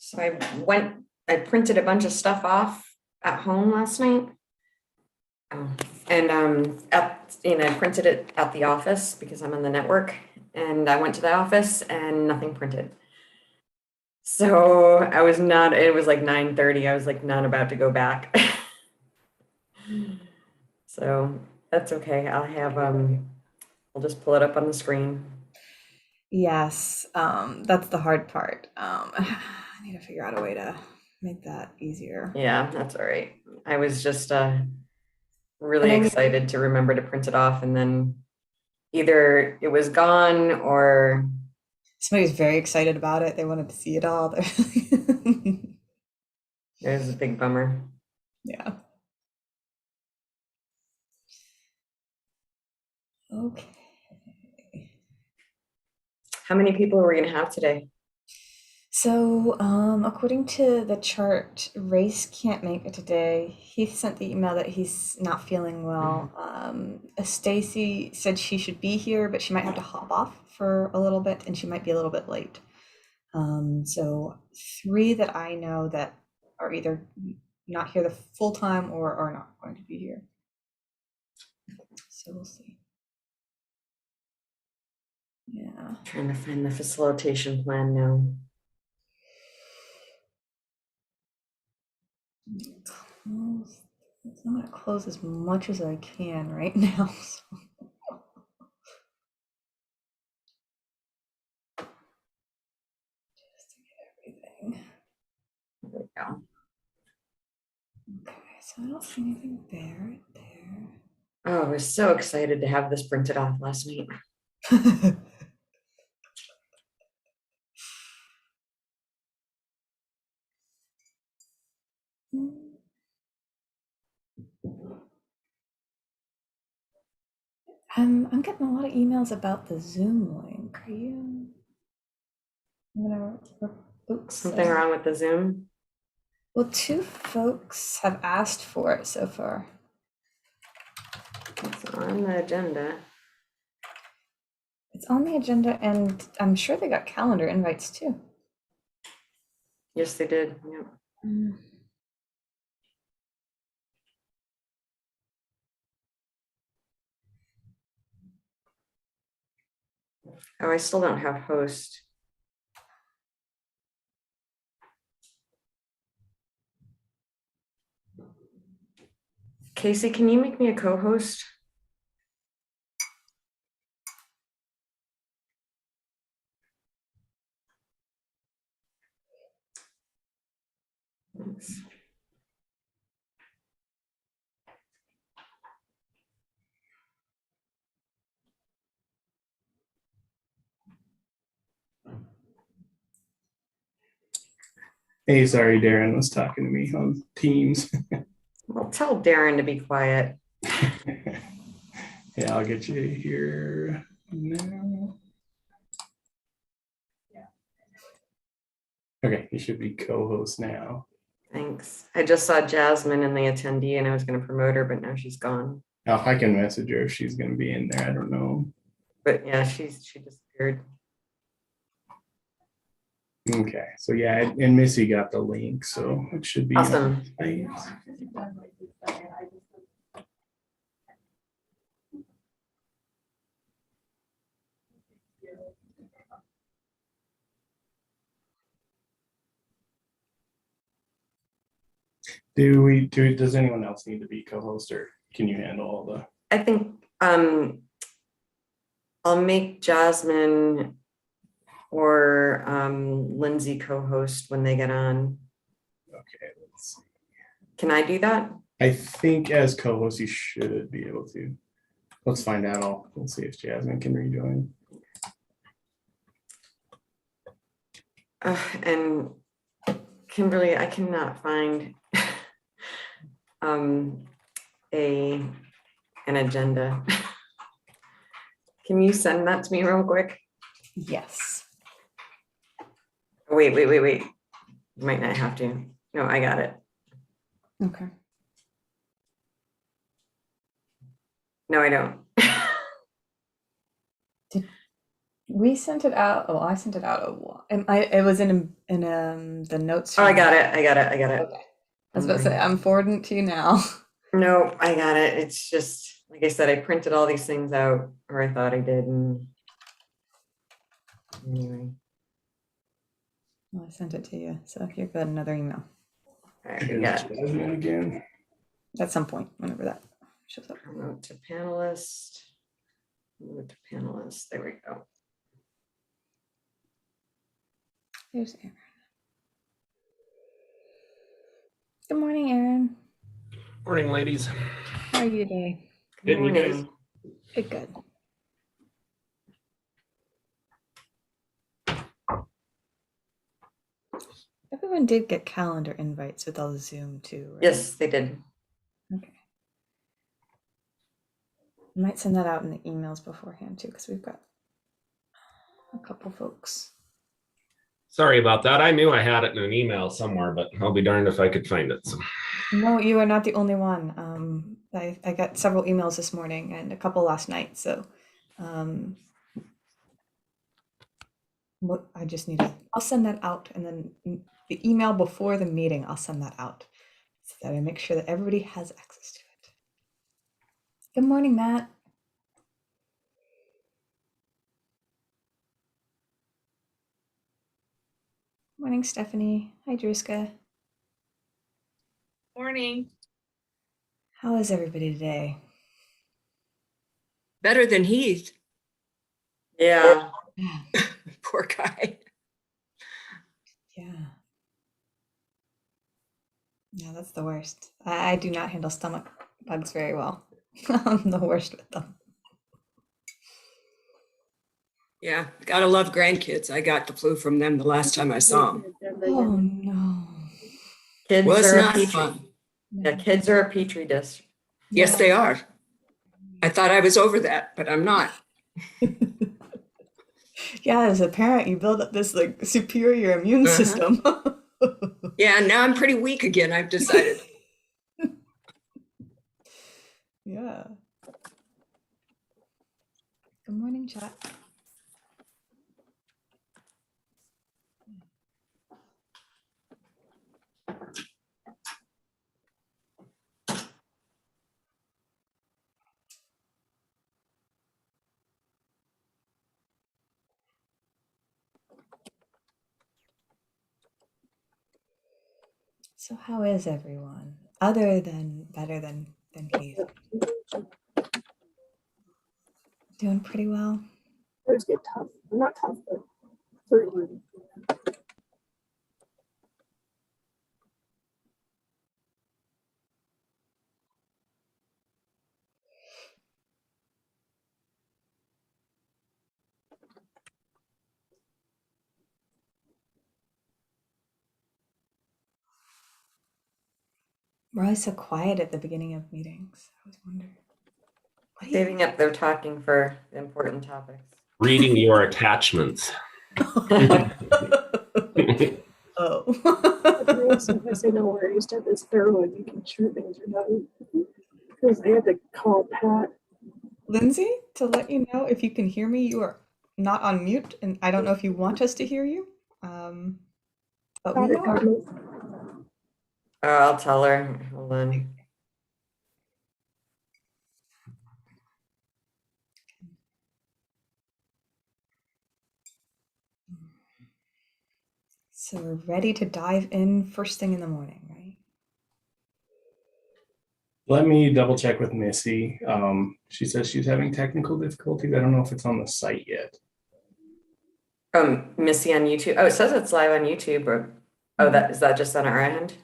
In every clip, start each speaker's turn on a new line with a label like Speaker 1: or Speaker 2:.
Speaker 1: So I printed a bunch of stuff off at home last night. And I printed it at the office because I'm in the network, and I went to the office and nothing printed. So it was like 9:30. I was like not about to go back. So that's okay. I'll just pull it up on the screen.
Speaker 2: Yes, that's the hard part. I need to figure out a way to make that easier.
Speaker 1: Yeah, that's all right. I was just really
Speaker 2: And I mean,
Speaker 1: excited to remember to print it off, and then either it was gone or
Speaker 2: somebody's very excited about it. They wanted to see it all.
Speaker 1: it was a big bummer.
Speaker 2: Yeah. Okay.
Speaker 1: How many people are we going to have today?
Speaker 2: So, according to the chart, Race can't make it today. He sent the email that he's not feeling well. Stacy said she should be here, but she might have to hop off for a little bit, and she might be a little bit late. So three that I know that are either not here the full time or are not going to be here. So we'll see. Yeah.
Speaker 1: Trying to find the facilitation plan now.
Speaker 2: Close. I'm gonna close as much as I can right now. So. Just to get everything.
Speaker 1: There we go.
Speaker 2: Okay, so I don't see anything there.
Speaker 1: Oh, I was so excited to have this printed off last night.
Speaker 2: I'm getting a lot of emails about the Zoom link. Are you? I'm gonna. Oops.
Speaker 1: Something wrong with the Zoom?
Speaker 2: Well, two folks have asked for it so far.
Speaker 1: It's on the agenda.
Speaker 2: It's on the agenda, and I'm sure they got calendar invites too.
Speaker 1: Yes, they did. Yep.
Speaker 2: Mm.
Speaker 1: Oh, I still don't have host. Casey, can you make me a co-host? Thanks.
Speaker 3: Hey, sorry, Darren was talking to me on Teams.
Speaker 1: Well, tell Darren to be quiet.
Speaker 3: Yeah, I'll get you here now. Okay, you should be co-host now.
Speaker 1: Thanks. I just saw Jasmine in the attendee and I was going to promote her, but now she's gone.
Speaker 3: Oh, I can message her if she's going to be in there. I don't know.
Speaker 1: But yeah, she disappeared.
Speaker 3: Okay, so yeah, and Missy got the link, so it should be
Speaker 1: Awesome.
Speaker 3: Does anyone else need to be co-host, or can you handle all the?
Speaker 1: I think I'll make Jasmine or Lindsay co-host when they get on.
Speaker 3: Okay, let's see.
Speaker 1: Can I do that?
Speaker 3: I think as co-host you should be able to. Let's find out. We'll see if Jasmine can rejoin.
Speaker 1: And Kimberly, I cannot find an agenda. Can you send that to me real quick?
Speaker 2: Yes.
Speaker 1: Wait. You might not have to. No, I got it.
Speaker 2: Okay.
Speaker 1: No, I don't.
Speaker 2: We sent it out. Oh, I sent it out. It was in the notes.
Speaker 1: Oh, I
Speaker 2: from-
Speaker 1: got it. I got it. I got it.
Speaker 2: Okay. I was about to say I'm forwarding it to you now.
Speaker 1: No, I got it. It's just, like I said, I printed all these things out, or I thought I did, and anyway.
Speaker 2: Well, I sent it to you, so here, got another email
Speaker 1: All right, we
Speaker 3: Here's
Speaker 1: got
Speaker 3: Jasmine again.
Speaker 2: at some point, whenever that shows up.
Speaker 1: promote to panelist. Move to panelist. There we go.
Speaker 2: There's Aaron. Good morning, Aaron.
Speaker 4: Morning, ladies.
Speaker 2: How are you today?
Speaker 1: Good
Speaker 4: Good, and you guys?
Speaker 1: morning.
Speaker 2: Good, good. Everyone did get calendar invites with all the Zoom too, right?
Speaker 1: Yes, they did.
Speaker 2: Okay. I might send that out in the emails beforehand too, because we've got a couple folks.
Speaker 4: Sorry about that. I knew I had it in an email somewhere, but I'll be darned if I could find it. So.
Speaker 2: No, you are not the only one. I got several emails this morning and a couple last night, so what I just need to, I'll send that out, and then the email before the meeting, I'll send that out so that I make sure that everybody has access to it. Good morning, Matt. Morning, Stephanie. Hi, Druska.
Speaker 5: Morning.
Speaker 2: How is everybody today?
Speaker 5: Better than Heath.
Speaker 1: Yeah.
Speaker 2: Yeah.
Speaker 5: Poor guy.
Speaker 2: Yeah. Yeah, that's the worst. I do not handle stomach bugs very well. I'm the worst with them.
Speaker 5: Yeah, gotta love grandkids. I got the flu from them the last time I saw them.
Speaker 2: Oh no.
Speaker 1: Kids
Speaker 5: Was
Speaker 1: are a
Speaker 5: not
Speaker 1: petri.
Speaker 5: fun.
Speaker 1: Yeah, kids are a petri dish.
Speaker 5: Yes, they are. I thought I was over that, but I'm not.
Speaker 2: Yeah, as a parent, you build up this like superior immune
Speaker 5: Uh-huh.
Speaker 2: system.
Speaker 5: Yeah, now I'm pretty weak again, I've decided.
Speaker 2: Yeah. Good morning, chat. So how is everyone? Other than better than Keith. Doing pretty well.
Speaker 6: Those get tough. Not tough, but certain.
Speaker 2: We're always so quiet at the beginning of meetings. I was wondering. What do you
Speaker 1: Saving up their talking for the important topics.
Speaker 4: Reading your attachments.
Speaker 2: Oh.
Speaker 6: Sometimes I say no worries to have this thorough and making sure things are done. Because I had to call Pat.
Speaker 2: Lindsay, to let you know, if you can hear me, you are not on mute, and I don't know if you want us to hear you. But we are.
Speaker 1: Oh, I'll tell her. Hold on.
Speaker 2: So we're ready to dive in first thing in the morning, right?
Speaker 3: Let me double check with Missy. She says she's having technical difficulties. I don't know if it's on the site yet.
Speaker 1: Missy on YouTube. Oh, it says it's live on YouTube. Or oh, is that just on our end?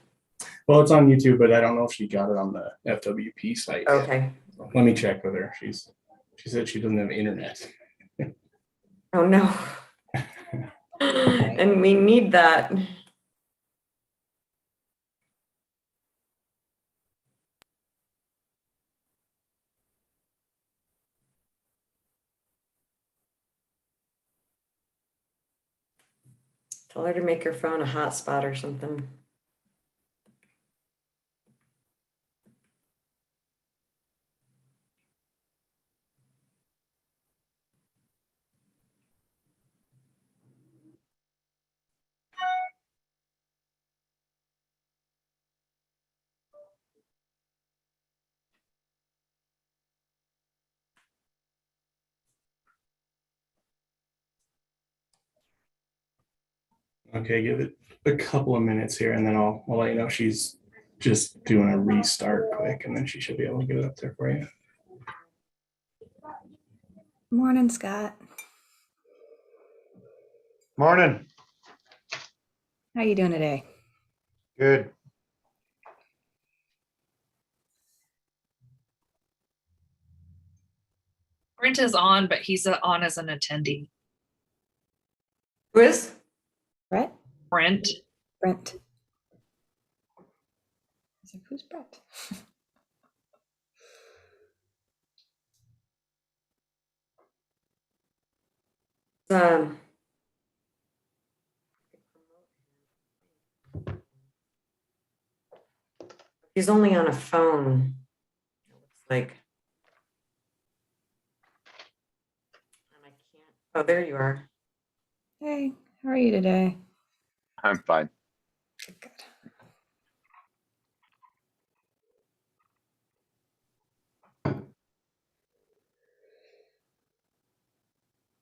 Speaker 3: Well, it's on YouTube, but I don't know if she got it on the FWP site.
Speaker 1: Okay.
Speaker 3: Yet. Let me check with her. She said she doesn't have internet.
Speaker 1: Oh no. And we need that. Tell her to make her phone a hotspot or something.
Speaker 3: Okay, give it a couple of minutes here and then I'll let you know. She's just doing a restart quick and then she should be able to get it up there for you.
Speaker 2: Morning, Scott.
Speaker 7: Morning.
Speaker 2: How you doing today?
Speaker 7: Good.
Speaker 8: Brent is on, but he's on as an attendee.
Speaker 1: Who is?
Speaker 2: Brett?
Speaker 8: Brent.
Speaker 2: Brent. I was like, who's Brett?
Speaker 1: Um, he's only on a phone. It looks like. And I can't. Oh, there you are.
Speaker 2: Hey, how are you today?
Speaker 9: I'm fine.
Speaker 2: Good.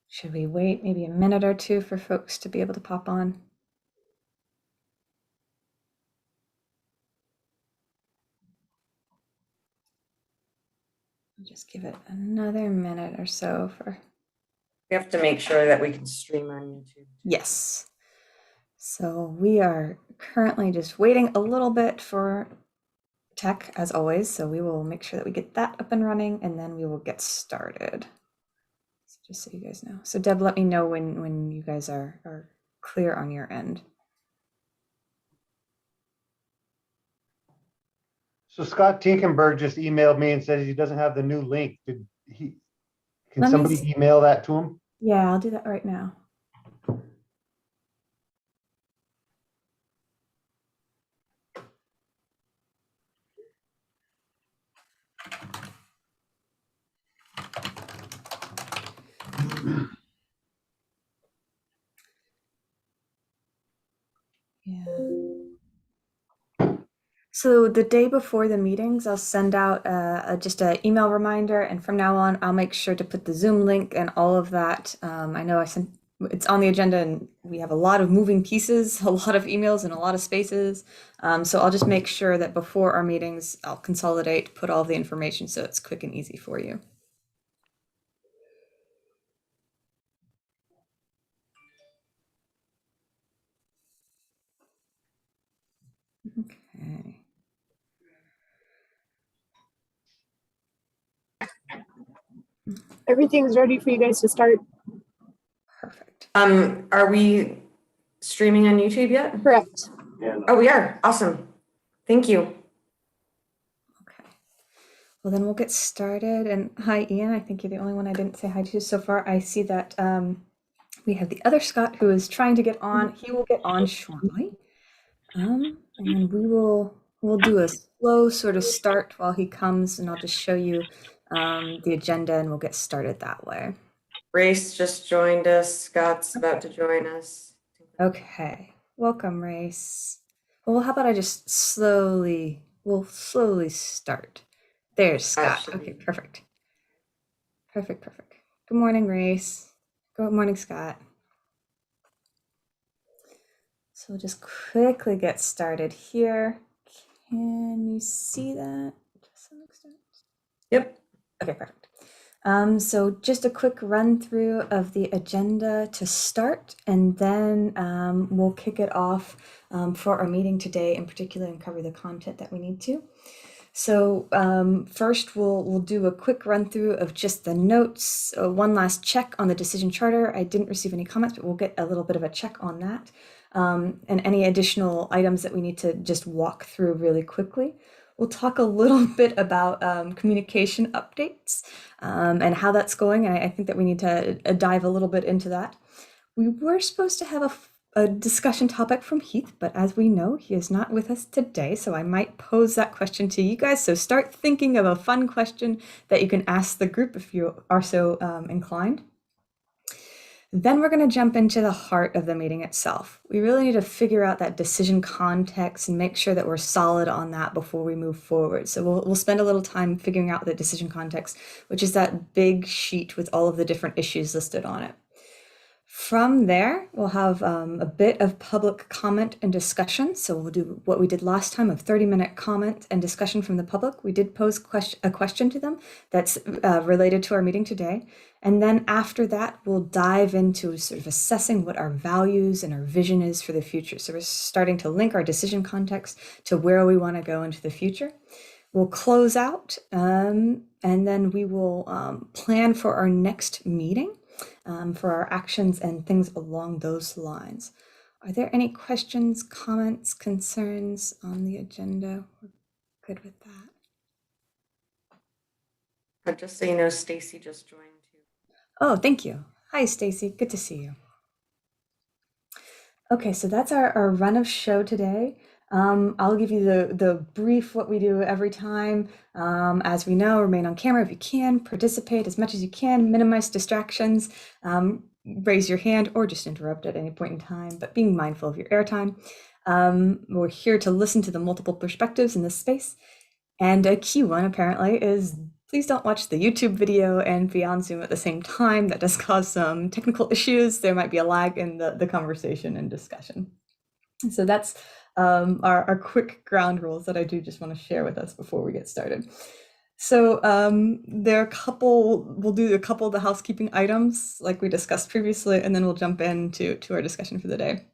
Speaker 2: Should we wait maybe a minute or two for folks to be able to pop on? Just give it another minute or so for.
Speaker 1: We have to make sure that we can stream on YouTube.
Speaker 2: Yes. So we are currently just waiting a little bit for tech as always. So we will make sure that we get that up and running and then we will get started. So just so you guys know. So Deb, let me know when you guys are clear on your end.
Speaker 7: So Scott Tinkenberg just emailed me and said he doesn't have the new link. Can
Speaker 2: Let me
Speaker 7: somebody
Speaker 2: see.
Speaker 7: email that to him?
Speaker 2: Yeah, I'll do that right now. Yeah. So the day before the meetings, I'll send out just an email reminder, and from now on, I'll make sure to put the Zoom link and all of that. I know it's on the agenda, and we have a lot of moving pieces, a lot of emails, and a lot of spaces. So I'll just make sure that before our meetings, I'll consolidate, put all the information so it's quick and easy for you. Okay.
Speaker 6: Everything's ready for you guys to start.
Speaker 2: Perfect.
Speaker 1: Are we streaming on YouTube yet?
Speaker 6: Correct.
Speaker 1: Oh, we are. Awesome. Thank you.
Speaker 2: Okay. Well, then we'll get started. And hi, Ian. I think you're the only one I didn't say hi to so far. I see that we have the other Scott who is trying to get on. He will get on shortly. And then we'll do a slow sort of start while he comes, and I'll just show you the agenda, and we'll get started that way.
Speaker 1: Race just joined us. Scott's about to join us.
Speaker 2: Okay. Welcome, Race. Well, how about I just we'll slowly start. There's Scott. Okay, perfect. Perfect. Good morning, Race. Good morning, Scott. So we'll just quickly get started here. Can you see that to some extent?
Speaker 1: Yep.
Speaker 2: Okay, perfect. So just a quick run through of the agenda to start, and then we'll kick it off for our meeting today in particular and cover the content that we need to. So first we'll do a quick run through of just the notes, one last check on the decision charter. I didn't receive any comments, but we'll get a little bit of a check on that. And any additional items that we need to just walk through really quickly. We'll talk a little bit about communication updates and how that's going. I think that we need to dive a little bit into that. We were supposed to have a discussion topic from Heath, but as we know, he is not with us today, so I might pose that question to you guys. So start thinking of a fun question that you can ask the group if you are so inclined. Then we're going to jump into the heart of the meeting itself. We really need to figure out that decision context and make sure that we're solid on that before we move forward. So we'll spend a little time figuring out the decision context, which is that big sheet with all of the different issues listed on it. From there, we'll have a bit of public comment and discussion. So we'll do what we did last time of 30-minute comment and discussion from the public. We did pose a question to them that's related to our meeting today. And then after that, we'll dive into sort of assessing what our values and our vision is for the future. So we're starting to link our decision context to where we want to go into the future. We'll close out and then we will plan for our next meeting. For our actions and things along those lines. Are there any questions, comments, concerns on the agenda? We're good with that.
Speaker 1: But just so you know, Stacy just joined too.
Speaker 2: Oh, thank you. Hi, Stacy. Good to see you. Okay, so that's our run of show today. I'll give you the brief what we do every time. As we know, remain on camera if you can, participate as much as you can, minimize distractions, raise your hand or just interrupt at any point in time, but being mindful of your airtime. We're here to listen to the multiple perspectives in this space. And a key one apparently is please don't watch the YouTube video and be on Zoom at the same time. That does cause some technical issues. There might be a lag in the conversation and discussion. So that's our quick ground rules that I do just want to share with us before we get started. So there are we'll do a couple of the housekeeping items like we discussed previously, and then we'll jump into our discussion for the day.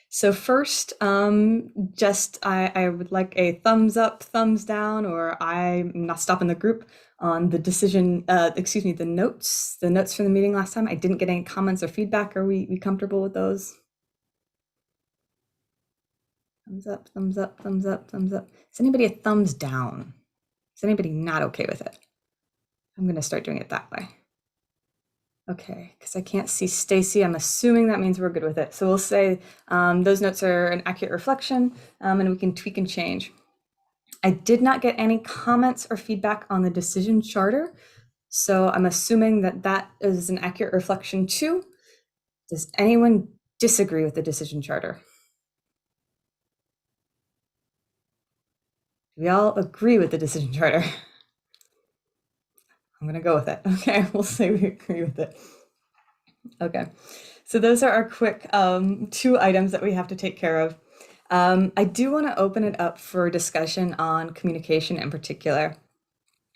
Speaker 2: So first, I would like a thumbs up, thumbs down, or I'm not stopping the group on the decision, the notes from the meeting last time. I didn't get any comments or feedback. Are we comfortable with those? Thumbs up, thumbs up, thumbs up, thumbs up. Is anybody a thumbs down? Is anybody not okay with it? I'm going to start doing it that way. Okay, because I can't see Stacy. I'm assuming that means we're good with it. So we'll say those notes are an accurate reflection and we can tweak and change. I did not get any comments or feedback on the decision charter. So I'm assuming that that is an accurate reflection too. Does anyone disagree with the decision charter? We all agree with the decision charter. I'm going to go with it. Okay, we'll say we agree with it. Okay, so those are our quick 2 items that we have to take care of. I do want to open it up for discussion on communication in particular.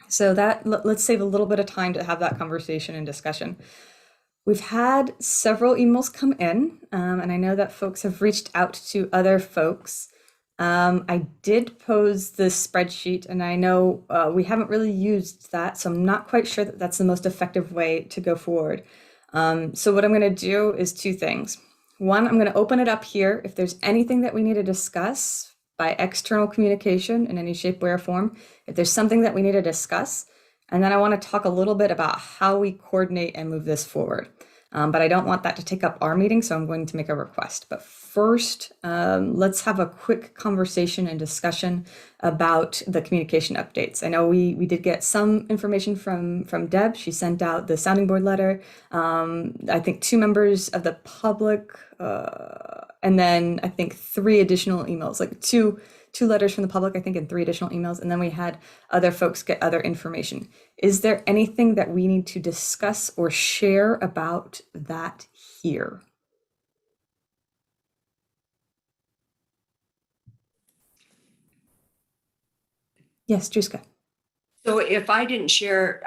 Speaker 2: So that let's save a little bit of time to have that conversation and discussion. We've had several emails come in, and I know that folks have reached out to other folks. I did pose this spreadsheet, and I know we haven't really used that, so I'm not quite sure that that's the most effective way to go forward. So what I'm going to do is 2 things. One, I'm going to open it up here. If there's anything that we need to discuss by external communication in any shape, way, or form, if there's something that we need to discuss, and then I want to talk a little bit about how we coordinate and move this forward. But I don't want that to take up our meeting, so I'm going to make a request. But first, let's have a quick conversation and discussion about the communication updates. I know we did get some information from Deb. She sent out the sounding board letter. I think 2 members of the public, and then I think 3 additional emails, like two letters from the public, I think, and 3 additional emails. And then we had other folks get other information. Is there anything that we need to discuss or share about that here? Yes, Druska.
Speaker 5: So if I didn't share,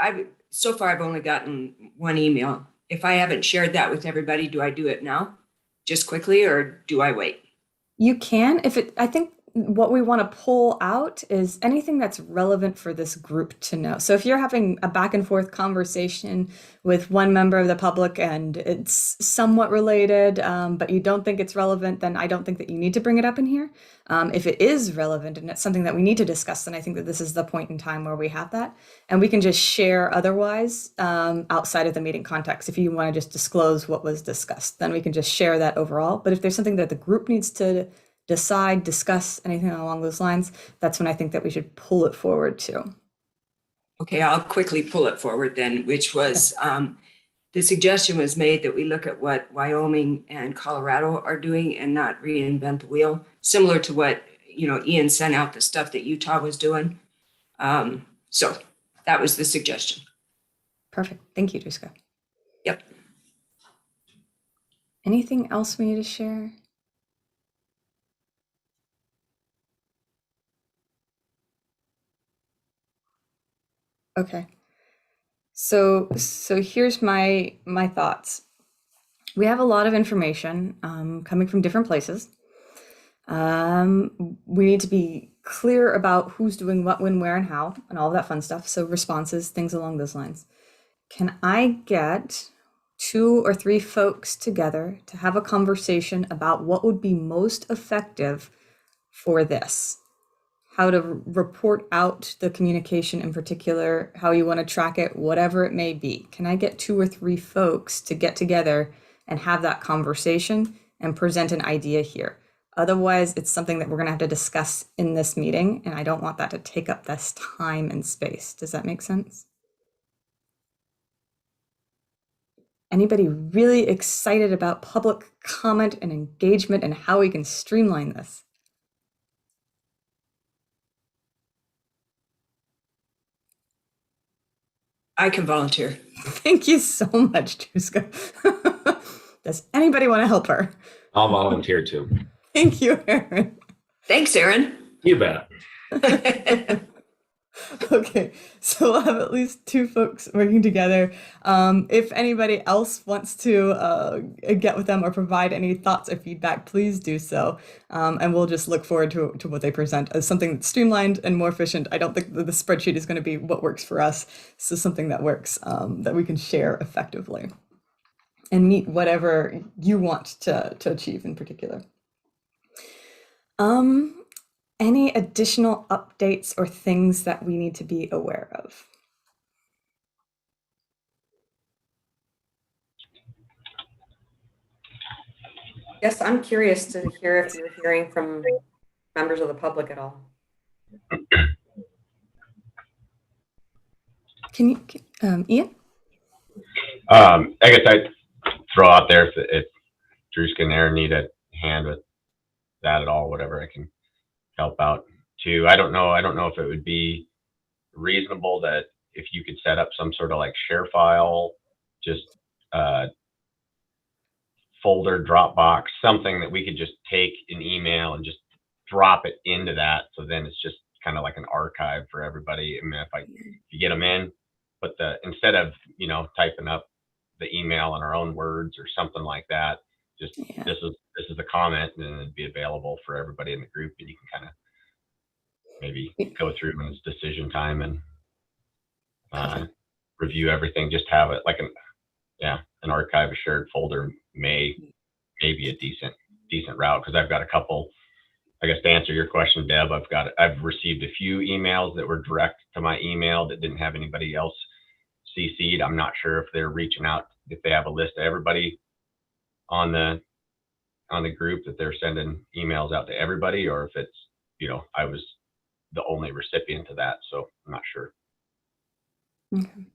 Speaker 5: so far I've only gotten 1 email. If I haven't shared that with everybody, do I do it now? Just quickly, or do I wait?
Speaker 2: You can, I think what we want to pull out is anything that's relevant for this group to know. So if you're having a back and forth conversation with one member of the public and it's somewhat related, but you don't think it's relevant, then I don't think that you need to bring it up in here. If it is relevant and it's something that we need to discuss, then I think that this is the point in time where we have that. And we can just share otherwise outside of the meeting context. If you want to just disclose what was discussed, then we can just share that overall. But if there's something that the group needs to decide, discuss, anything along those lines, that's when I think that we should pull it forward too.
Speaker 5: Okay, I'll quickly pull it forward then, which was the suggestion was made that we look at what Wyoming and Colorado are doing and not reinvent the wheel, similar to what, Ian sent out the stuff that Utah was doing. So that was the suggestion.
Speaker 2: Perfect. Thank you, Druska.
Speaker 5: Yep.
Speaker 2: Anything else we need to share? Okay. So here's my thoughts. We have a lot of information coming from different places. We need to be clear about who's doing what, when, where, and how, and all of that fun stuff. So responses, things along those lines. Can I get 2 or 3 folks together to have a conversation about what would be most effective for this? How to report out the communication in particular, how you want to track it, whatever it may be. Can I get 2 or 3 folks to get together and have that conversation and present an idea here? Otherwise, it's something that we're going to have to discuss in this meeting, and I don't want that to take up this time and space. Does that make sense? Anybody really excited about public comment and engagement and how we can streamline this?
Speaker 5: I can volunteer.
Speaker 2: Thank you so much, Juska. Does anybody want to help her?
Speaker 4: I'll volunteer too.
Speaker 2: Thank you, Erin.
Speaker 5: Thanks, Aaron.
Speaker 4: You bet.
Speaker 2: Okay, so we'll have at least 2 folks working together. If anybody else wants to get with them or provide any thoughts or feedback, please do so. And we'll just look forward to what they present as something that's streamlined and more efficient. I don't think that the spreadsheet is going to be what works for us. So something that works, that we can share effectively and meet whatever you want to achieve in particular. Any additional updates or things that we need to be aware of?
Speaker 1: Yes, I'm curious to hear if you're hearing from members of the public at all.
Speaker 2: Can you, Ian?
Speaker 9: I guess I'd throw out there if Drewska and Aaron need a hand with that at all, whatever I can help out too. I don't know if it would be reasonable that if you could set up some sort of like share file, just folder, Dropbox, something that we could just take an email and just drop it into that. So then it's just kind of like an archive for everybody. I mean, if you get them in, but instead of, typing up the email in our own words or something like that, just this is a comment, and it'd be available for everybody in the group, and you can kind of maybe go through when it's decision time and review everything. Just have it like an archive, a shared folder may be a decent route, because I've got a couple. I guess to answer your question, Deb, I've received a few emails that were direct to my email that didn't have anybody else CC'd. I'm not sure if they're reaching out, if they have a list of everybody on the group that they're sending emails out to everybody, or if it's, I was the only recipient of that. So I'm not sure.
Speaker 2: Okay.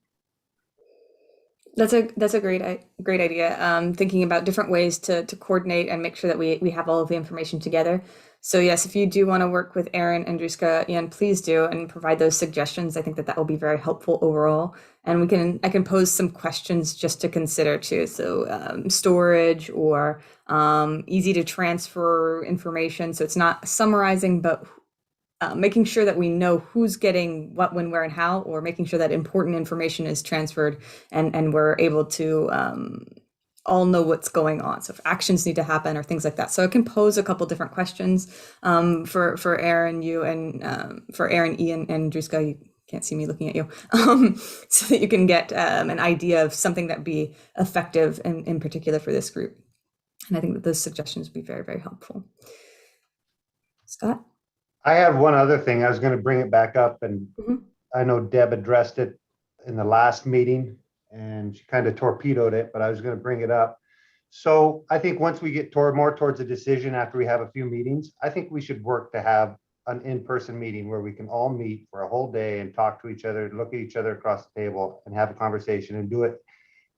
Speaker 2: That's a great idea. Thinking about different ways to coordinate and make sure that we have all of the information together. So yes, if you do want to work with Aaron and Druska, Ian, please do, and provide those suggestions. I think that will be very helpful overall. And I can pose some questions just to consider too. So storage or easy to transfer information. So it's not summarizing, but making sure that we know who's getting what, when, where, and how, or making sure that important information is transferred and we're able to all know what's going on. So if actions need to happen or things like that. So I can pose a couple different questions for Aaron, you, and for Aaron, Ian, and Druska. You can't see me looking at you, so that you can get an idea of something that would be effective in particular for this group. And I think that those suggestions would be very, very helpful. Scott?
Speaker 7: I have one other thing. I was going to bring it back up, and I know Deb addressed it in the last meeting and she kind of torpedoed it, but I was going to bring it up. So I think once we get more towards a decision after we have a few meetings, I think we should work to have an in-person meeting where we can all meet for a whole day and talk to each other, look at each other across the table and have a conversation, and do it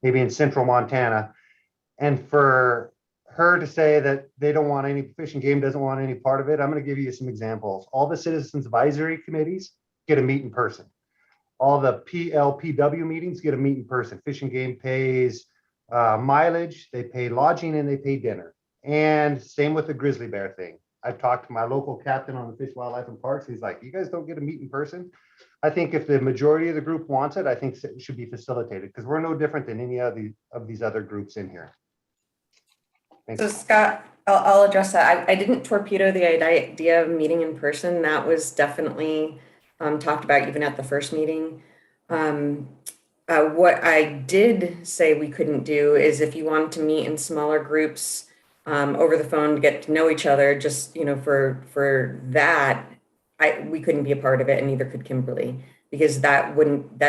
Speaker 7: maybe in central Montana. And for her to say that they don't want any, Fish and Game doesn't want any part of it, I'm going to give you some examples. All the citizens advisory committees get a meet in person. All the PLPW meetings get a meet in person. Fish and Game pays mileage, they pay lodging, and they pay dinner. And same with the grizzly bear thing. I've talked to my local captain on the Fish, Wildlife and Parks. He's like, you guys don't get to meet in person. I think if the majority of the group wants it, I think it should be facilitated because we're no different than any of these other groups in here. Thanks.
Speaker 1: So Scott, I'll address that. I didn't torpedo the idea of meeting in person. That was definitely talked about even at the first meeting. What I did say we couldn't do is if you wanted to meet in smaller groups over the phone to get to know each other, just, for that, we couldn't be a part of it, and neither could Kimberly, because that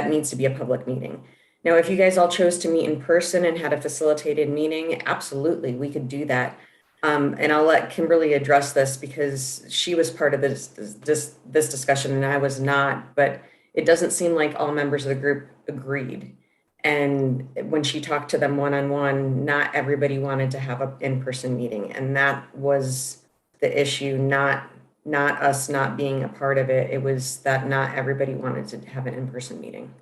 Speaker 1: needs to be a public meeting. Now, if you guys all chose to meet in person and had a facilitated meeting, absolutely, we could do that. And I'll let Kimberly address this because she was part of this discussion and I was not, but it doesn't seem like all members of the group agreed. And when she talked to them one-on-one, not everybody wanted to have an in-person meeting. And that was the issue, not us not being a part of it. It was that not everybody wanted to have an in-person meeting.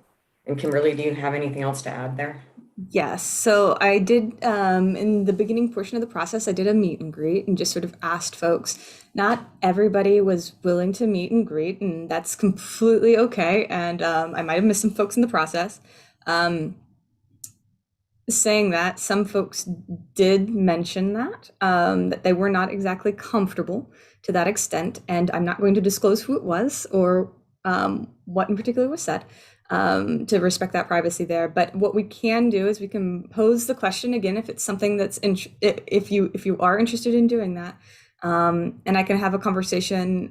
Speaker 1: And Kimberly, do you have anything else to add there?
Speaker 2: Yes. So I did, in the beginning portion of the process, I did a meet and greet and just sort of asked folks. Not everybody was willing to meet and greet, and that's completely okay. And I might have missed some folks in the process. Saying that, some folks did mention that they were not exactly comfortable to that extent. And I'm not going to disclose who it was or what in particular was said. To respect that privacy there. But what we can do is we can pose the question again if it's something that's if you are interested in doing that, and I can have a conversation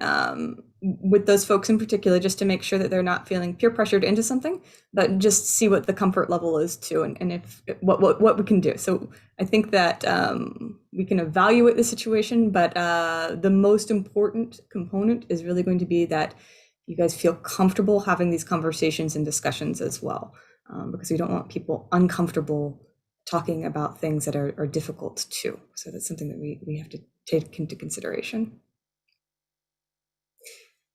Speaker 2: with those folks in particular just to make sure that they're not feeling peer pressured into something, but just see what the comfort level is too, and if what we can do. So I think that we can evaluate the situation, but the most important component is really going to be that you guys feel comfortable having these conversations and discussions as well, because we don't want people uncomfortable talking about things that are difficult too. So that's something that we have to take into consideration.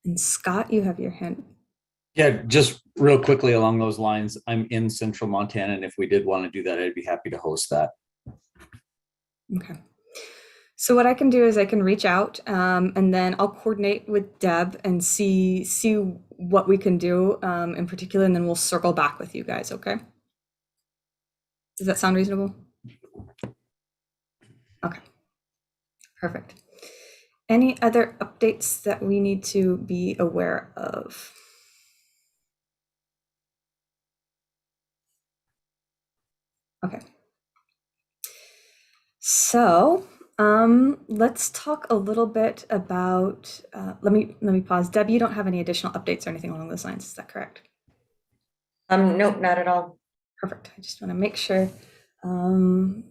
Speaker 2: And Scott, you have your hand.
Speaker 10: Yeah, just real quickly along those lines, I'm in central Montana, and if we did want to do that, I'd be happy to host that.
Speaker 2: Okay. So what I can do is I can reach out and then I'll coordinate with Deb and see what we can do in particular, and then we'll circle back with you guys, okay? Does that sound reasonable? Okay, perfect. Any other updates that we need to be aware of? Okay. So let's talk a little bit about, let me pause. Deb, you don't have any additional updates or anything along those lines, is that correct?
Speaker 1: Nope, not at all.
Speaker 2: Perfect. I just want to make sure to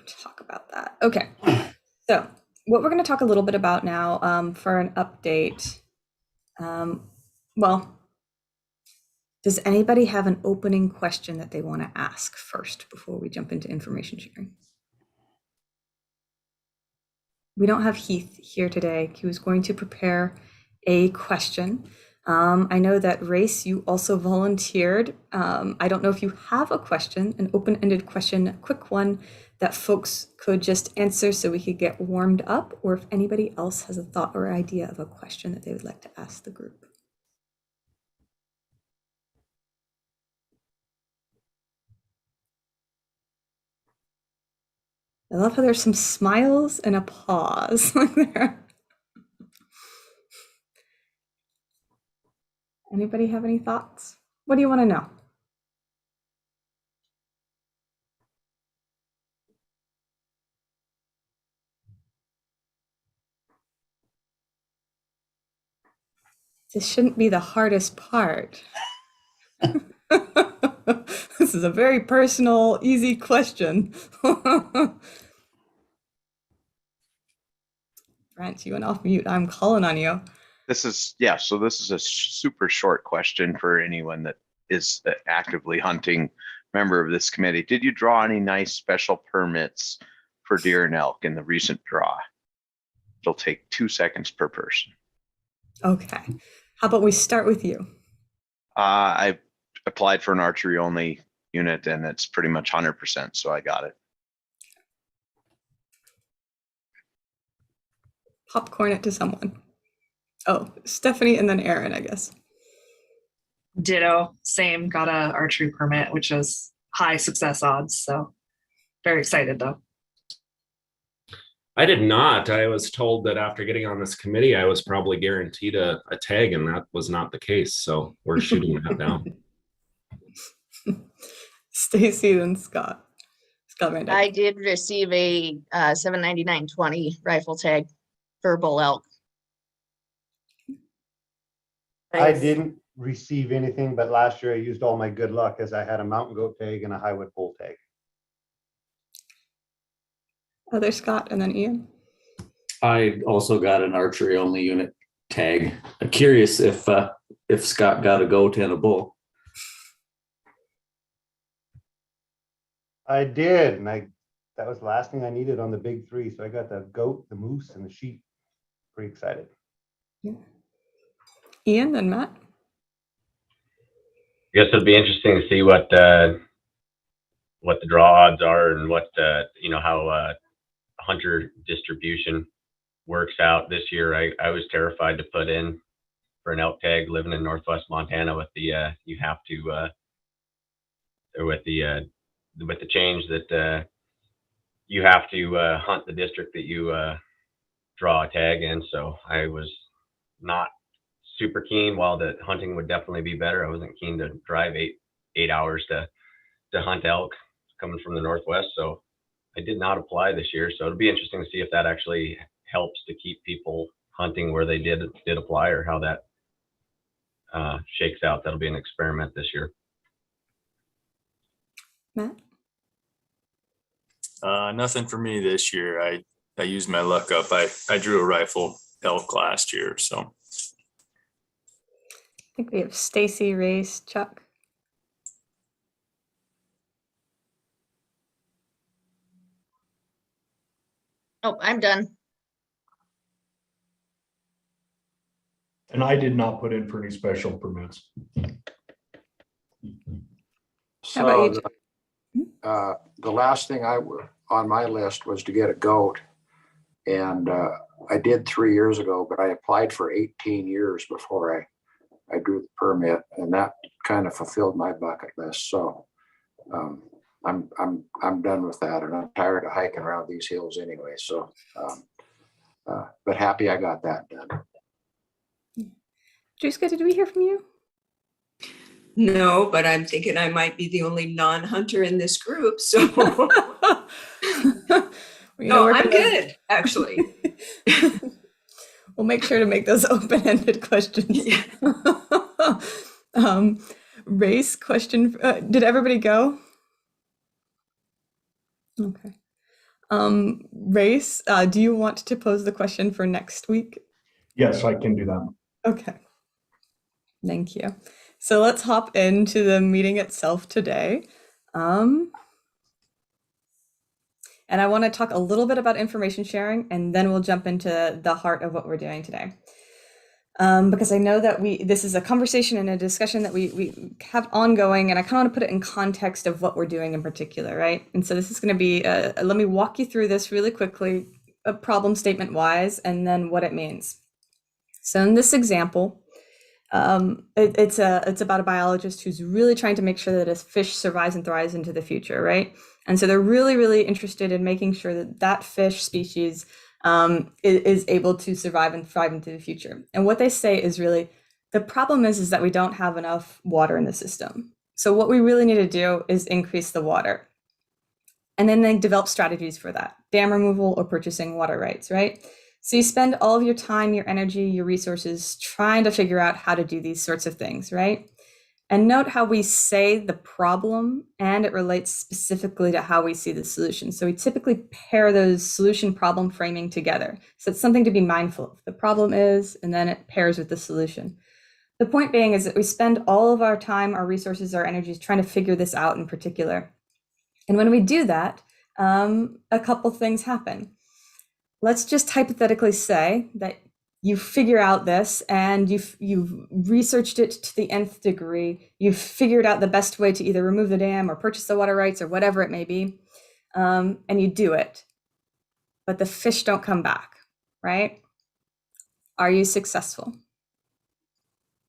Speaker 2: talk about that. Okay. So what we're going to talk a little bit about now for an update. Well, does anybody have an opening question that they want to ask first before we jump into information sharing? We don't have Heath here today. He was going to prepare a question. I know that Race, you also volunteered. I don't know if you have a question, an open-ended question, a quick one that folks could just answer so we could get warmed up, or if anybody else has a thought or idea of a question that they would like to ask the group. I love how there's some smiles and a pause there. Anybody have any thoughts? What do you want to know? This shouldn't be the hardest part. This is a very personal, easy question. Brent, you went off mute. I'm calling on you.
Speaker 11: So this is a super short question for anyone that is actively hunting member of this committee. Did you draw any nice special permits for deer and elk in the recent draw? It'll take 2 seconds per person.
Speaker 2: Okay. How about we start with you?
Speaker 11: I applied for an archery only unit and it's pretty much 100%, so I got it.
Speaker 2: Popcorn it to someone. Oh, Stephanie and then Aaron, I guess.
Speaker 8: Ditto, same, got a archery permit, which is high success odds. So very excited though.
Speaker 4: I did not. I was told that after getting on this committee, I was probably guaranteed a tag, and that was not the case. So we're shooting that down.
Speaker 2: Stacy and Scott. Scott Van Dyke.
Speaker 12: I did receive a 799.20 rifle tag for bull elk.
Speaker 7: I didn't receive anything, but last year I used all my good luck as I had a mountain goat tag and a highwood bull tag.
Speaker 2: Other Scott and then Ian.
Speaker 10: I also got an archery only unit tag. I'm curious if Scott got a goat and a bull.
Speaker 7: I did, and that was the last thing I needed on the big three. So I got the goat, the moose, and the sheep. Pretty excited.
Speaker 2: Yeah. Ian, then Matt.
Speaker 9: I guess it'll be interesting to see what the draw odds are and what how hunter distribution works out this year. I was terrified to put in for an elk tag living in Northwest Montana with the you have to with the change that you have to hunt the district that you draw a tag in. So I was not super keen. While the hunting would definitely be better, I wasn't keen to drive eight hours to hunt elk coming from the Northwest. So I did not apply this year. So it'll be interesting to see if that actually helps to keep people hunting where they did apply, or how that shakes out. That'll be an experiment this year.
Speaker 2: Matt.
Speaker 13: Nothing for me this year. I used my luck up. I drew a rifle elk last year, so.
Speaker 2: I think we have Stacy, Race, Chuck.
Speaker 12: Oh, I'm done.
Speaker 14: And I did not put in for any special permits.
Speaker 2: How about you?
Speaker 15: The last thing on my list was to get a goat. And I did 3 years ago, but I applied for 18 years before I drew the permit, and that kind of fulfilled my bucket list. So I'm done with that, and I'm tired of hiking around these hills anyway. So, but happy I got that done.
Speaker 2: Juiska, did we hear from you?
Speaker 5: No, but I'm thinking I might be the only non-hunter in this group. So no, I'm good, actually.
Speaker 2: We'll make sure to make those open-ended questions. Yeah. Race question. Did everybody go? Okay. Race, do you want to pose the question for next week?
Speaker 14: Yes, I can do that.
Speaker 2: Okay. Thank you. So let's hop into the meeting itself today. And I want to talk a little bit about information sharing, and then we'll jump into the heart of what we're doing today. Because I know that this is a conversation and a discussion that we have ongoing, and I kind of want to put it in context of what we're doing in particular, right? And so this is going to be, let me walk you through this really quickly, problem statement wise, and then what it means. So in this example, it's about a biologist who's really trying to make sure that a fish survives and thrives into the future, right? And so they're really, really interested in making sure that that fish species is able to survive and thrive into the future. And what they say is really, the problem is that we don't have enough water in the system. So what we really need to do is increase the water. And then they develop strategies for that, dam removal or purchasing water rights, right? So you spend all of your time, your energy, your resources trying to figure out how to do these sorts of things, right? And note how we say the problem and it relates specifically to how we see the solution. So we typically pair those solution problem framing together. So it's something to be mindful of. The problem is, and then it pairs with the solution. The point being is that we spend all of our time, our resources, our energies trying to figure this out in particular. And when we do that, a couple things happen. Let's just hypothetically say that you figure out this and you've researched it to the nth degree. You've figured out the best way to either remove the dam or purchase the water rights or whatever it may be. And you do it, but the fish don't come back, right? Are you successful?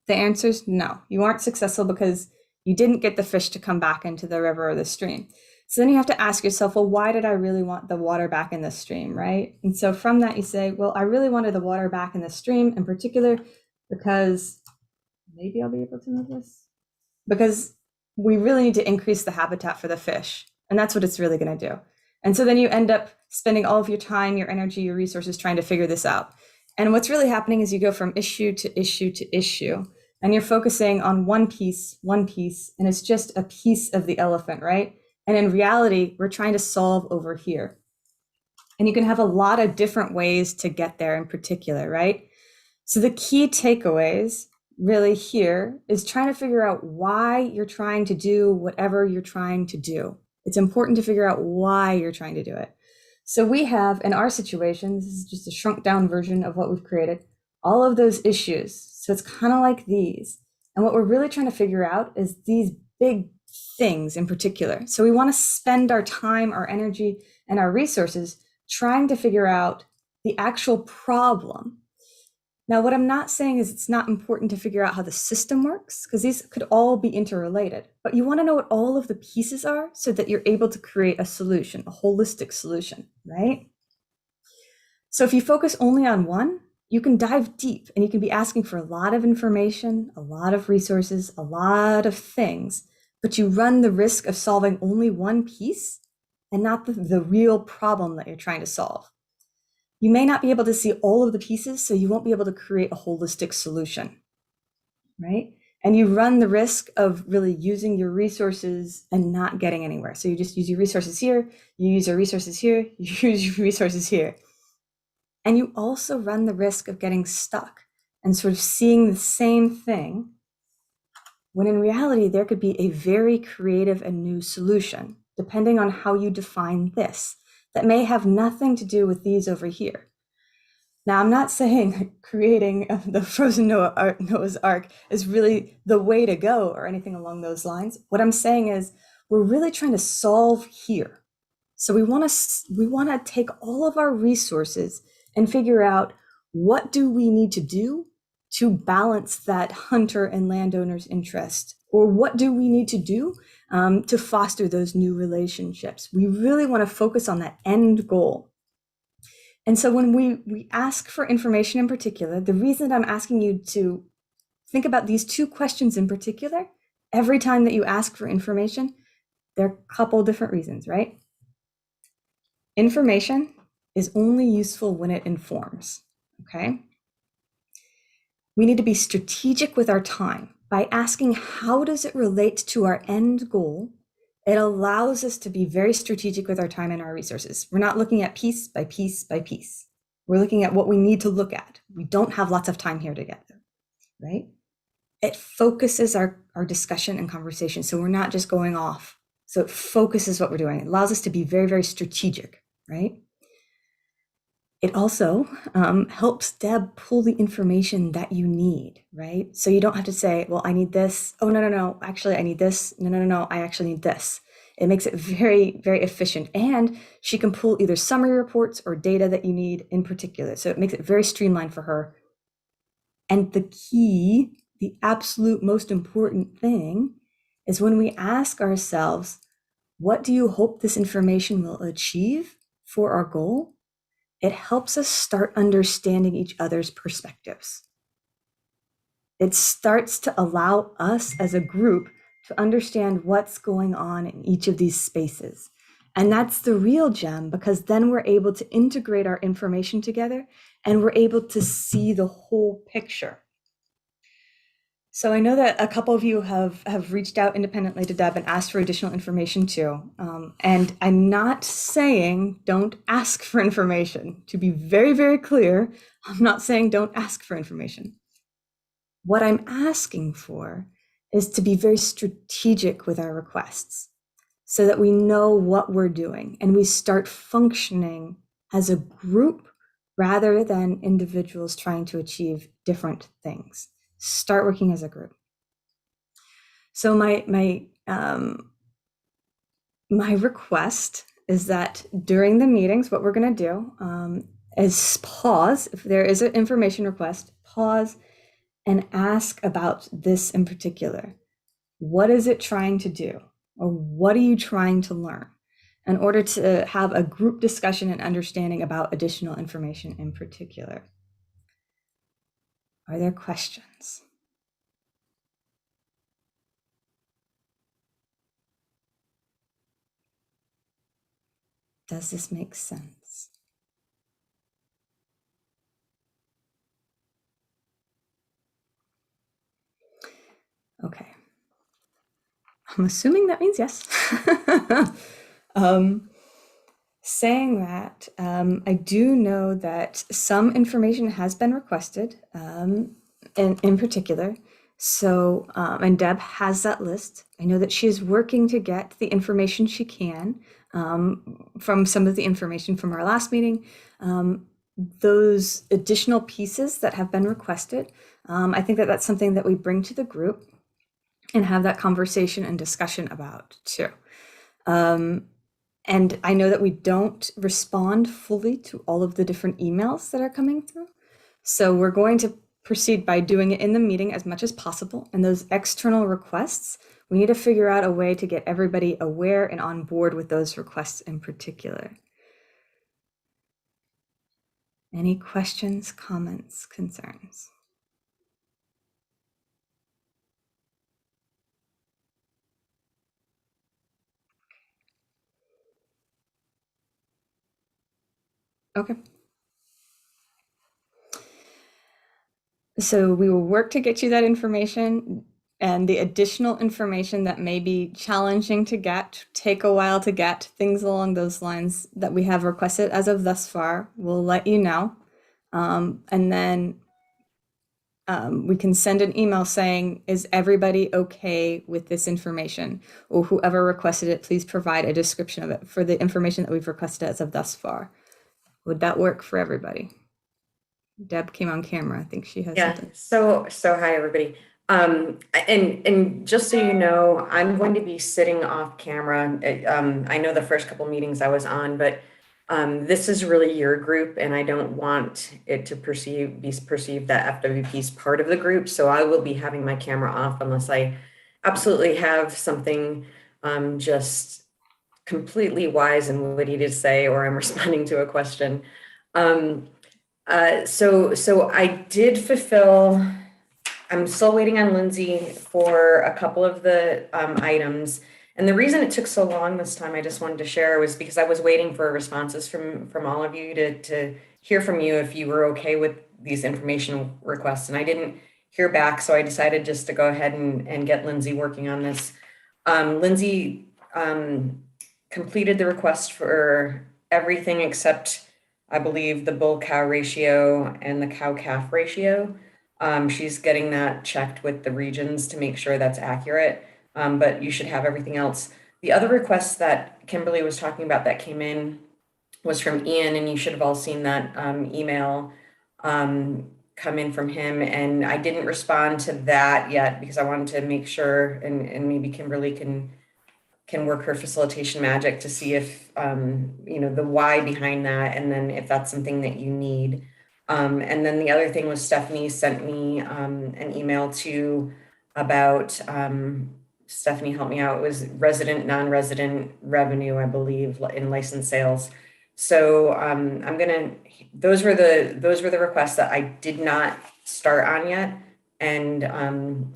Speaker 2: The answer is no. You aren't successful because you didn't get the fish to come back into the river or the stream. So then you have to ask yourself, well, why did I really want the water back in the stream, right? And so from that you say, well, I really wanted the water back in the stream in particular because, maybe I'll be able to move this, because we really need to increase the habitat for the fish. And that's what it's really going to do. And so then you end up spending all of your time, your energy, your resources trying to figure this out. And what's really happening is you go from issue to issue to issue, and you're focusing on one piece, and it's just a piece of the elephant, right? And in reality, we're trying to solve over here. And you can have a lot of different ways to get there in particular, right? So the key takeaways really here is trying to figure out why you're trying to do whatever you're trying to do. It's important to figure out why you're trying to do it. So we have, in our situation, this is just a shrunk down version of what we've created, all of those issues. So it's kind of like these. And what we're really trying to figure out is these big things in particular. So we want to spend our time, our energy, and our resources trying to figure out the actual problem. Now, what I'm not saying is it's not important to figure out how the system works, because these could all be interrelated, but you want to know what all of the pieces are so that you're able to create a solution, a holistic solution, right? So if you focus only on one, you can dive deep and you can be asking for a lot of information, a lot of resources, a lot of things, but you run the risk of solving only one piece and not the real problem that you're trying to solve. You may not be able to see all of the pieces, so you won't be able to create a holistic solution, right? And you run the risk of really using your resources and not getting anywhere. So you just use your resources here, you use your resources here, you use your resources here. And you also run the risk of getting stuck and sort of seeing the same thing, when in reality, there could be a very creative and new solution, depending on how you define this, that may have nothing to do with these over here. Now, I'm not saying creating the frozen Noah's Ark is really the way to go or anything along those lines. What I'm saying is we're really trying to solve here. So we want to take all of our resources and figure out, what do we need to do to balance that hunter and landowner's interest? Or what do we need to do to foster those new relationships? We really want to focus on that end goal. And so when we ask for information in particular, the reason I'm asking you to think about these two questions in particular, every time that you ask for information, there are a couple different reasons, right? Information is only useful when it informs, okay? We need to be strategic with our time. By asking, how does it relate to our end goal? It allows us to be very strategic with our time and our resources. We're not looking at piece by piece by piece. We're looking at what we need to look at. We don't have lots of time here together, right? It focuses our discussion and conversation. So we're not just going off. So it focuses what we're doing. It allows us to be very, very strategic, right? It also helps Deb pull the information that you need, right? So you don't have to say, well, I need this. Oh, no, actually, I need this. No, I actually need this. It makes it very, very efficient. And she can pull either summary reports or data that you need in particular. So it makes it very streamlined for her. And the key, the absolute most important thing, is when we ask ourselves, what do you hope this information will achieve for our goal? It helps us start understanding each other's perspectives. It starts to allow us as a group to understand what's going on in each of these spaces. And that's the real gem, because then we're able to integrate our information together and we're able to see the whole picture. So I know that a couple of you have reached out independently to Deb and asked for additional information too. And I'm not saying don't ask for information. To be very, very clear, I'm not saying don't ask for information. What I'm asking for is to be very strategic with our requests so that we know what we're doing and we start functioning as a group rather than individuals trying to achieve different things. Start working as a group. So my request is that during the meetings, what we're going to do is pause. If there is an information request, pause and ask about this in particular. What is it trying to do? Or what are you trying to learn? In order to have a group discussion and understanding about additional information in particular. Are there questions? Does this make sense? Okay. I'm assuming that means yes. Saying that, I do know that some information has been requested, in particular. So, and Deb has that list. I know that she is working to get the information she can from some of the information from our last meeting. Those additional pieces that have been requested, I think that that's something that we bring to the group and have that conversation and discussion about too. And I know that we don't respond fully to all of the different emails that are coming through. So we're going to proceed by doing it in the meeting as much as possible. And those external requests, we need to figure out a way to get everybody aware and on board with those requests in particular. Any questions, comments, concerns? Okay. So we will work to get you that information and the additional information that may be challenging to get, take a while to get, things along those lines that we have requested as of thus far. We'll let you know. And then we can send an email saying, is everybody okay with this information? Or whoever requested it, please provide a description of it for the information that we've requested as of thus far. Would that work for everybody? Deb came on camera. I think she has something.
Speaker 1: So hi everybody. And just so you know, I'm going to be sitting off camera. I know the first couple meetings I was on, but this is really your group, and I don't want it to be perceived that FWP is part of the group. So I will be having my camera off unless I absolutely have something just completely wise and witty to say, or I'm responding to a question. So I did fulfill. I'm still waiting on Lindsay for a couple of the items. And the reason it took so long this time, I just wanted to share, was because I was waiting for responses from all of you to hear from you if you were okay with these information requests. And I didn't hear back, so I decided just to go ahead and get Lindsay working on this. Lindsay completed the request for everything except, I believe, the bull-cow ratio and the cow-calf ratio. She's getting that checked with the regions to make sure that's accurate, but you should have everything else. The other request that Kimberly was talking about that came in was from Ian, and you should have all seen that email come in from him. And I didn't respond to that yet because I wanted to make sure, and maybe Kimberly can work her facilitation magic to see if, the why behind that, and then if that's something that you need. And then the other thing was Stephanie sent me an email too about, Stephanie, help me out, it was resident, non-resident revenue, I believe, in licensed sales. So those were the requests that I did not start on yet. And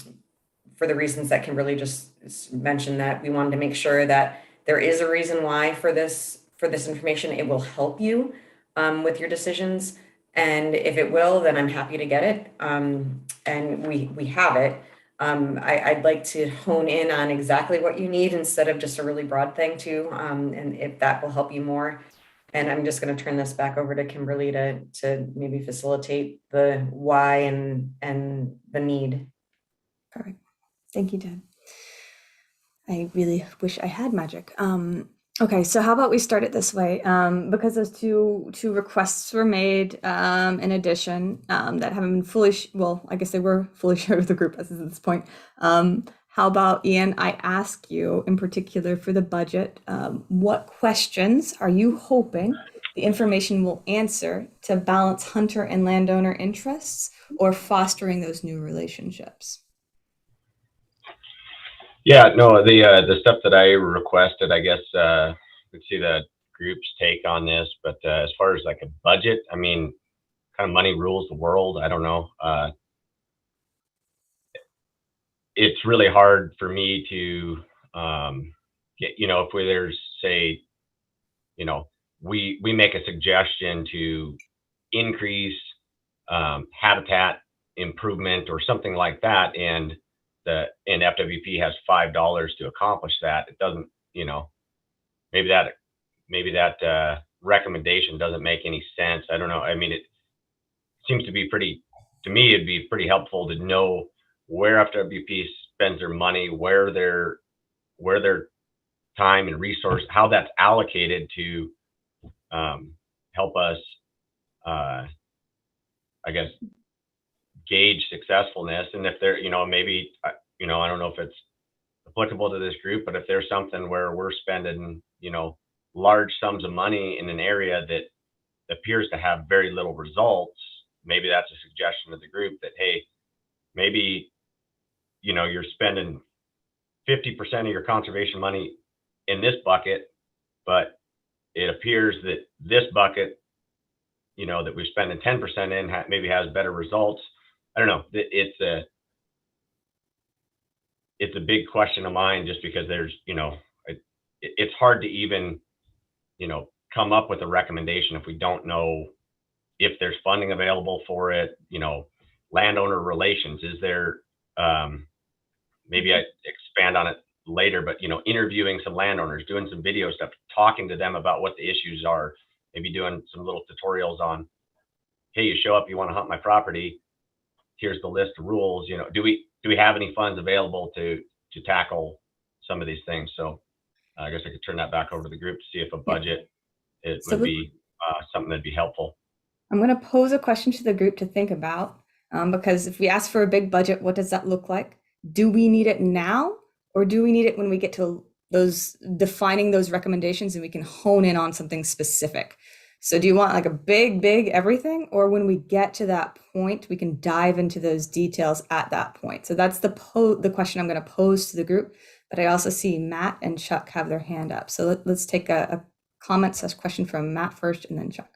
Speaker 1: for the reasons that Kimberly just mentioned, that we wanted to make sure that there is a reason why for this information. It will help you with your decisions. And if it will, then I'm happy to get it. And we have it. I'd like to hone in on exactly what you need instead of just a really broad thing too. And if that will help you more. And I'm just going to turn this back over to Kimberly to maybe facilitate the why and the need.
Speaker 2: Perfect. Thank you, Deb. I really wish I had magic. Okay, so how about we start it this way? Because those two requests were made in addition that haven't been fully, well, I guess they were fully shared with the group as of this point. How about, Ian, I ask you in particular for the budget, what questions are you hoping the information will answer to balance hunter and landowner interests or fostering those new relationships?
Speaker 9: Yeah, no, the stuff that I requested, I guess, let's see the group's take on this, but as far as like a budget, I mean, kind of money rules the world. I don't know. It's really hard for me to get, if there's, say, we make a suggestion to increase habitat improvement or something like that, and FWP has $5 to accomplish that. It doesn't, maybe that recommendation doesn't make any sense. I don't know. I mean, it seems to be to me, it'd be pretty helpful to know where FWP spends their money, where their time and resource, how that's allocated to help us, I guess, gauge successfulness. And if they're, maybe, I don't know if it's applicable to this group, but if there's something where we're spending, large sums of money in an area that appears to have very little results, maybe that's a suggestion to the group that, hey, maybe, you're spending 50% of your conservation money in this bucket, but it appears that this bucket, that we're spending 10% in maybe has better results. I don't know. It's a big question of mine, just because there's, it's hard to even, come up with a recommendation if we don't know if there's funding available for it. Landowner relations, is there, maybe I expand on it later, but, interviewing some landowners, doing some video stuff, talking to them about what the issues are, maybe doing some little tutorials on, hey, you show up, you want to hunt my property, here's the list of rules. Do we have any funds available to tackle some of these things? So I guess I could turn that back over to the group to see if a budget would be something that'd be helpful.
Speaker 2: I'm going to pose a question to the group to think about, because if we ask for a big budget, what does that look like? Do we need it now, or do we need it when we get to those defining those recommendations and we can hone in on something specific? So do you want like a big everything, or when we get to that point, we can dive into those details at that point? So that's the question I'm going to pose to the group. But I also see Matt and Chuck have their hand up. So let's take a comment/question from Matt first, and then Chuck.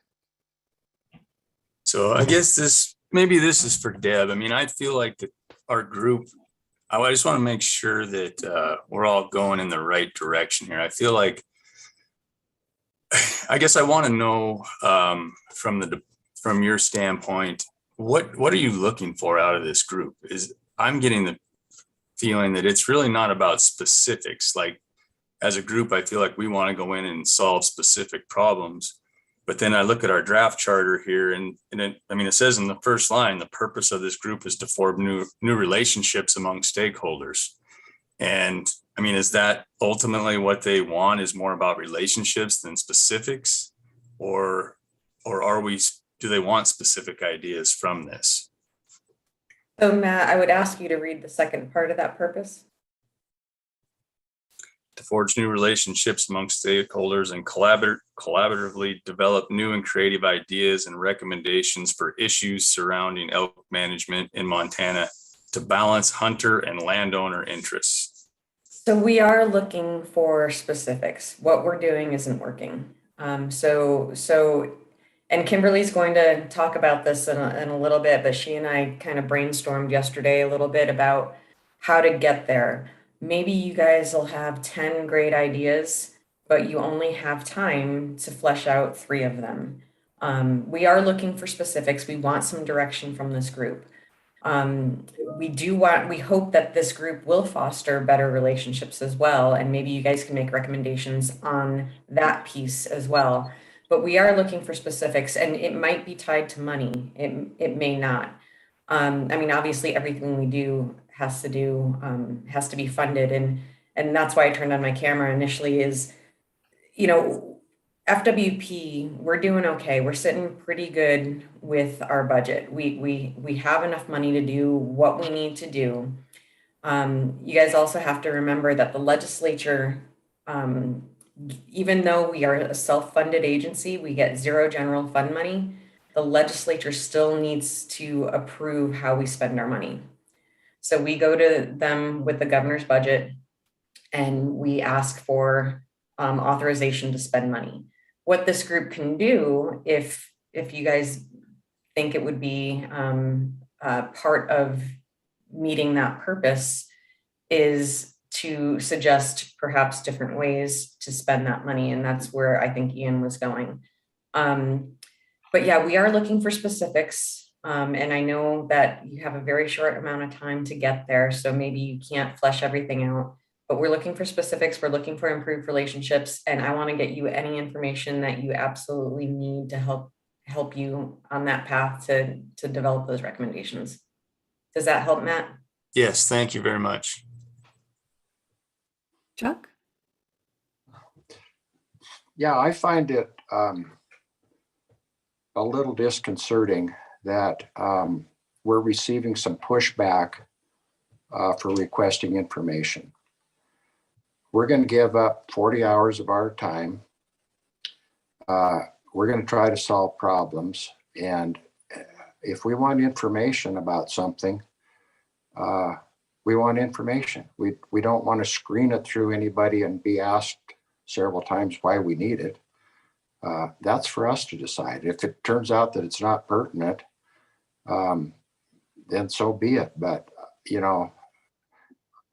Speaker 13: So I guess this is for Deb. I mean, I feel like our group, I just want to make sure that we're all going in the right direction here. I feel like, I guess I want to know from your standpoint, what are you looking for out of this group? I'm getting the feeling that it's really not about specifics. Like, as a group, I feel like we want to go in and solve specific problems. But then I look at our draft charter here, and it says in the first line, the purpose of this group is to form new relationships among stakeholders. And I mean, is that ultimately what they want, is more about relationships than specifics? Or do they want specific ideas from this?
Speaker 1: So Matt, I would ask you to read the second part of that purpose.
Speaker 13: To forge new relationships among stakeholders and collaboratively develop new and creative ideas and recommendations for issues surrounding elk management in Montana to balance hunter and landowner interests.
Speaker 1: So we are looking for specifics. What we're doing isn't working. And Kimberly's going to talk about this in a little bit, but she and I kind of brainstormed yesterday a little bit about how to get there. Maybe you guys will have 10 great ideas, but you only have time to flesh out 3 of them. We are looking for specifics. We want some direction from this group. We hope that this group will foster better relationships as well. And maybe you guys can make recommendations on that piece as well. But we are looking for specifics, and it might be tied to money. It may not. I mean, obviously everything we do has to be funded. And that's why I turned on my camera initially, is you know, FWP, we're doing okay. We're sitting pretty good with our budget. We have enough money to do what we need to do. You guys also have to remember that the legislature, even though we are a self-funded agency, we get zero general fund money. The legislature still needs to approve how we spend our money. So we go to them with the governor's budget and we ask for authorization to spend money. What this group can do, if you guys think it would be part of meeting that purpose, is to suggest perhaps different ways to spend that money. And that's where I think Ian was going. But yeah, we are looking for specifics. And I know that you have a very short amount of time to get there. So maybe you can't flesh everything out, but we're looking for specifics. We're looking for improved relationships. And I want to get you any information that you absolutely need to help you on that path to develop those recommendations. Does that help, Matt?
Speaker 13: Yes, thank you very much.
Speaker 2: Chuck?
Speaker 15: Yeah, I find it a little disconcerting that we're receiving some pushback for requesting information. We're going to give up 40 hours of our time. We're going to try to solve problems. And if we want information about something, we want information. We don't want to screen it through anybody and be asked several times why we need it. That's for us to decide. If it turns out that it's not pertinent, then so be it. But, you know,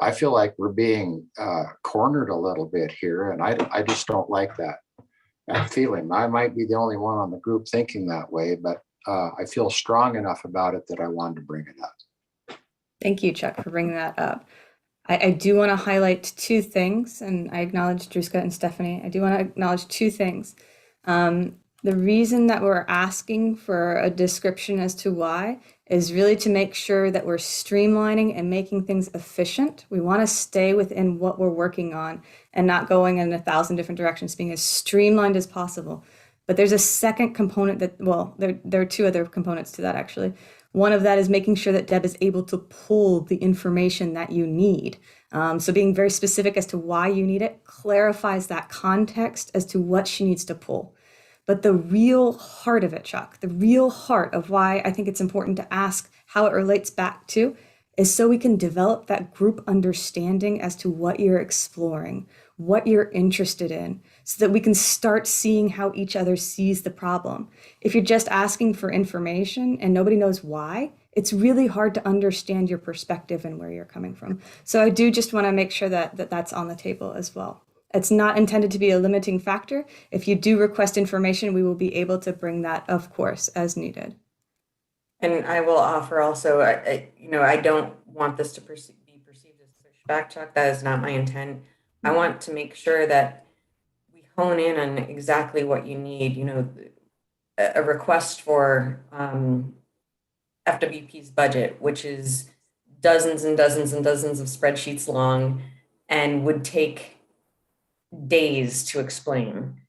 Speaker 15: I feel like we're being cornered a little bit here, and I just don't like that feeling. I might be the only one on the group thinking that way, but I feel strong enough about it that I wanted to bring it up.
Speaker 2: Thank you, Chuck, for bringing that up. I do want to highlight two things, and I acknowledge Druska and Stephanie. I do want to acknowledge two things. The reason that we're asking for a description as to why is really to make sure that we're streamlining and making things efficient. We want to stay within what we're working on and not going in 1,000 different directions, being as streamlined as possible. But there's a second component that, well, there are two other components to that, actually. One of that is making sure that Deb is able to pull the information that you need. So being very specific as to why you need it clarifies that context as to what she needs to pull. But the real heart of it, Chuck, the real heart of why I think it's important to ask how it relates back to is so we can develop that group understanding as to what you're exploring, what you're interested in, so that we can start seeing how each other sees the problem. If you're just asking for information and nobody knows why, it's really hard to understand your perspective and where you're coming from. So I do just want to make sure that that's on the table as well. It's not intended to be a limiting factor. If you do request information, we will be able to bring that, of course, as needed.
Speaker 1: And I will offer also, I don't want this to be perceived as pushback, Chuck. That is not my intent. I want to make sure that we hone in on exactly what you need. You know, a request for FWP's budget, which is dozens and dozens and dozens of spreadsheets long and would take days to explain,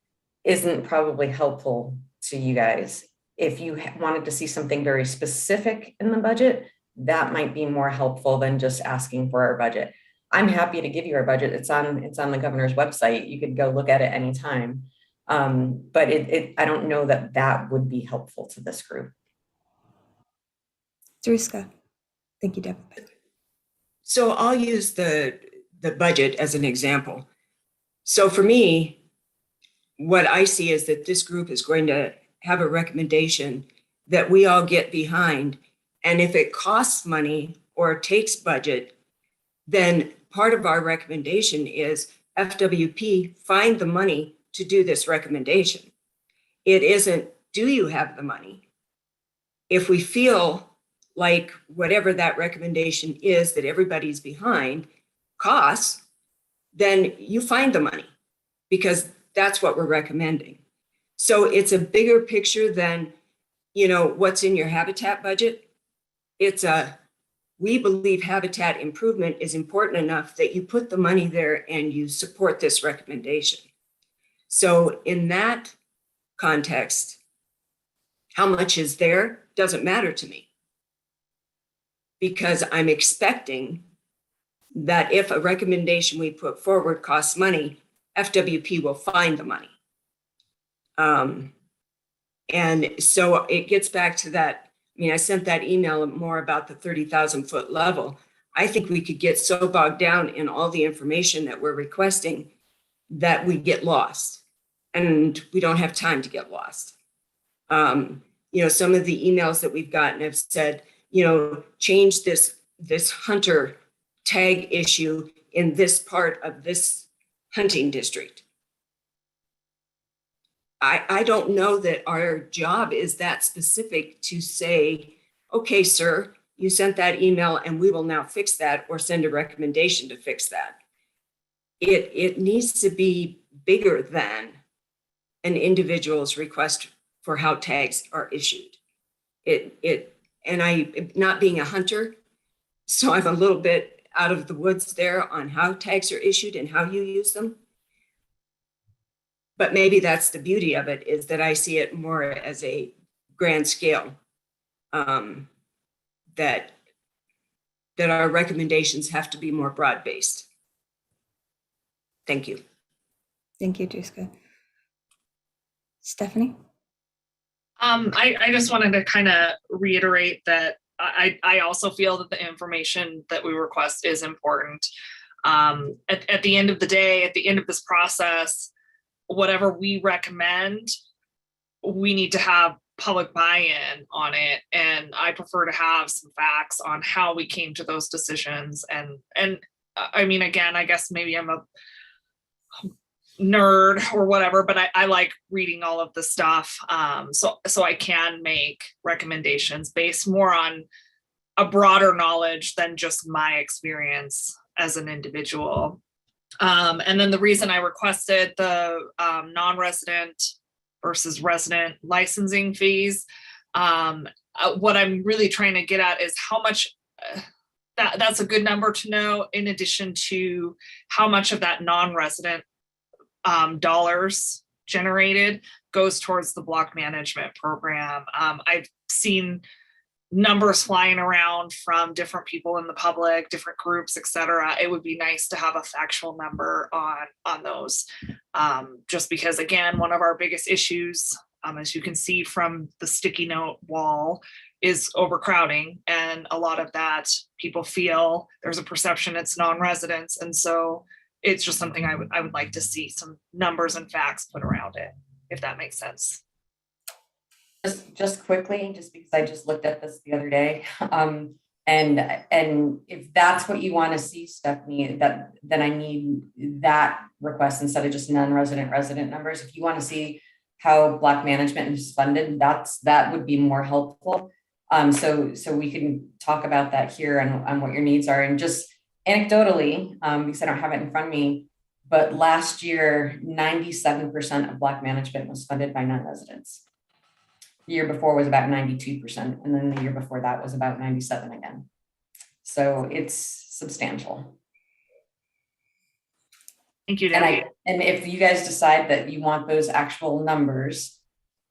Speaker 1: isn't probably helpful to you guys. If you wanted to see something very specific in the budget, that might be more helpful than just asking for our budget. I'm happy to give you our budget. It's on the governor's website. You could go look at it anytime. But I don't know that would be helpful to this group.
Speaker 2: Druska. Thank you, Deb.
Speaker 5: So I'll use the budget as an example. So for me, what I see is that this group is going to have a recommendation that we all get behind. And if it costs money or takes budget, then part of our recommendation is FWP, find the money to do this recommendation. It isn't, do you have the money? If we feel like whatever that recommendation is that everybody's behind costs, then you find the money because that's what we're recommending. So it's a bigger picture than, what's in your habitat budget. We believe habitat improvement is important enough that you put the money there and you support this recommendation. So in that context, how much is there doesn't matter to me, because I'm expecting that if a recommendation we put forward costs money, FWP will find the money. And so it gets back to that. I mean, I sent that email more about the 30,000 foot level. I think we could get so bogged down in all the information that we're requesting that we get lost, and we don't have time to get lost. You know, some of the emails that we've gotten have said, you know, change this hunter tag issue in this part of this hunting district. I don't know that our job is that specific to say, okay, sir, you sent that email and we will now fix that, or send a recommendation to fix that. It needs to be bigger than an individual's request for how tags are issued. And I, not being a hunter, so I'm a little bit out of the woods there on how tags are issued and how you use them. But maybe that's the beauty of it, is that I see it more as a grand scale, that our recommendations have to be more broad-based. Thank you.
Speaker 2: Thank you, Jessica. Stephanie?
Speaker 8: I just wanted to kind of reiterate that I also feel that the information that we request is important. At the end of the day, at the end of this process, whatever we recommend, we need to have public buy-in on it. And I prefer to have some facts on how we came to those decisions. And I mean, again, I guess maybe I'm a nerd or whatever, but I like reading all of the stuff. So I can make recommendations based more on a broader knowledge than just my experience as an individual. And then the reason I requested the non-resident versus resident licensing fees, what I'm really trying to get at is how much, that's a good number to know, in addition to how much of that non-resident dollars generated goes towards the block management program. I've seen numbers flying around from different people in the public, different groups, et cetera. It would be nice to have a factual number on those. Just because, again, one of our biggest issues, as you can see from the sticky note wall, is overcrowding. And a lot of that, people feel there's a perception it's non-residents. And so it's just something I would like to see some numbers and facts put around it, if that makes sense.
Speaker 1: Just quickly, just because I just looked at this the other day, and if that's what you want to see, Stephanie, then I need that request instead of just non-resident resident numbers. If you want to see how block management is funded, that would be more helpful. So we can talk about that here and what your needs are. And just anecdotally, because I don't have it in front of me, but last year 97% of block management was funded by non-residents. The year before was about 92%, and then the year before that was about 97 again. So it's substantial.
Speaker 8: Thank you,
Speaker 1: Debbie. And if you guys decide that you want those actual numbers,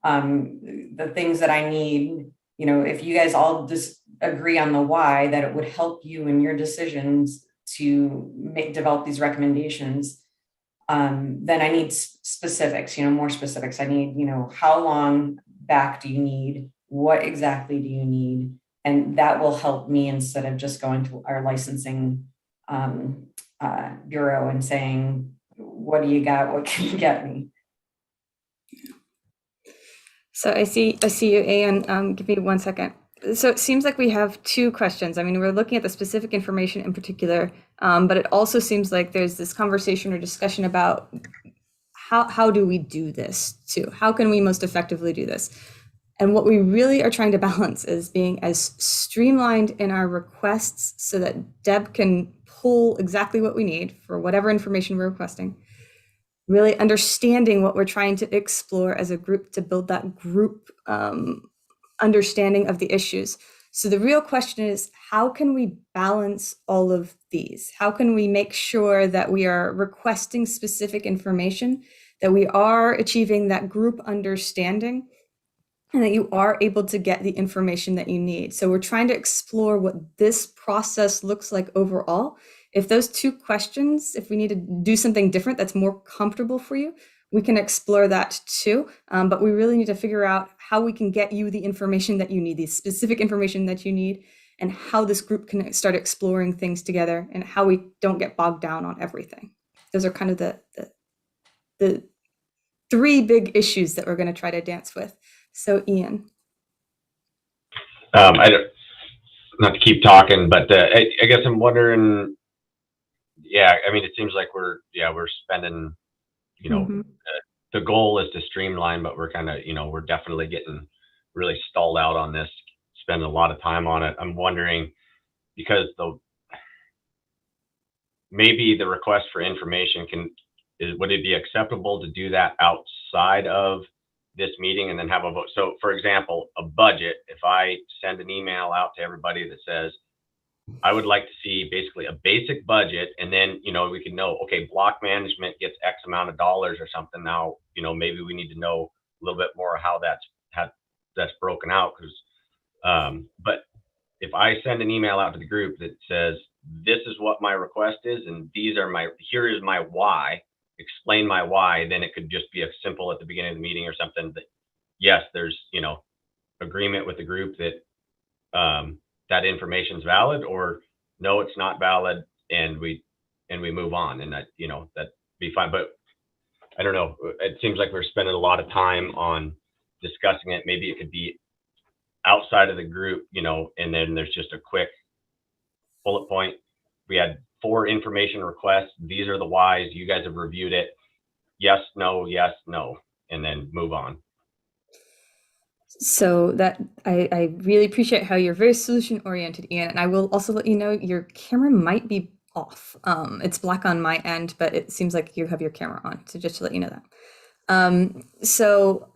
Speaker 1: the things that I need, you know, if you guys all just agree on the why, that it would help you in your decisions to develop these recommendations, then I need specifics, you know, more specifics. I need, you know, how long back do you need? What exactly do you need? And that will help me instead of just going to our licensing bureau and saying, what do you got? What can you get me?
Speaker 2: So I see you, Ann. Give me 1 second. So it seems like we have two questions. I mean, we're looking at the specific information in particular, but it also seems like there's this conversation or discussion about how do we do this too? How can we most effectively do this? And what we really are trying to balance is being as streamlined in our requests so that Deb can pull exactly what we need for whatever information we're requesting, really understanding what we're trying to explore as a group to build that group understanding of the issues. So the real question is, how can we balance all of these? How can we make sure that we are requesting specific information that we are achieving that group understanding and that you are able to get the information that you need. So we're trying to explore what this process looks like overall. If those two questions, if we need to do something different that's more comfortable for you, we can explore that too. But we really need to figure out how we can get you the information that you need, the specific information that you need, and how this group can start exploring things together and how we don't get bogged down on everything. Those are kind of the three big issues that we're going to try to dance with. So Ian.
Speaker 9: I don't, not to keep talking, but I guess I'm wondering, yeah, I mean, it seems like we're spending, the goal is to streamline, but we're kind of, we're definitely getting really stalled out on this, spending a lot of time on it. I'm wondering, because maybe the request for information would it be acceptable to do that outside of this meeting and then have a vote? So for example, a budget, if I send an email out to everybody that says, I would like to see basically a basic budget, and then, we can know, okay, block management gets X amount of dollars or something. Now, maybe we need to know a little bit more how that's broken out. But if I send an email out to the group that says, this is what my request is, and here is my why, explain my why, then it could just be a simple at the beginning of the meeting or something that, yes, there's, agreement with the group that, that information is valid, or no, it's not valid, and we move on, and that'd be fine. But I don't know, it seems like we're spending a lot of time on discussing it. Maybe it could be outside of the group, and then there's just a quick bullet point. We had 4 information requests. These are the whys. You guys have reviewed it. Yes, no, and then move on.
Speaker 2: So that I really appreciate how you're very solution oriented, Ian. And I will also let you know your camera might be off. It's black on my end, but it seems like you have your camera on. So just to let you know that. So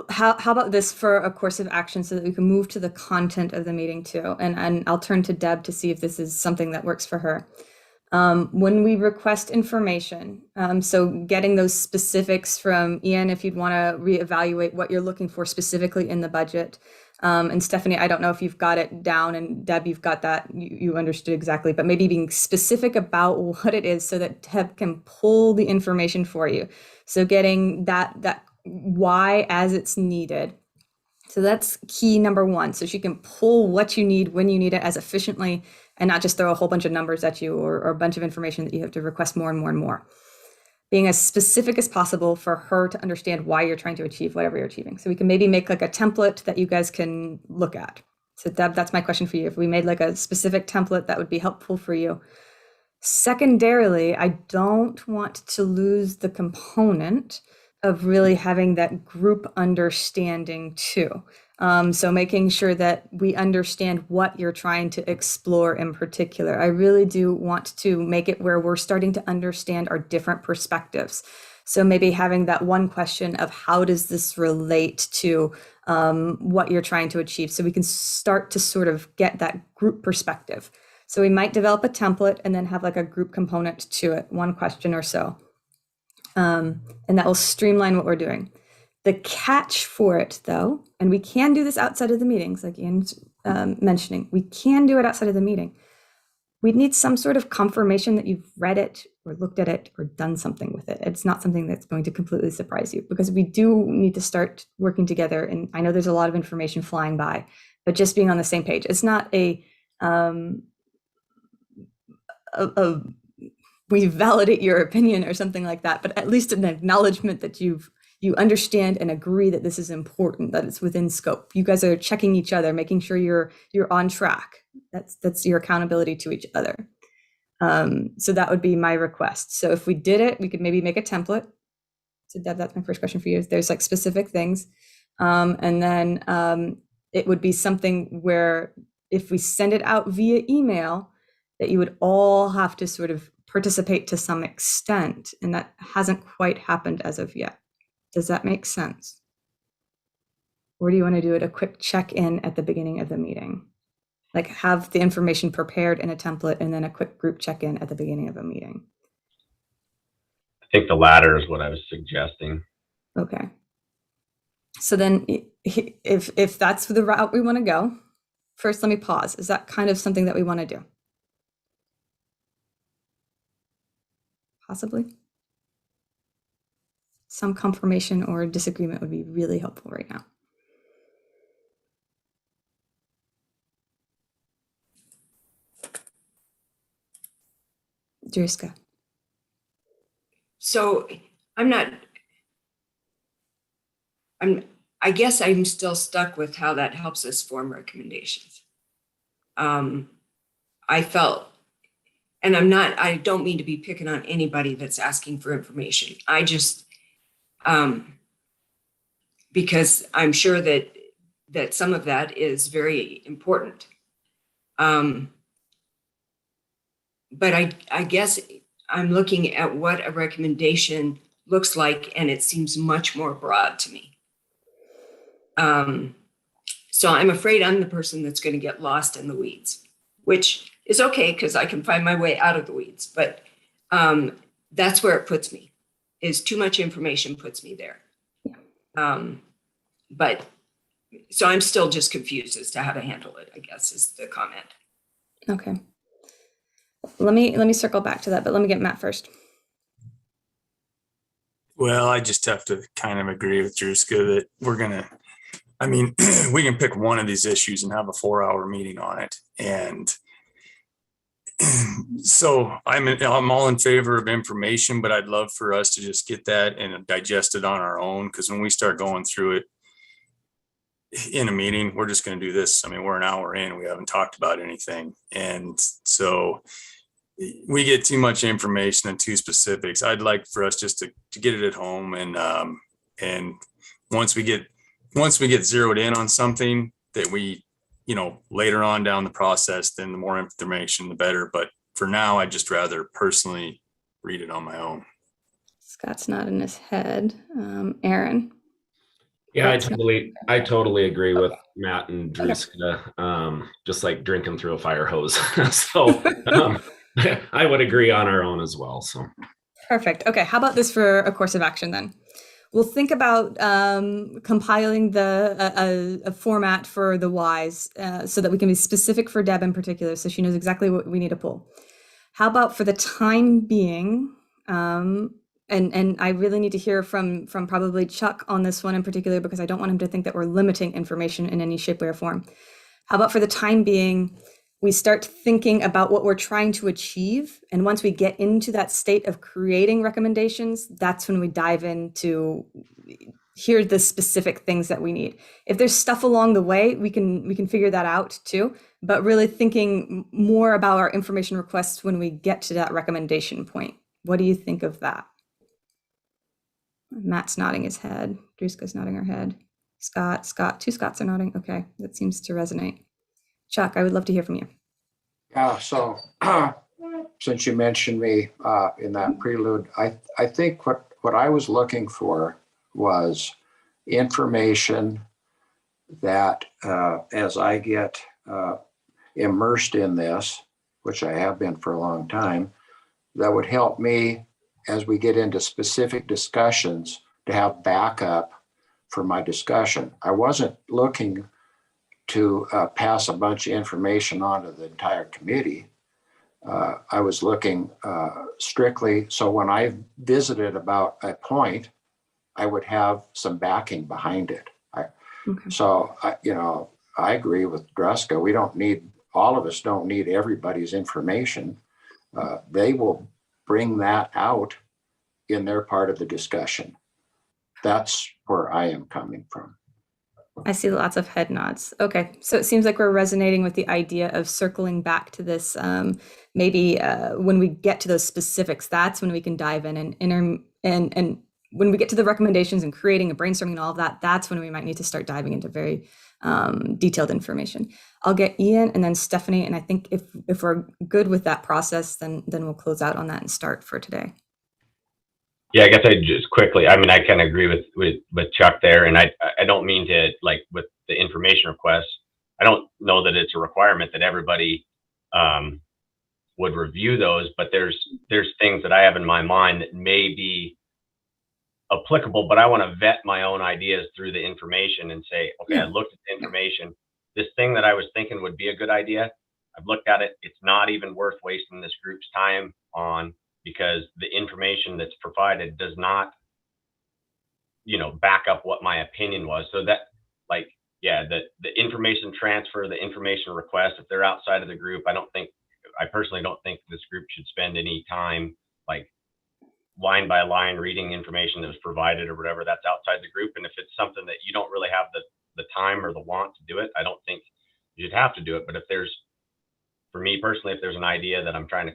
Speaker 2: how about this for a course of action so that we can move to the content of the meeting too? And I'll turn to Deb to see if this is something that works for her. When we request information, so getting those specifics from Ian, if you'd want to reevaluate what you're looking for specifically in the budget. And Stephanie, I don't know if you've got it down, and Deb, you've got that, you understood exactly, but maybe being specific about what it is so that Deb can pull the information for you. So getting that why as it's needed. So that's key number 1. So she can pull what you need when you need it as efficiently, and not just throw a whole bunch of numbers at you or a bunch of information that you have to request more and more and more. Being as specific as possible for her to understand why you're trying to achieve whatever you're achieving. So we can maybe make like a template that you guys can look at. So Deb, that's my question for you. If we made like a specific template, that would be helpful for you. Secondarily, I don't want to lose the component of really having that group understanding too. So making sure that we understand what you're trying to explore in particular. I really do want to make it where we're starting to understand our different perspectives. So maybe having that one question of how does this relate to what you're trying to achieve, so we can start to sort of get that group perspective. So we might develop a template and then have like a group component to it, one question or so. And that will streamline what we're doing. The catch for it, though, and we can do this outside of the meetings, like Ian's mentioning, we can do it outside of the meeting. We'd need some sort of confirmation that you've read it or looked at it or done something with it. It's not something that's going to completely surprise you, because we do need to start working together. And I know there's a lot of information flying by, but just being on the same page. It's not we validate your opinion or something like that, but at least an acknowledgement that you understand and agree that this is important, that it's within scope. You guys are checking each other, making sure you're on track. That's your accountability to each other. So that would be my request. So if we did it, we could maybe make a template. So Deb, that's my first question for you. There's like specific things. And then it would be something where if we send it out via email, that you would all have to sort of participate to some extent. And that hasn't quite happened as of yet. Does that make sense? Or do you want to do it a quick check-in at the beginning of the meeting? Like have the information prepared in a template and then a quick group check-in at the beginning of a meeting?
Speaker 9: think the latter is what I was suggesting.
Speaker 2: Okay. So then if that's the route we want to go, first let me pause. Is that kind of something that we want to do? Possibly. Some confirmation or disagreement would be really helpful right now. Drewska.
Speaker 5: So I guess I'm still stuck with how that helps us form recommendations. I felt, and I don't mean to be picking on anybody that's asking for information. I just, because I'm sure that some of that is very important. But I guess I'm looking at what a recommendation looks like, and it seems much more broad to me. So I'm afraid I'm the person that's going to get lost in the weeds, which is okay because I can find my way out of the weeds. But that's where it puts me, is too much information puts me there. But so I'm still just confused as to how to handle it, I guess, is the comment.
Speaker 2: Okay. Let me circle back to that, but let me get Matt first.
Speaker 13: Well, I just have to kind of agree with Drewska that we can pick one of these issues and have a 4-hour meeting on it. And so I'm all in favor of information, but I'd love for us to just get that and digest it on our own. Because when we start going through it in a meeting, we're just going to do this. I mean, we're an hour in, we haven't talked about anything. And so we get too much information and too specifics. I'd like for us just to get it at home. And once we get zeroed in on something that we, later on down the process, then the more information, the better. But for now, I'd just rather personally read it on my own.
Speaker 2: Scott's nodding his head. Aaron.
Speaker 4: Yeah, I totally agree with Matt and Drewska. Just like drinking through a fire hose. So I would agree on our own as well. So
Speaker 2: perfect. Okay, how about this for a course of action then? We'll think about compiling a format for the whys so that we can be specific for Deb in particular, so she knows exactly what we need to pull. How about for the time being, and I really need to hear from probably Chuck on this one in particular, because I don't want him to think that we're limiting information in any shape, way, or form. How about for the time being, we start thinking about what we're trying to achieve. And once we get into that state of creating recommendations, that's when we dive into here are the specific things that we need. If there's stuff along the way, we can figure that out too, but really thinking more about our information requests when we get to that recommendation point. What do you think of that? Matt's nodding his head. Drewska's nodding her head. Scott, two Scotts are nodding. Okay, that seems to resonate. Chuck, I would love to hear from you.
Speaker 15: Yeah, so since you mentioned me in that prelude, I think what I was looking for was information that as I get immersed in this, which I have been for a long time, that would help me as we get into specific discussions to have backup for my discussion. I wasn't looking to pass a bunch of information on to the entire committee. I was looking strictly, so when I visited about a point, I would have some backing behind it. So, I agree with Drewska. All of us don't need everybody's information. They will bring that out in their part of the discussion. That's where I am coming from.
Speaker 2: I see lots of head nods. Okay, so it seems like we're resonating with the idea of circling back to this. Maybe when we get to those specifics, that's when we can dive in and when we get to the recommendations and creating and brainstorming and all of that, that's when we might need to start diving into very detailed information. I'll get Ian and then Stephanie, and I think if we're good with that process, then we'll close out on that and start for today.
Speaker 9: Yeah, I guess I just quickly, I kind of agree with Chuck there. And I don't mean to, like, with the information requests, I don't know that it's a requirement that everybody would review those, but there's things that I have in my mind that may be applicable, but I want to vet my own ideas through the information and say, okay, I looked at the information. This thing that I was thinking would be a good idea, I've looked at it. It's not even worth wasting this group's time on, because the information that's provided does not, back up what my opinion was. So that, like, yeah, the information transfer, the information request, if they're outside of the group, I personally don't think this group should spend any time, like, line by line reading information that was provided or whatever. That's outside the group. And if it's something that you don't really have the time or the want to do it, I don't think you should have to do it. But for me personally, if there's an idea that I'm trying to,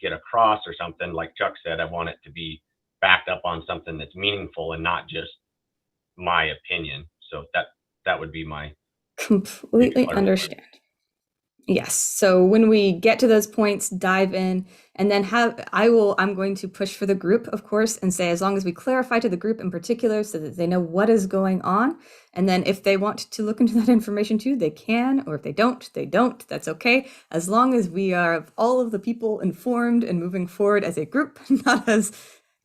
Speaker 9: get across or something, like Chuck said, I want it to be backed up on something that's meaningful and not just my opinion. So that would be my
Speaker 2: Completely understand. Yes. So when we get to those points, dive in, and then I'm going to push for the group, of course, and say, as long as we clarify to the group in particular so that they know what is going on. And then if they want to look into that information too, they can, or if they don't, that's okay. As long as we are all of the people informed and moving forward as a group, not as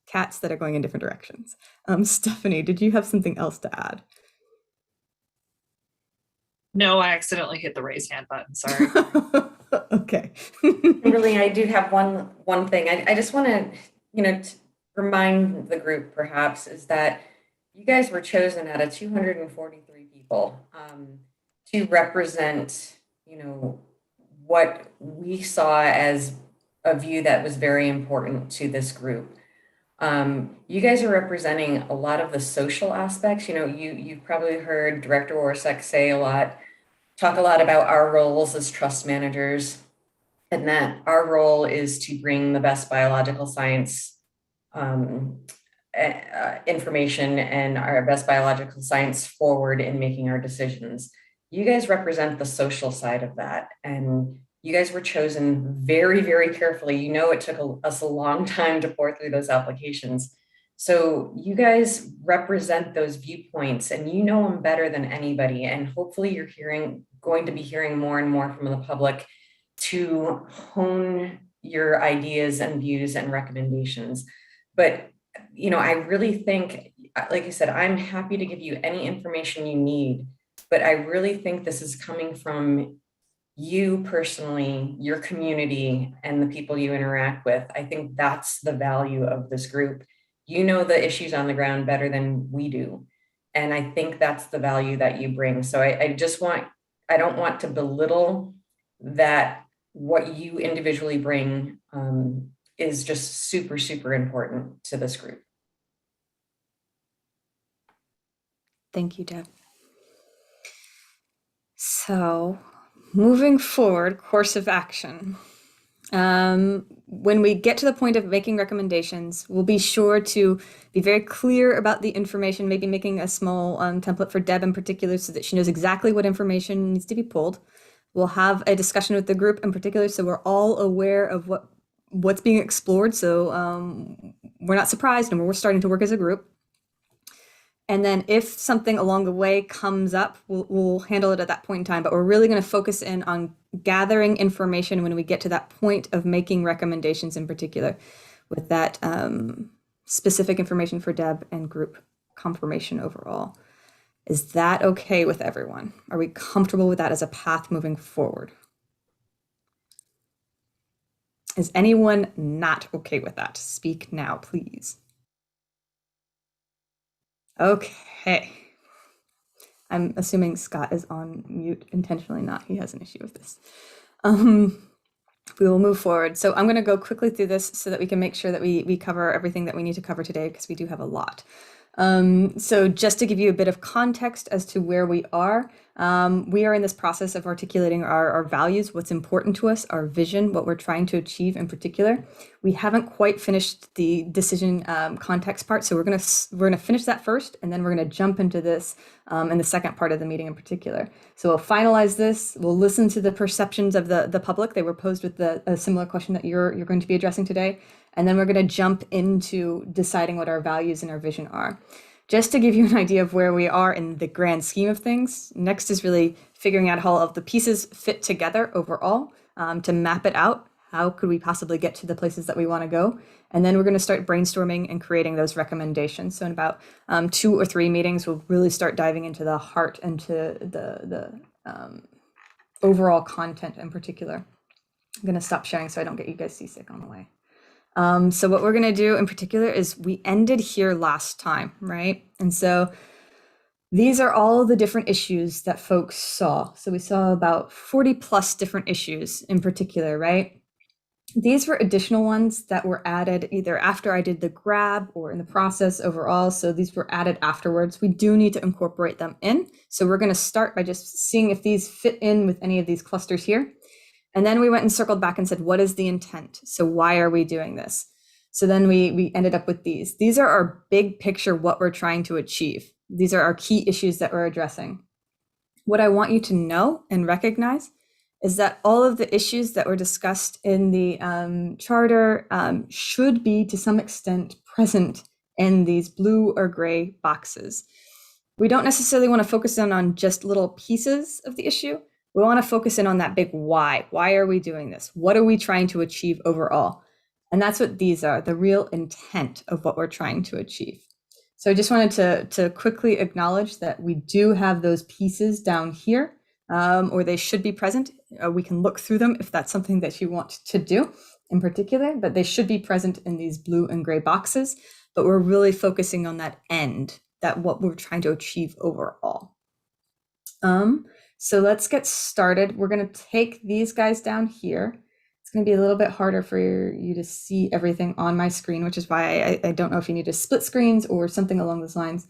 Speaker 2: cats that are going in different directions. Stephanie, did you have something else to add?
Speaker 8: No, I accidentally hit the raise hand button. Sorry.
Speaker 2: Okay.
Speaker 1: Really, I do have one thing. I just want to, to remind the group perhaps is that you guys were chosen out of 243 people to represent, what we saw as a view that was very important to this group. You guys are representing a lot of the social aspects. You've probably heard Director Orsic talk a lot about our roles as trust managers, and that our role is to bring the best biological science information and our best biological science forward in making our decisions. You guys represent the social side of that, and you guys were chosen very, very carefully. It took us a long time to pour through those applications. So you guys represent those viewpoints, and you know them better than anybody. And hopefully you're going to be hearing more and more from the public to hone your ideas and views and recommendations. But, I really think, like I said, I'm happy to give you any information you need, but I really think this is coming from you personally, your community, and the people you interact with. I think that's the value of this group. You know the issues on the ground better than we do. And I think that's the value that you bring. So I don't want to belittle that. What you individually bring is just super, super important to this group.
Speaker 2: Thank you, Deb. So moving forward, course of action. When we get to the point of making recommendations, we'll be sure to be very clear about the information, maybe making a small template for Deb in particular so that she knows exactly what information needs to be pulled. We'll have a discussion with the group in particular so we're all aware of what's being explored. So we're not surprised and we're starting to work as a group. And then if something along the way comes up, we'll handle it at that point in time. But we're really going to focus in on gathering information when we get to that point of making recommendations in particular with that specific information for Deb and group confirmation overall. Is that okay with everyone? Are we comfortable with that as a path moving forward? Is anyone not okay with that? Speak now, please. Okay. I'm assuming Scott is on mute intentionally not. He has an issue with this. We will move forward. So I'm going to go quickly through this so that we can make sure that we cover everything that we need to cover today because we do have a lot. So just to give you a bit of context as to where we are in this process of articulating our values, what's important to us, our vision, what we're trying to achieve in particular. We haven't quite finished the decision context part, so we're gonna finish that first, and then we're gonna jump into this in the second part of the meeting in particular. So we'll finalize this. We'll listen to the perceptions of the public. They were posed with a similar question that you're going to be addressing today. And then we're going to jump into deciding what our values and our vision are. Just to give you an idea of where we are in the grand scheme of things, next is really figuring out how all of the pieces fit together overall, to map it out, how could we possibly get to the places that we want to go? And then we're going to start brainstorming and creating those recommendations. So in about 2 or 3 meetings, we'll really start diving into the heart and to the overall content in particular. I'm going to stop sharing so I don't get you guys seasick on the way. So what we're going to do in particular is we ended here last time, right? And so these are all the different issues that folks saw. So we saw about 40 plus different issues in particular, right? These were additional ones that were added either after I did the grab or in the process overall. So these were added afterwards. We do need to incorporate them in. So we're going to start by just seeing if these fit in with any of these clusters here. And then we went and circled back and said, what is the intent? So why are we doing this? So then we ended up with these. These are our big picture, what we're trying to achieve. These are our key issues that we're addressing. What I want you to know and recognize is that all of the issues that were discussed in the charter should be to some extent present in these blue or gray boxes. We don't necessarily want to focus in on just little pieces of the issue. We want to focus in on that big why. Why are we doing this? What are we trying to achieve overall? And that's what these are, the real intent of what we're trying to achieve. So I just wanted to quickly acknowledge that we do have those pieces down here, or they should be present. We can look through them if that's something that you want to do in particular, but they should be present in these blue and gray boxes. But we're really focusing on that end, that what we're trying to achieve overall. So let's get started. We're going to take these guys down here. It's going to be a little bit harder for you to see everything on my screen, which is why I don't know if you need to split screens or something along those lines.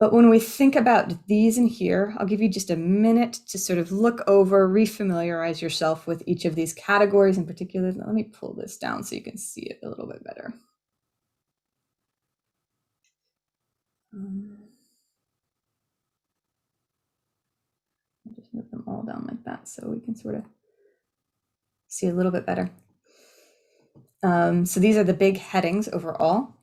Speaker 2: But when we think about these in here, I'll give you just a minute to sort of look over, refamiliarize yourself with each of these categories in particular. Let me pull this down so you can see it a little bit better. I'll just move them all down like that so we can sort of see a little bit better. So these are the big headings overall.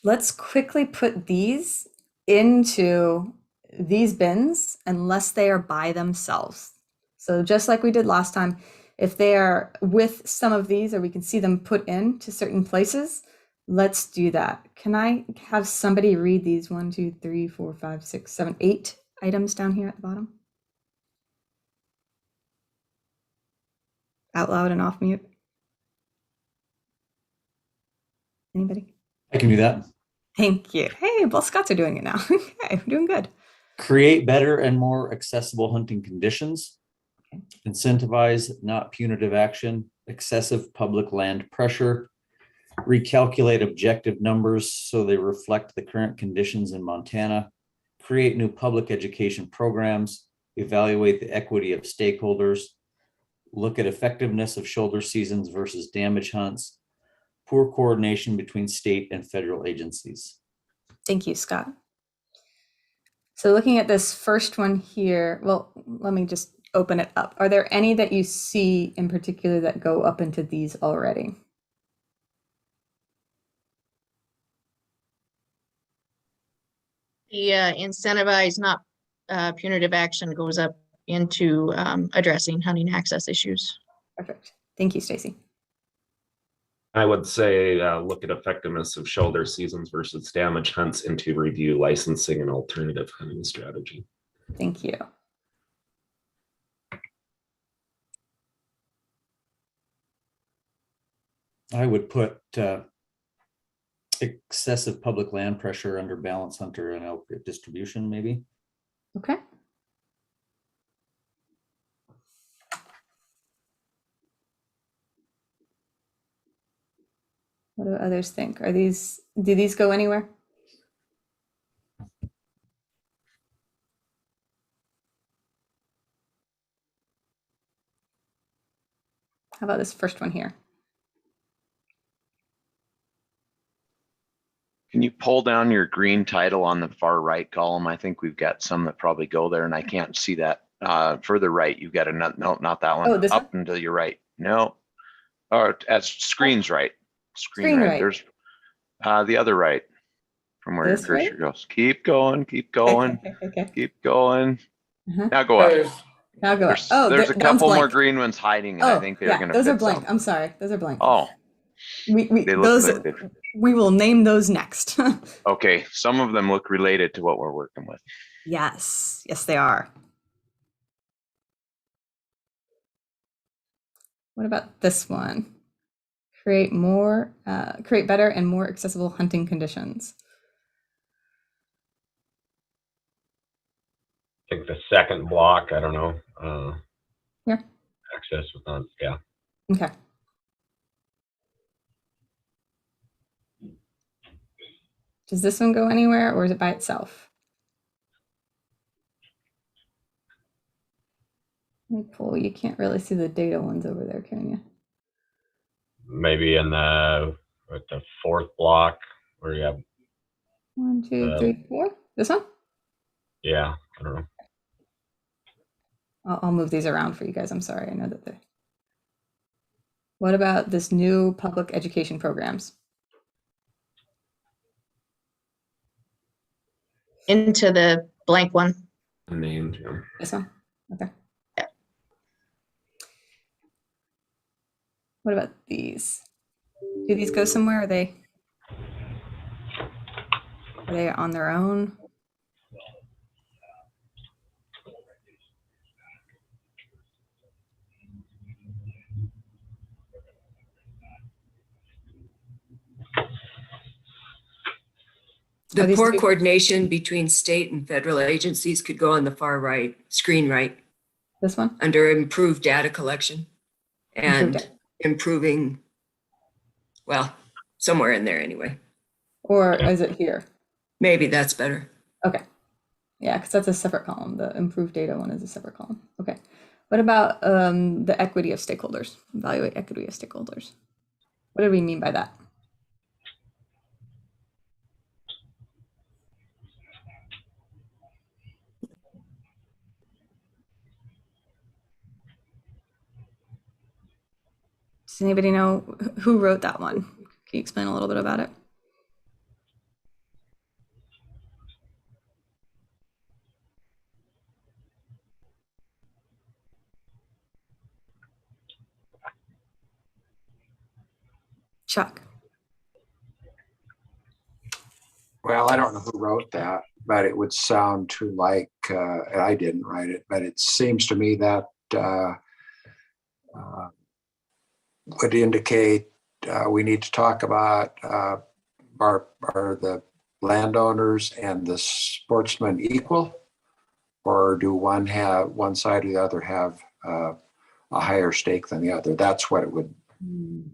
Speaker 2: Let's quickly put these into these bins unless they are by themselves. So just like we did last time, if they are with some of these or we can see them put into certain places, let's do that. Can I have somebody read these 1, 2, 3, 4, 5, 6, 7, 8 items down here at the bottom? Out loud and off mute. Anybody?
Speaker 10: I can do that.
Speaker 2: Thank you. Hey, both Scots are doing it now. Okay, we're doing good.
Speaker 10: Create better and more accessible hunting conditions.
Speaker 2: Okay.
Speaker 10: Incentivize not punitive action, excessive public land pressure, recalculate objective numbers so they reflect the current conditions in Montana, create new public education programs, evaluate the equity of stakeholders, look at effectiveness of shoulder seasons versus damage hunts, poor coordination between state and federal agencies.
Speaker 2: Thank you, Scott. So looking at this first one here, well, let me just open it up. Are there any that you see in particular that go up into these already?
Speaker 12: The incentivize not punitive action goes up into addressing hunting access issues.
Speaker 2: Perfect. Thank you, Stacy.
Speaker 4: I would say look at effectiveness of shoulder seasons versus damage hunts into review licensing and alternative hunting strategy.
Speaker 2: Thank you.
Speaker 10: I would put excessive public land pressure under balance hunter and elk distribution, maybe.
Speaker 2: Okay. What do others think? Do these go anywhere? How about this first one here?
Speaker 11: Can you pull down your green title on the far right column? I think we've got some that probably go there and I can't see that. Further right, you've got a, no, not that one.
Speaker 2: Oh, this
Speaker 11: Up
Speaker 2: one?
Speaker 11: and to your right. No. Or as screen's right.
Speaker 2: Screen right.
Speaker 11: There's the other right from where
Speaker 2: This
Speaker 11: your cursor
Speaker 2: way?
Speaker 11: goes. Keep going, keep going,
Speaker 2: Okay.
Speaker 11: keep going.
Speaker 2: Uh-huh.
Speaker 11: Now go up.
Speaker 2: I'll go.
Speaker 11: There's,
Speaker 2: Oh,
Speaker 11: there's a
Speaker 2: that one's
Speaker 11: couple more
Speaker 2: blank.
Speaker 11: green ones hiding, and
Speaker 2: Oh,
Speaker 11: I think they're
Speaker 2: yeah,
Speaker 11: gonna
Speaker 2: those are
Speaker 11: fit
Speaker 2: blank.
Speaker 11: some.
Speaker 2: I'm sorry, those are blank.
Speaker 11: Oh,
Speaker 2: We
Speaker 11: they look
Speaker 2: those
Speaker 11: like they.
Speaker 2: we will name those next.
Speaker 11: Okay, some of them look related to what we're working with.
Speaker 2: Yes, yes, they are. What about this one? Create better and more accessible hunting conditions.
Speaker 9: I think the second block, I don't know.
Speaker 2: Here.
Speaker 9: Access without, yeah.
Speaker 2: Okay. Does this one go anywhere, or is it by itself? Let me pull. You can't really see the data ones over there, can you?
Speaker 9: Maybe in the fourth block where you have
Speaker 2: 1, 2, 3, 4. This one?
Speaker 9: yeah, I don't know.
Speaker 2: I'll move these around for you guys. I'm sorry. I know that they're. What about this new public education programs?
Speaker 12: Into the blank one.
Speaker 4: Named, yeah.
Speaker 2: This one? Okay. What about these? Do these go somewhere? Are they on their own?
Speaker 5: The
Speaker 2: these
Speaker 5: poor
Speaker 2: two-
Speaker 5: coordination between state and federal agencies could go on the far right, screen right,
Speaker 2: This one?
Speaker 5: under improved data collection
Speaker 2: Improved
Speaker 5: and improving, well, somewhere in there anyway.
Speaker 2: Or is it here?
Speaker 5: Maybe that's better.
Speaker 2: Okay. Yeah, because that's a separate column. The improved data one is a separate column. Okay. What about the equity of stakeholders? Evaluate equity of stakeholders. What do we mean by that? Does anybody know who wrote that one? Can you explain a little bit about it? Chuck.
Speaker 15: Well, I don't know who wrote that, but it would sound too like, and I didn't write it, but it seems to me that would indicate we need to talk about are the landowners and the sportsmen equal, or do one side or the other have a higher stake than the other? That's what it would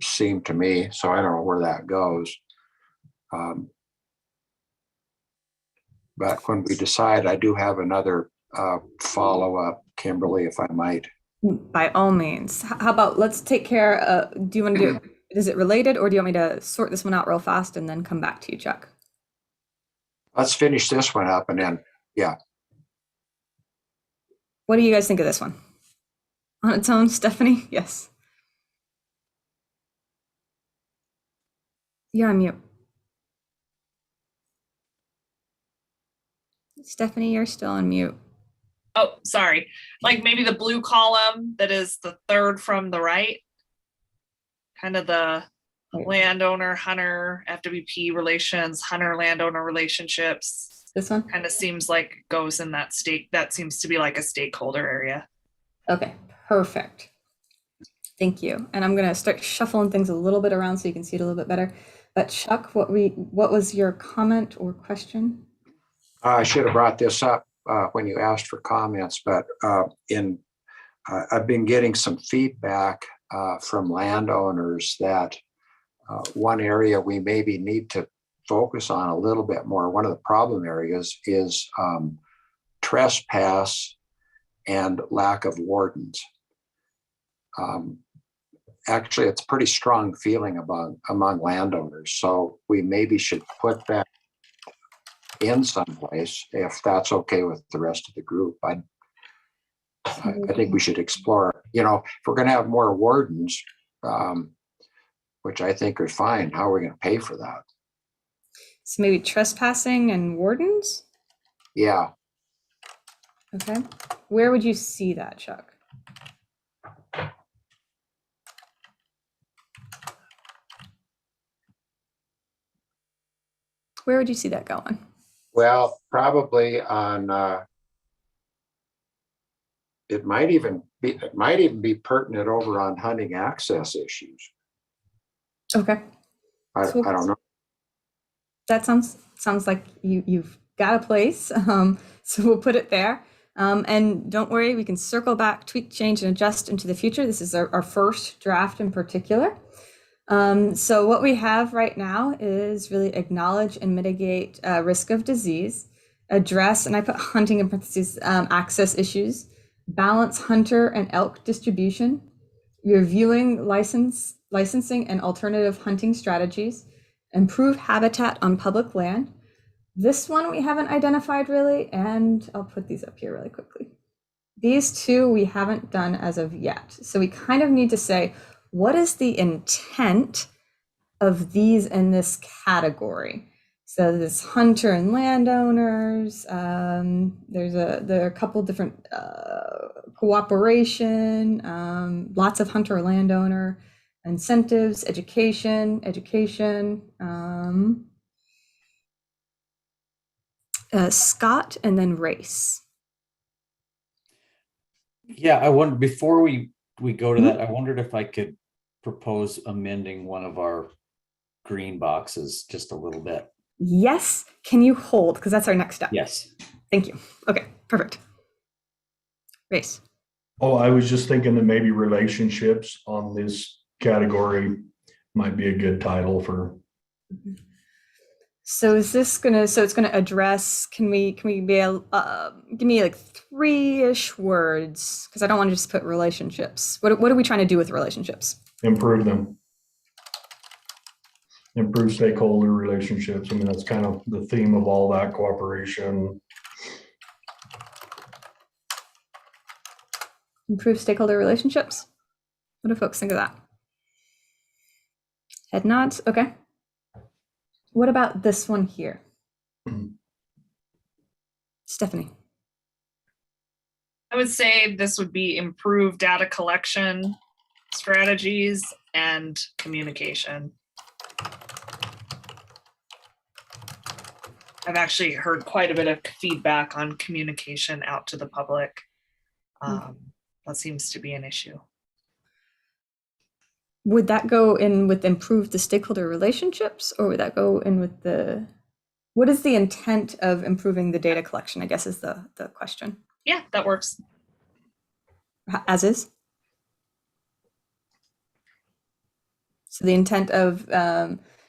Speaker 15: seem to me. So I don't know where that goes. But when we decide, I do have another follow-up, Kimberly, if I might.
Speaker 2: By all means. How about let's take care. Do you want to do? Is it related, or do you want me to sort this one out real fast and then come back to you, Chuck?
Speaker 15: Let's finish this one up and then, yeah.
Speaker 2: What do you guys think of this one? On its own, Stephanie? Yes. You're on mute. Stephanie, you're still on mute.
Speaker 8: Oh, sorry. Like maybe the blue column that is the third from the right. Kind of the landowner, hunter, FWP relations, hunter, landowner relationships.
Speaker 2: This one?
Speaker 8: Kind of seems like it goes in that stake. That seems to be like a stakeholder area.
Speaker 2: Okay, perfect. Thank you. And I'm going to start shuffling things a little bit around so you can see it a little bit better. But Chuck, what was your comment or question?
Speaker 15: I should have brought this up when you asked for comments, but I've been getting some feedback from landowners that one area we maybe need to focus on a little bit more. One of the problem areas is trespass and lack of wardens. Actually, it's a pretty strong feeling among landowners. So we maybe should put that in someplace if that's okay with the rest of the group. I think we should explore, if we're going to have more wardens, which I think are fine, how are we going to pay for that?
Speaker 2: So maybe trespassing and wardens?
Speaker 15: Yeah.
Speaker 2: Okay, where would you see that, Chuck? Where would you see that going?
Speaker 15: Well, probably on, it might even be pertinent over on hunting access issues.
Speaker 2: Okay,
Speaker 15: I don't know.
Speaker 2: that sounds like you've got a place. So we'll put it there. And don't worry, we can circle back, tweak, change, and adjust into the future. This is our first draft in particular. So what we have right now is really acknowledge and mitigate risk of disease, address, and I put hunting in parentheses, access issues, balance hunter and elk distribution, reviewing licensing and alternative hunting strategies, improve habitat on public land. This one we haven't identified really, and I'll put these up here really quickly. These two we haven't done as of yet. So we kind of need to say, what is the intent of these in this category? So this hunter and landowners, there are a couple different cooperation, lots of hunter landowner incentives, education, Scott, and then race.
Speaker 10: Yeah, I wonder, before we go to that, I wondered if I could propose amending one of our green boxes just a little bit.
Speaker 2: Yes, can you hold? Because that's our next step.
Speaker 10: Yes.
Speaker 2: Thank you. Okay, perfect. Race.
Speaker 14: Oh, I was just thinking that maybe relationships on this category might be a good title for.
Speaker 2: So is this gonna, so it's gonna address, can we be able, give me like 3-ish words, because I don't want to just put relationships. What are we trying to do with relationships?
Speaker 14: Improve them. Improve stakeholder relationships. I mean, that's kind of the theme of all that cooperation.
Speaker 2: Improve stakeholder relationships? What do folks think of that? Head nods, okay. What about this one here? Stephanie.
Speaker 8: I would say this would be improved data collection strategies and communication. I've actually heard quite a bit of feedback on communication out to the public. That seems to be an issue.
Speaker 2: Would that go in with improve the stakeholder relationships, or would that go in with what is the intent of improving the data collection, I guess is the question.
Speaker 8: Yeah, that works.
Speaker 2: As is? So the intent of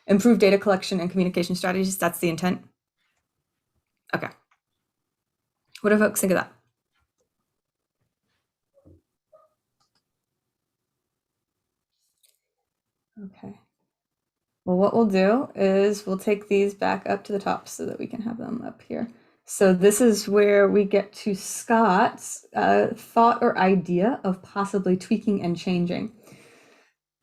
Speaker 2: improved data collection and communication strategies, that's the intent? Okay. What do folks think of that? Okay. Well, what we'll do is we'll take these back up to the top so that we can have them up here. So this is where we get to Scott's thought or idea of possibly tweaking and changing.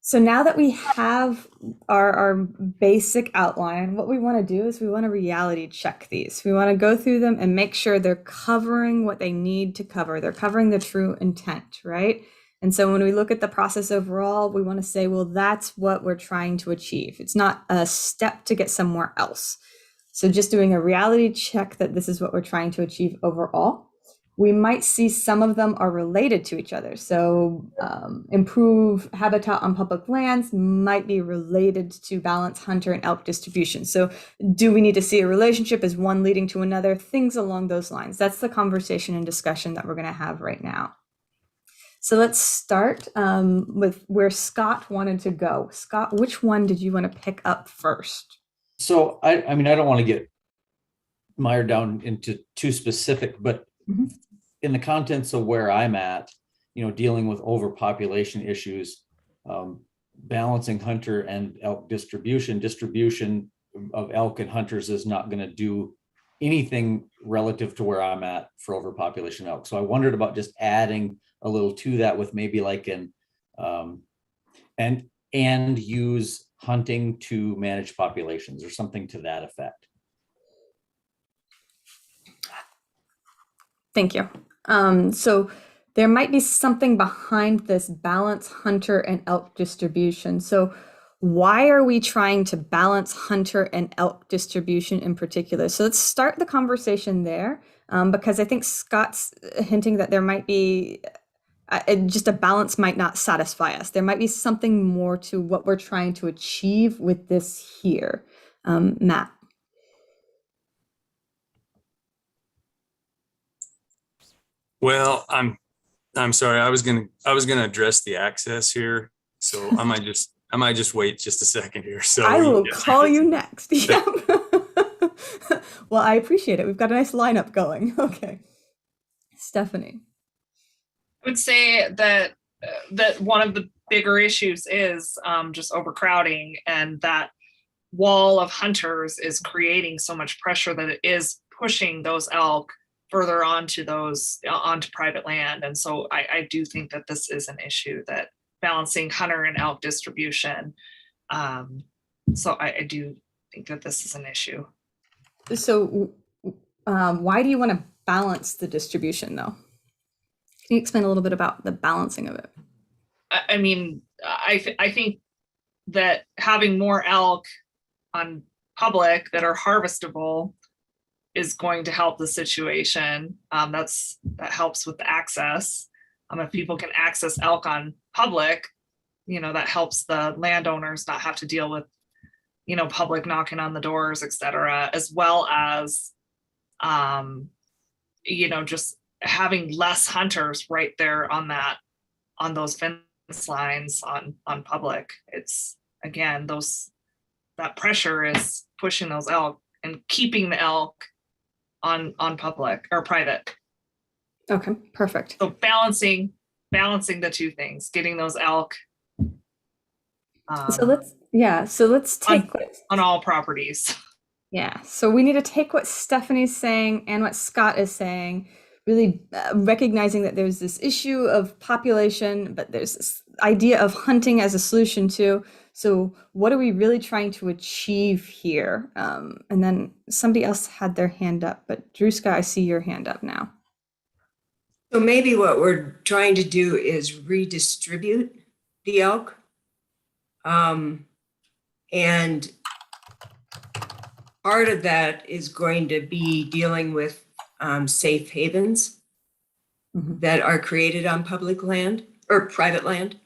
Speaker 2: So now that we have our basic outline, what we want to do is we want to reality check these. We want to go through them and make sure they're covering what they need to cover. They're covering the true intent, right? And so when we look at the process overall, we want to say, well, that's what we're trying to achieve. It's not a step to get somewhere else. So just doing a reality check that this is what we're trying to achieve overall. We might see some of them are related to each other. So improve habitat on public lands might be related to balance hunter and elk distribution. So do we need to see a relationship? Is one leading to another? Things along those lines. That's the conversation and discussion that we're going to have right now. So let's start with where Scott wanted to go. Scott, which one did you want to pick up first?
Speaker 10: So I mean, I don't want to get mired down into too specific, but in the contents of where I'm at, dealing with overpopulation issues, balancing hunter and elk distribution of elk and hunters is not going to do anything relative to where I'm at for overpopulation elk. So I wondered about just adding a little to that with maybe like and use hunting to manage populations or something to that effect.
Speaker 2: Thank you. So there might be something behind this balance hunter and elk distribution. So why are we trying to balance hunter and elk distribution in particular? So let's start the conversation there, because I think Scott's hinting that there might be just a balance might not satisfy us. There might be something more to what we're trying to achieve with this here. Matt.
Speaker 13: Well, I'm sorry. I was gonna address the access here, so I might just wait just a second here. So
Speaker 2: I will call you next. Yeah. Well, I appreciate it. We've got a nice lineup going. Okay. Stephanie.
Speaker 8: I would say that one of the bigger issues is just overcrowding, and that wall of hunters is creating so much pressure that it is pushing those elk further onto private land. And so I do think that this is an issue, that balancing hunter and elk distribution. So I do think that this is an issue.
Speaker 2: So why do you want to balance the distribution though? Can you explain a little bit about the balancing of it?
Speaker 8: I mean, I think that having more elk on public that are harvestable is going to help the situation. That helps with the access. If people can access elk on public, that helps the landowners not have to deal with, public knocking on the doors, et cetera, as well as, just having less hunters right there on those fence lines on public. It's, again, that pressure is pushing those elk and keeping the elk on public or private.
Speaker 2: Okay, perfect.
Speaker 8: So balancing the two things, getting those elk.
Speaker 2: So let's take
Speaker 8: on all properties.
Speaker 2: Yeah, so we need to take what Stephanie's saying and what Scott is saying, really recognizing that there's this issue of population, but there's this idea of hunting as a solution too. So what are we really trying to achieve here? And then somebody else had their hand up, but Druska, I see your hand up now.
Speaker 5: So maybe what we're trying to do is redistribute the elk. And part of that is going to be dealing with safe havens that are created on public land or private land,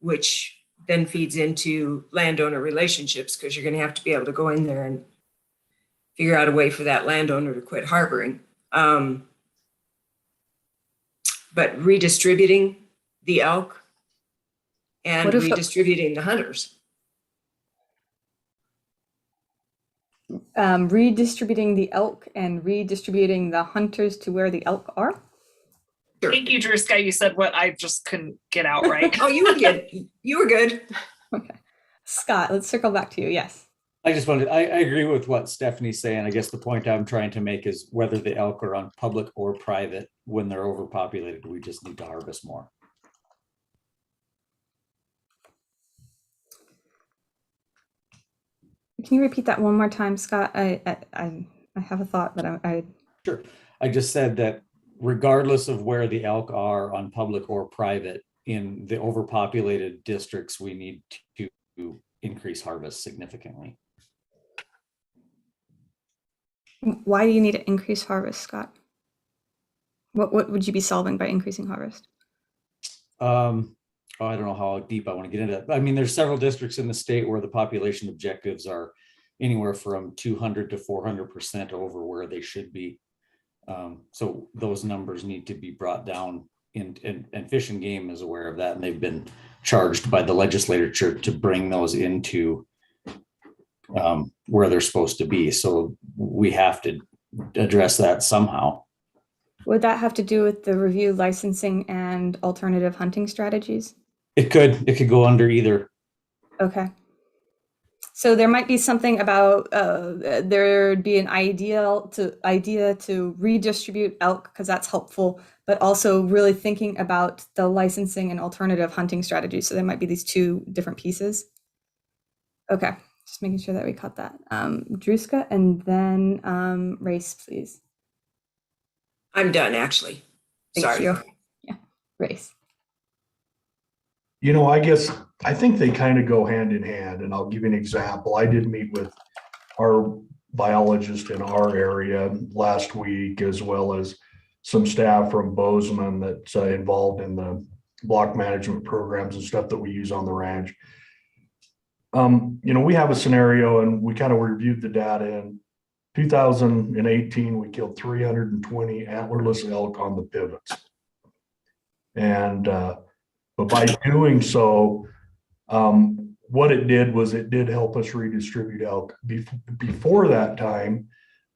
Speaker 5: which then feeds into landowner relationships, because you're going to have to be able to go in there and figure out a way for that landowner to quit harboring. But redistributing the elk and redistributing the hunters.
Speaker 2: Redistributing the elk and redistributing the hunters to where the elk are?
Speaker 8: Sure. Thank you, Druska. You said what I just couldn't get out right.
Speaker 5: Oh, you were good. You were good.
Speaker 2: Okay. Scott, let's circle back to you. Yes.
Speaker 10: I agree with what Stephanie's saying. I guess the point I'm trying to make is whether the elk are on public or private, when they're overpopulated, we just need to harvest more.
Speaker 2: Can you repeat that one more time, Scott? I have a thought, but I
Speaker 10: Sure. I just said that regardless of where the elk are on public or private, in the overpopulated districts, we need to increase harvest significantly.
Speaker 2: Why do you need to increase harvest, Scott? What would you be solving by increasing harvest?
Speaker 10: I don't know how deep I want to get into that. I mean, there's several districts in the state where the population objectives are anywhere from 200 to 400% over where they should be. So those numbers need to be brought down, and Fish and Game is aware of that, and they've been charged by the legislature to bring those into where they're supposed to be. So we have to address that somehow.
Speaker 2: Would that have to do with the review licensing and alternative hunting strategies?
Speaker 10: It could go under either.
Speaker 2: Okay. So there might be something about there'd be an idea to redistribute elk, because that's helpful, but also really thinking about the licensing and alternative hunting strategies. So there might be these two different pieces. Okay, just making sure that we caught that. Druska, and then Race, please.
Speaker 5: I'm done, actually.
Speaker 2: Thank
Speaker 5: Sorry.
Speaker 2: you. Yeah, Grace.
Speaker 14: I think they kind of go hand in hand, and I'll give you an example. I did meet with our biologist in our area last week, as well as some staff from Bozeman that's involved in the block management programs and stuff that we use on the ranch. We have a scenario, and we kind of reviewed the data. In 2018, we killed 320 antlerless elk on the pivots. And but by doing so, what it did was it did help us redistribute elk. Before that time,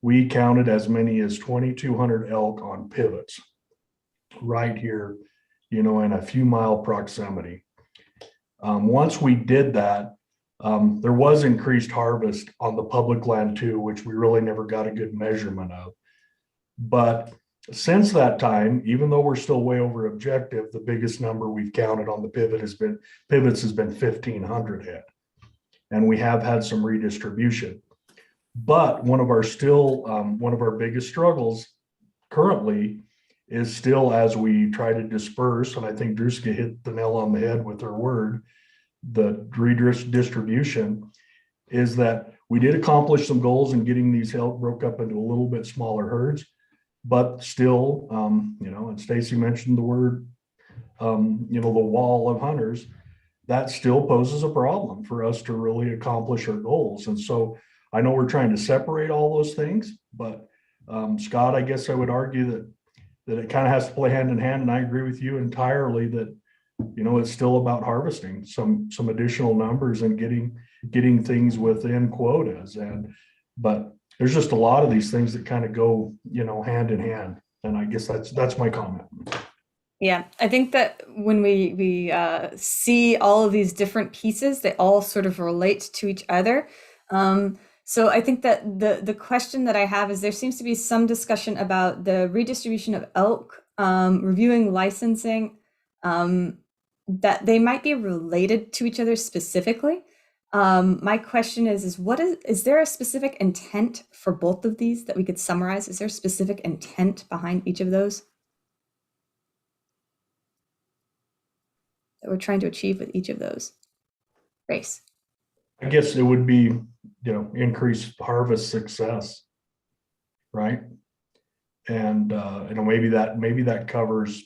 Speaker 14: we counted as many as 2,200 elk on pivots right here, in a few mile proximity. Once we did that, there was increased harvest on the public land too, which we really never got a good measurement of. But since that time, even though we're still way over objective, the biggest number we've counted on the pivots has been 1,500 head. And we have had some redistribution. But one of our biggest struggles currently is still, as we try to disperse, and I think Druska hit the nail on the head with her word, the redistribution, is that we did accomplish some goals in getting these elk broke up into a little bit smaller herds. But still, and Stacy mentioned the word, the wall of hunters, that still poses a problem for us to really accomplish our goals. And so I know we're trying to separate all those things, but Scott, I guess I would argue that it kind of has to play hand in hand. And I agree with you entirely that, it's still about harvesting some additional numbers and getting things within quotas. But there's just a lot of these things that kind of go, hand in hand. And I guess that's my comment.
Speaker 2: Yeah, I think that when we see all of these different pieces, they all sort of relate to each other. So I think that the question that I have is there seems to be some discussion about the redistribution of elk, reviewing licensing, that they might be related to each other specifically. My question is is there a specific intent for both of these that we could summarize? Is there a specific intent behind each of those that we're trying to achieve with each of those? Grace.
Speaker 14: I guess it would be, increased harvest success, right? And maybe that covers,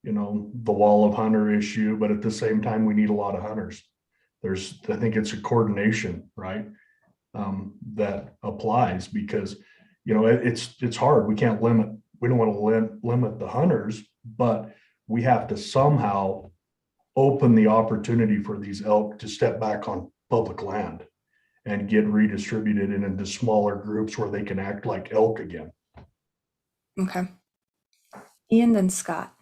Speaker 14: the wall of hunter issue, but at the same time, we need a lot of hunters. I think it's a coordination, right? That applies because, it's hard. We don't want to limit the hunters, but we have to somehow open the opportunity for these elk to step back on public land and get redistributed into smaller groups where they can act like elk again.
Speaker 2: Okay. Ian, then Scott.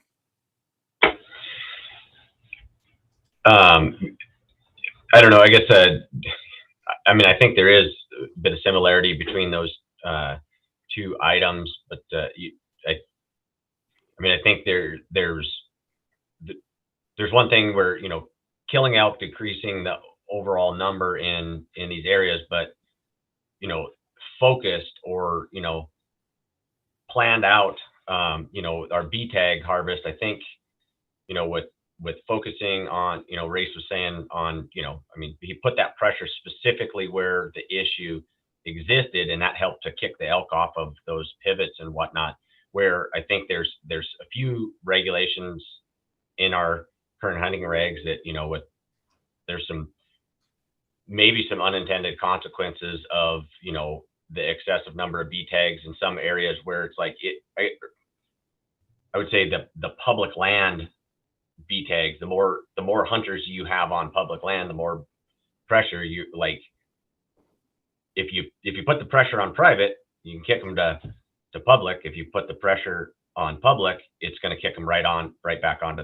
Speaker 9: I don't know. I guess, I think there is a bit of similarity between those two items, but I think there's one thing where, killing elk, decreasing the overall number in these areas, but, focused or, planned out, our BTAG harvest, I think, with focusing on, Race was saying on, he put that pressure specifically where the issue existed, and that helped to kick the elk off of those pivots and whatnot, where I think there's a few regulations in our current hunting regs that, there's maybe some unintended consequences of, the excessive number of BTAGs in some areas where it's like I would say the public land BTAGs, the more hunters you have on public land, the more pressure you like. If you put the pressure on private, you can kick them to public. If you put the pressure on public, it's going to kick them right back onto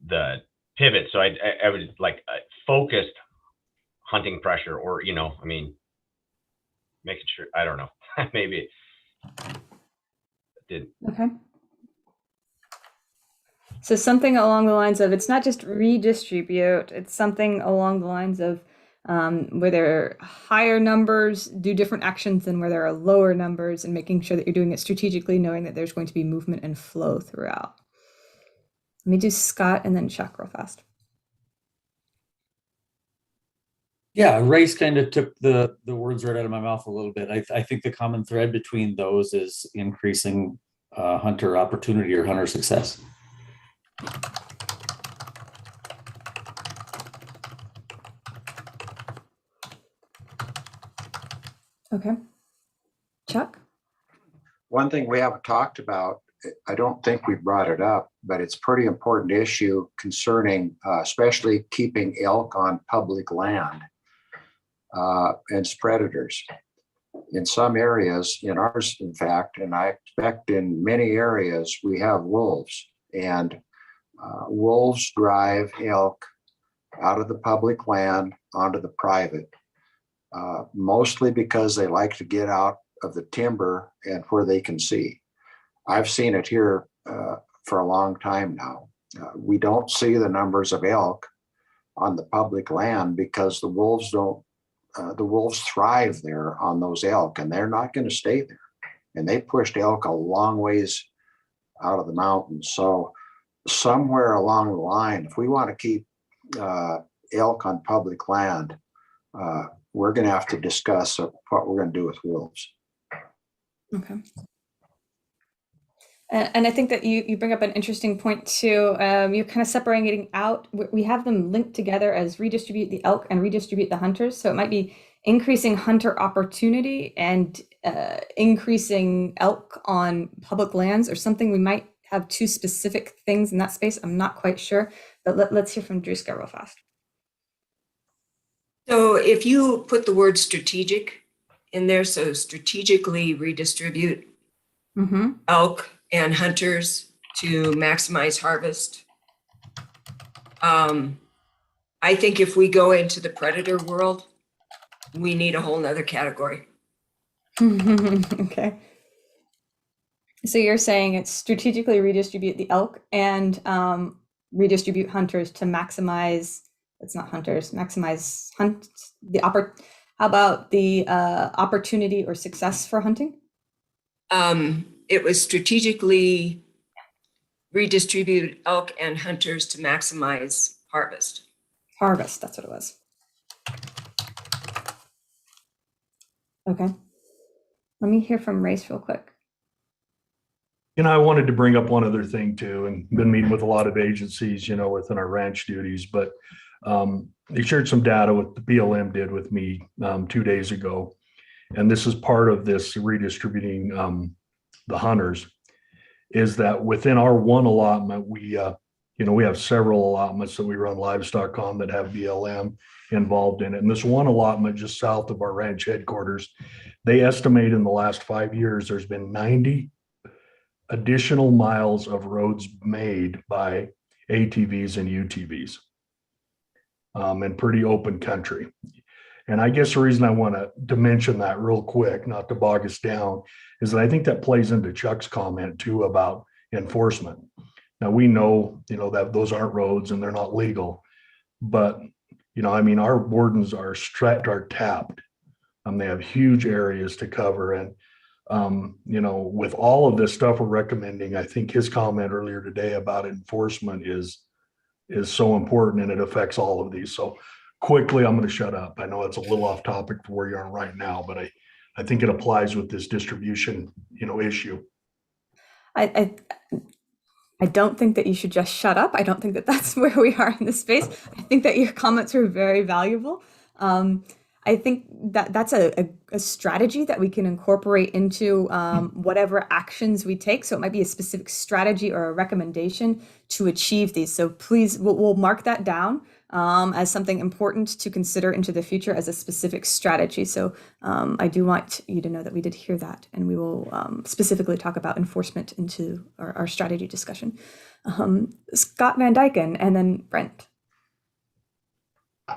Speaker 9: the pivot. So I would like focused hunting pressure, or making sure. I don't know. Maybe it didn't.
Speaker 2: Okay. So something along the lines of, it's not just redistribute, it's something along the lines of Where there are higher numbers, do different actions than where there are lower numbers, and making sure that you're doing it strategically, knowing that there's going to be movement and flow throughout. Let me do Scott and then Chuck real fast.
Speaker 10: Yeah, race kind of took the words right out of my mouth a little bit. I think the common thread between those is increasing hunter opportunity or hunter success.
Speaker 2: Okay. Chuck?
Speaker 15: One thing we haven't talked about, I don't think we brought it up, but it's a pretty important issue concerning especially keeping elk on public land and its predators. In some areas, in ours, in fact, and I expect in many areas, we have wolves. And wolves drive elk out of the public land onto the private, mostly because they like to get out of the timber and where they can see. I've seen it here for a long time now. We don't see the numbers of elk on the public land because the wolves don't. The wolves thrive there on those elk, and they're not going to stay there. And they pushed elk a long ways out of the mountains. So somewhere along the line, if we want to keep elk on public land, we're going to have to discuss what we're going to do with wolves.
Speaker 2: Okay. And I think that you bring up an interesting point too. You're kind of separating out. We have them linked together as redistribute the elk and redistribute the hunters. So it might be increasing hunter opportunity and increasing elk on public lands or something. We might have two specific things in that space. I'm not quite sure, but let's hear from Drewska real fast.
Speaker 5: So if you put the word strategic in there, so strategically redistribute elk and hunters to maximize harvest. I think if we go into the predator world, we need a whole nother category.
Speaker 2: Okay. So you're saying it's strategically redistribute the elk and redistribute hunters to maximize, it's not hunters, maximize how about the opportunity or success for hunting?
Speaker 5: It was strategically redistribute elk and hunters to maximize harvest.
Speaker 2: Harvest, that's what it was. Okay. Let me hear from Race real quick.
Speaker 14: I wanted to bring up one other thing too, and been meeting with a lot of agencies, within our ranch duties, but they shared some data with the BLM did with me 2 days ago. And this is part of this redistributing the hunters, is that within our one allotment, we have several allotments that we run livestock on that have BLM involved in it. And this one allotment just south of our ranch headquarters, they estimate in the last 5 years, there's been 90 additional miles of roads made by ATVs and UTVs in pretty open country. And I guess the reason I want to mention that real quick, not to bog us down, is that I think that plays into Chuck's comment too about enforcement. Now we know, that those aren't roads and they're not legal, but our wardens are tapped. They have huge areas to cover, and with all of this stuff we're recommending, I think his comment earlier today about enforcement is so important, and it affects all of these. So quickly, I'm going to shut up. I know it's a little off topic for where you are right now, but I think it applies with this distribution, issue.
Speaker 2: I don't think that you should just shut up. I don't think that that's where we are in this space. I think that your comments are very valuable. I think that that's a strategy that we can incorporate into whatever actions we take. So it might be a specific strategy or a recommendation to achieve these. So please, we'll mark that down as something important to consider into the future as a specific strategy. So I do want you to know that we did hear that, and we will specifically talk about enforcement into our strategy discussion. Scott Van Dyken and then Brent.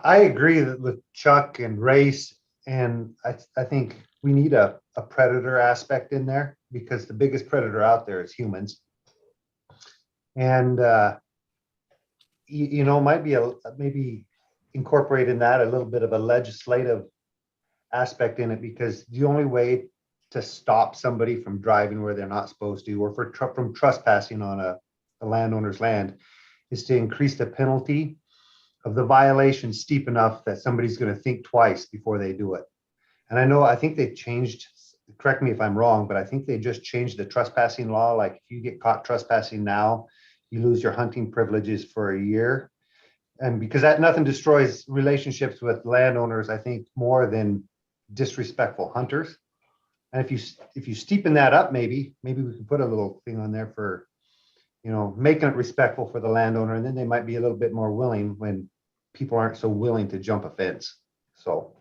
Speaker 7: I agree with Chuck and Race, and I think we need a predator aspect in there, because the biggest predator out there is humans. And might be maybe incorporate in that a little bit of a legislative aspect in it, because the only way to stop somebody from driving where they're not supposed to, or from trespassing on a landowner's land, is to increase the penalty of the violation steep enough that somebody's going to think twice before they do it. And I think they changed, correct me if I'm wrong, but I think they just changed the trespassing law. Like if you get caught trespassing now, you lose your hunting privileges for a year. And because that nothing destroys relationships with landowners, I think, more than disrespectful hunters. And if you steepen that up, maybe we could put a little thing on there for, making it respectful for the landowner, and then they might be a little bit more willing when people aren't so willing to jump a fence.
Speaker 2: So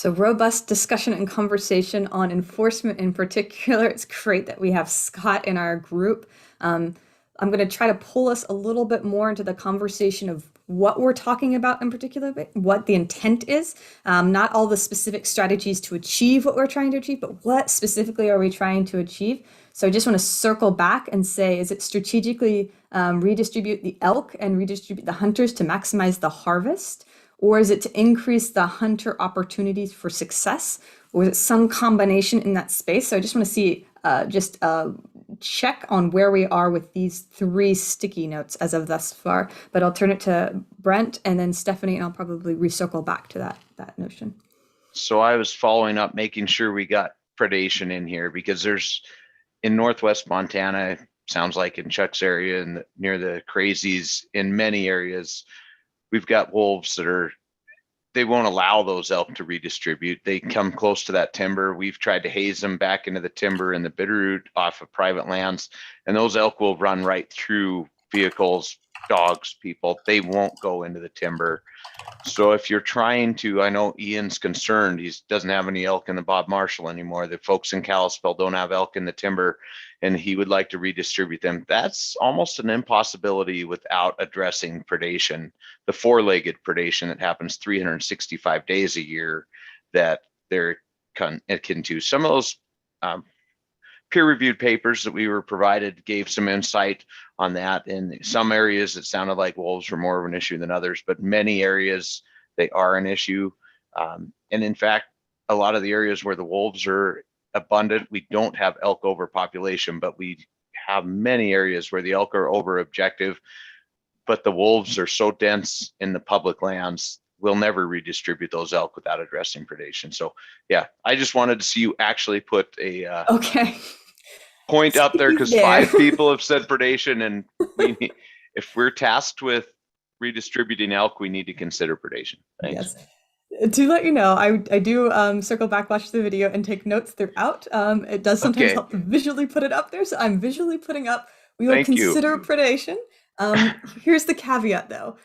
Speaker 2: robust discussion and conversation on enforcement in particular. It's great that we have Scott in our group. I'm going to try to pull us a little bit more into the conversation of what we're talking about in particular, what the intent is, not all the specific strategies to achieve what we're trying to achieve, but what specifically are we trying to achieve? So I just want to circle back and say, is it strategically redistribute the elk and redistribute the hunters to maximize the harvest? Or is it to increase the hunter opportunities for success? Or is it some combination in that space? So I just want to see check on where we are with these 3 sticky notes as of thus far. But I'll turn it to Brent and then Stephanie, and I'll probably recircle back to that notion.
Speaker 11: So I was following up, making sure we got predation in here, because there's in Northwest Montana, sounds like in Chuck's area and near the Crazies, in many areas, we've got wolves that they won't allow those elk to redistribute. They come close to that timber. We've tried to haze them back into the timber and the Bitterroot off of private lands, and those elk will run right through vehicles, dogs, people. They won't go into the timber. So if you're trying to, I know Ian's concerned, he doesn't have any elk in the Bob Marshall anymore. The folks in Kalispell don't have elk in the timber, and he would like to redistribute them. That's almost an impossibility without addressing predation, the 4-legged predation that happens 365 days a year that they're akin to. Some of those peer-reviewed papers that we were provided gave some insight on that. In some areas, it sounded like wolves were more of an issue than others, but many areas they are an issue. And in fact, a lot of the areas where the wolves are abundant, we don't have elk overpopulation, but we have many areas where the elk are over objective, but the wolves are so dense in the public lands, we'll never redistribute those elk without addressing predation. So yeah, I just wanted to see you actually put a point up there, because 5 people have said predation, and if we're tasked with redistributing elk, we need to consider predation. Thanks.
Speaker 2: Yes. To let you know, I do circle back, watch the video, and take notes throughout. It does sometimes help to visually put it up there, so I'm visually putting up. We will consider predation. Here's the caveat, though.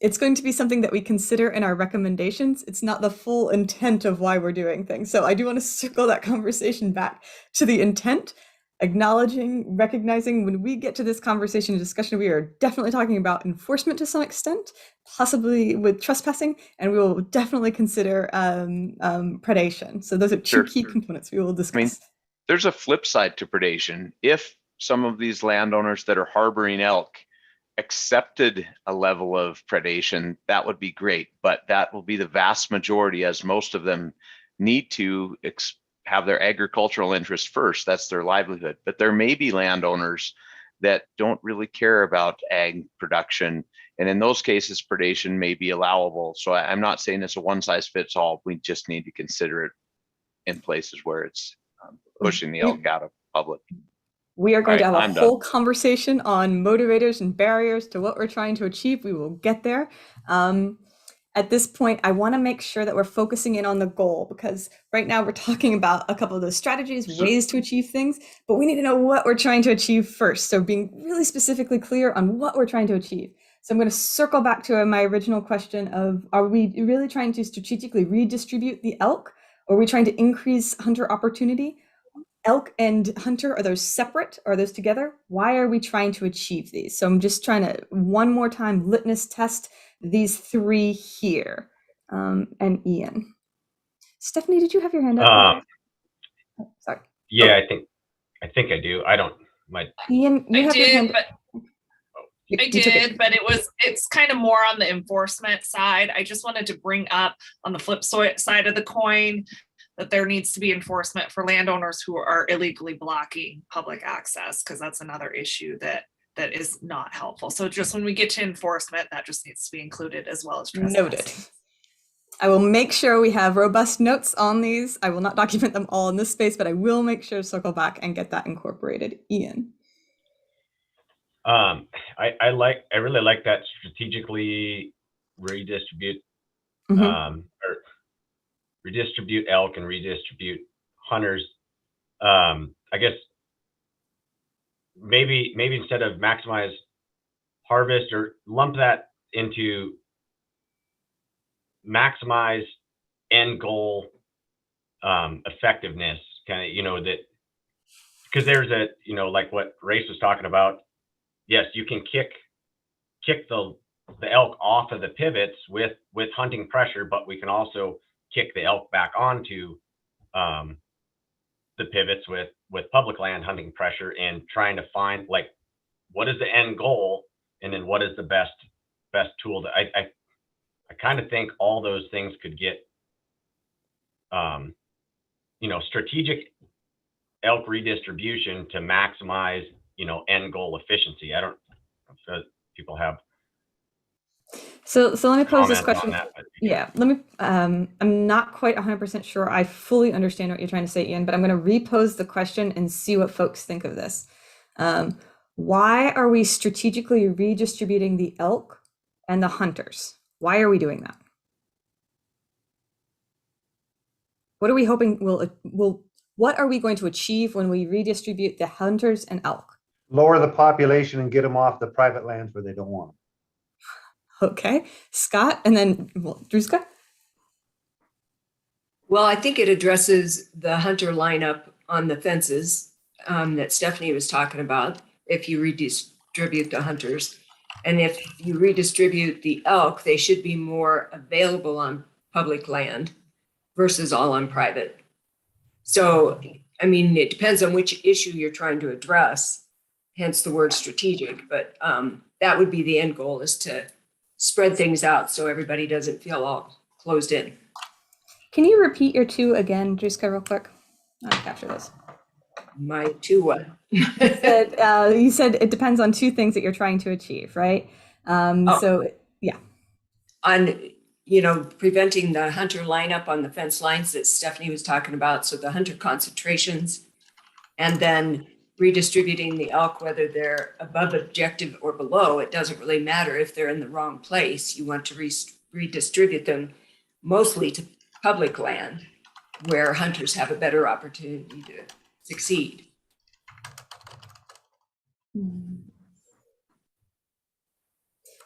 Speaker 2: It's going to be something that we consider in our recommendations. It's not the full intent of why we're doing things. So I do want to circle that conversation back to the intent, acknowledging, recognizing when we get to this conversation and discussion, we are definitely talking about enforcement to some extent, possibly with trespassing, and we will definitely consider predation. So those are 2 key components we will discuss.
Speaker 11: I mean, there's a flip side to predation. If some of these landowners that are harboring elk accepted a level of predation, that would be great, but that will be the vast majority, as most of them need to have their agricultural interests first. That's their livelihood. But there may be landowners that don't really care about ag production, and in those cases, predation may be allowable. So I'm not saying it's a one-size-fits-all. We just need to consider it in places where it's pushing the elk out of public.
Speaker 2: We are going to have a whole conversation on motivators and barriers to what we're trying to achieve. We will get there. At this point, I want to make sure that we're focusing in on the goal, because right now we're talking about a couple of those strategies, ways to achieve things, but we need to know what we're trying to achieve first. So being really specifically clear on what we're trying to achieve. So I'm going to circle back to my original question of, are we really trying to strategically redistribute the elk? Or are we trying to increase hunter opportunity? Elk and hunter, are those separate? Are those together? Why are we trying to achieve these? So I'm just trying to, one more time, litmus test these 3 here. And Ian. Stephanie, did you have your hand up? Sorry.
Speaker 9: Yeah, I think I do. I don't.
Speaker 2: Ian, you have your hand up.
Speaker 8: I did, but it's kind of more on the enforcement side. I just wanted to bring up on the flip side of the coin that there needs to be enforcement for landowners who are illegally blocking public access, because that's another issue that is not helpful. So just when we get to enforcement, that just needs to be included as well as trespassing.
Speaker 2: Noted. I will make sure we have robust notes on these. I will not document them all in this space, but I will make sure to circle back and get that incorporated. Ian.
Speaker 9: I really like that strategically redistribute or redistribute elk and redistribute hunters. I guess maybe instead of maximize harvest, or lump that into maximize end goal effectiveness, kind of, that, because there's a, like what Race was talking about. Yes, you can kick the elk off of the pivots with hunting pressure, but we can also kick the elk back onto the pivots with public land hunting pressure, and trying to find, like, what is the end goal, and then what is the best tool. I kind of think all those things could get strategic elk redistribution to maximize end goal efficiency. I don't know if people have.
Speaker 2: So let me pose this
Speaker 9: comments
Speaker 2: question.
Speaker 9: on that, but-
Speaker 2: Yeah, let me, I'm not quite 100% sure I fully understand what you're trying to say, Ian, but I'm going to repose the question and see what folks think of this. Why are we strategically redistributing the elk and the hunters? Why are we doing that? What are we hoping what are we going to achieve when we redistribute the hunters and elk?
Speaker 7: Lower the population and get them off the private lands where they don't want them.
Speaker 2: Okay, Scott, and then Druska.
Speaker 5: Well, I think it addresses the hunter lineup on the fences that Stephanie was talking about. If you redistribute the hunters, and if you redistribute the elk, they should be more available on public land versus all on private. So, I mean, it depends on which issue you're trying to address, hence the word strategic, but that would be the end goal, is to spread things out so everybody doesn't feel all closed in.
Speaker 2: Can you repeat your two again, Druska, real quick? I'll capture this.
Speaker 5: My two what?
Speaker 2: You said it depends on two things that you're trying to achieve, right? So, yeah.
Speaker 5: On, preventing the hunter lineup on the fence lines that Stephanie was talking about, so the hunter concentrations, and then redistributing the elk, whether they're above objective or below, it doesn't really matter if they're in the wrong place. You want to redistribute them mostly to public land where hunters have a better opportunity to succeed.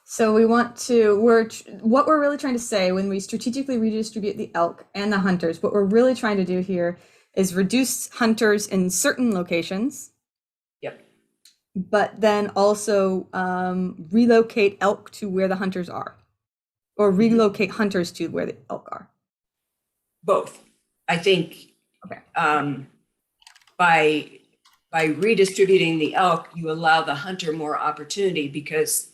Speaker 2: So what we're really trying to say when we strategically redistribute the elk and the hunters, what we're really trying to do here is reduce hunters in certain locations.
Speaker 5: Yep.
Speaker 2: But then also relocate elk to where the hunters are, or relocate hunters to where the elk are.
Speaker 5: Both. I think
Speaker 2: Okay.
Speaker 5: By redistributing the elk, you allow the hunter more opportunity, because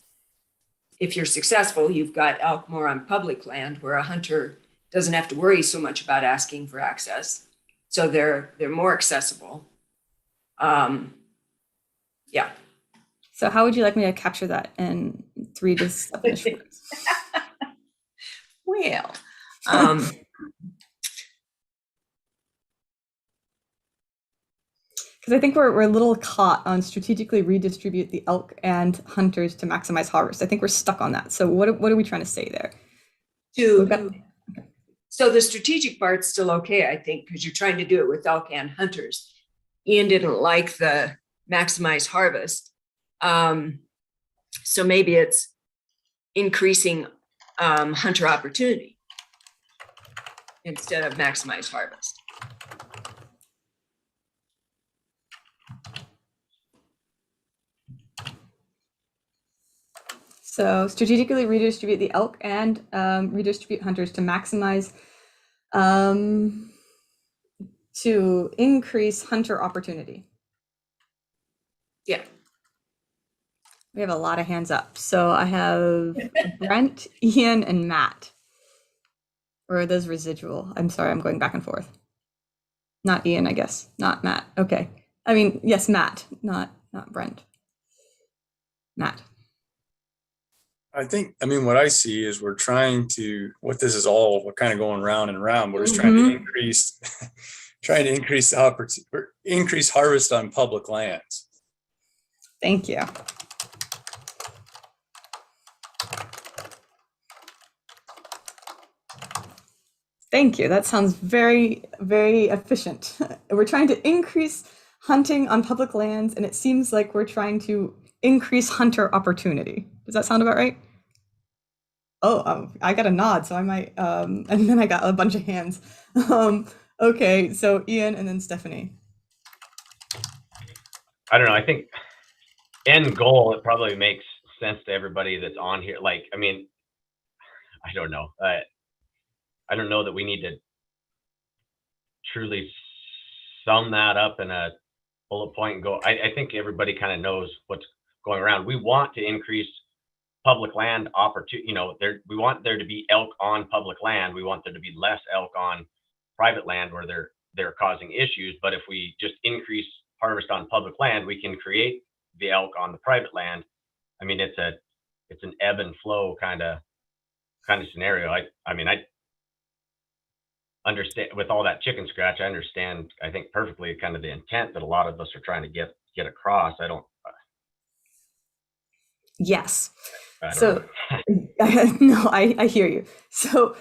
Speaker 5: if you're successful, you've got elk more on public land where a hunter doesn't have to worry so much about asking for access. So they're more accessible. Yeah.
Speaker 2: So how would you like me to capture that in 3 to 7 words?
Speaker 5: Well,
Speaker 2: because I think we're a little caught on strategically redistribute the elk and hunters to maximize harvest. I think we're stuck on that. So what are we trying to say there?
Speaker 5: So the strategic part's still okay, I think, because you're trying to do it with elk and hunters. Ian didn't like the maximize harvest. So maybe it's increasing hunter opportunity instead of maximize harvest.
Speaker 2: So strategically redistribute the elk and redistribute hunters to maximize, to increase hunter opportunity.
Speaker 5: Yeah.
Speaker 2: We have a lot of hands up. So I have Brent, Ian, and Matt. Or are those residual? I'm sorry, I'm going back and forth. Not Ian, I guess. Not Matt. Okay. I mean, yes, Matt, not Brent. Matt.
Speaker 13: I think, I mean, what I see is we're trying to, what this is all, we're kind of going round and round. We're just trying to increase, the opportunity, increase harvest on public lands.
Speaker 2: Thank you. Thank you. That sounds very, very efficient. We're trying to increase hunting on public lands, and it seems like we're trying to increase hunter opportunity. Does that sound about right? Oh, I got a nod, so I might, and then I got a bunch of hands. Okay, so Ian and then Stephanie.
Speaker 9: I don't know. I think end goal, it probably makes sense to everybody that's on here. Like, I mean, I don't know. I don't know that we need to truly sum that up in a bullet point and go. I think everybody kind of knows what's going around. We want to increase public land opportunity. You know, we want there to be elk on public land. We want there to be less elk on private land where they're causing issues. But if we just increase harvest on public land, we can create the elk on the private land. I mean, it's an ebb and flow kind of scenario. I mean, I understand with all that chicken scratch. I understand, I think perfectly kind of the intent that a lot of us are trying to get across.
Speaker 2: Yes.
Speaker 9: So
Speaker 2: no, I hear you. So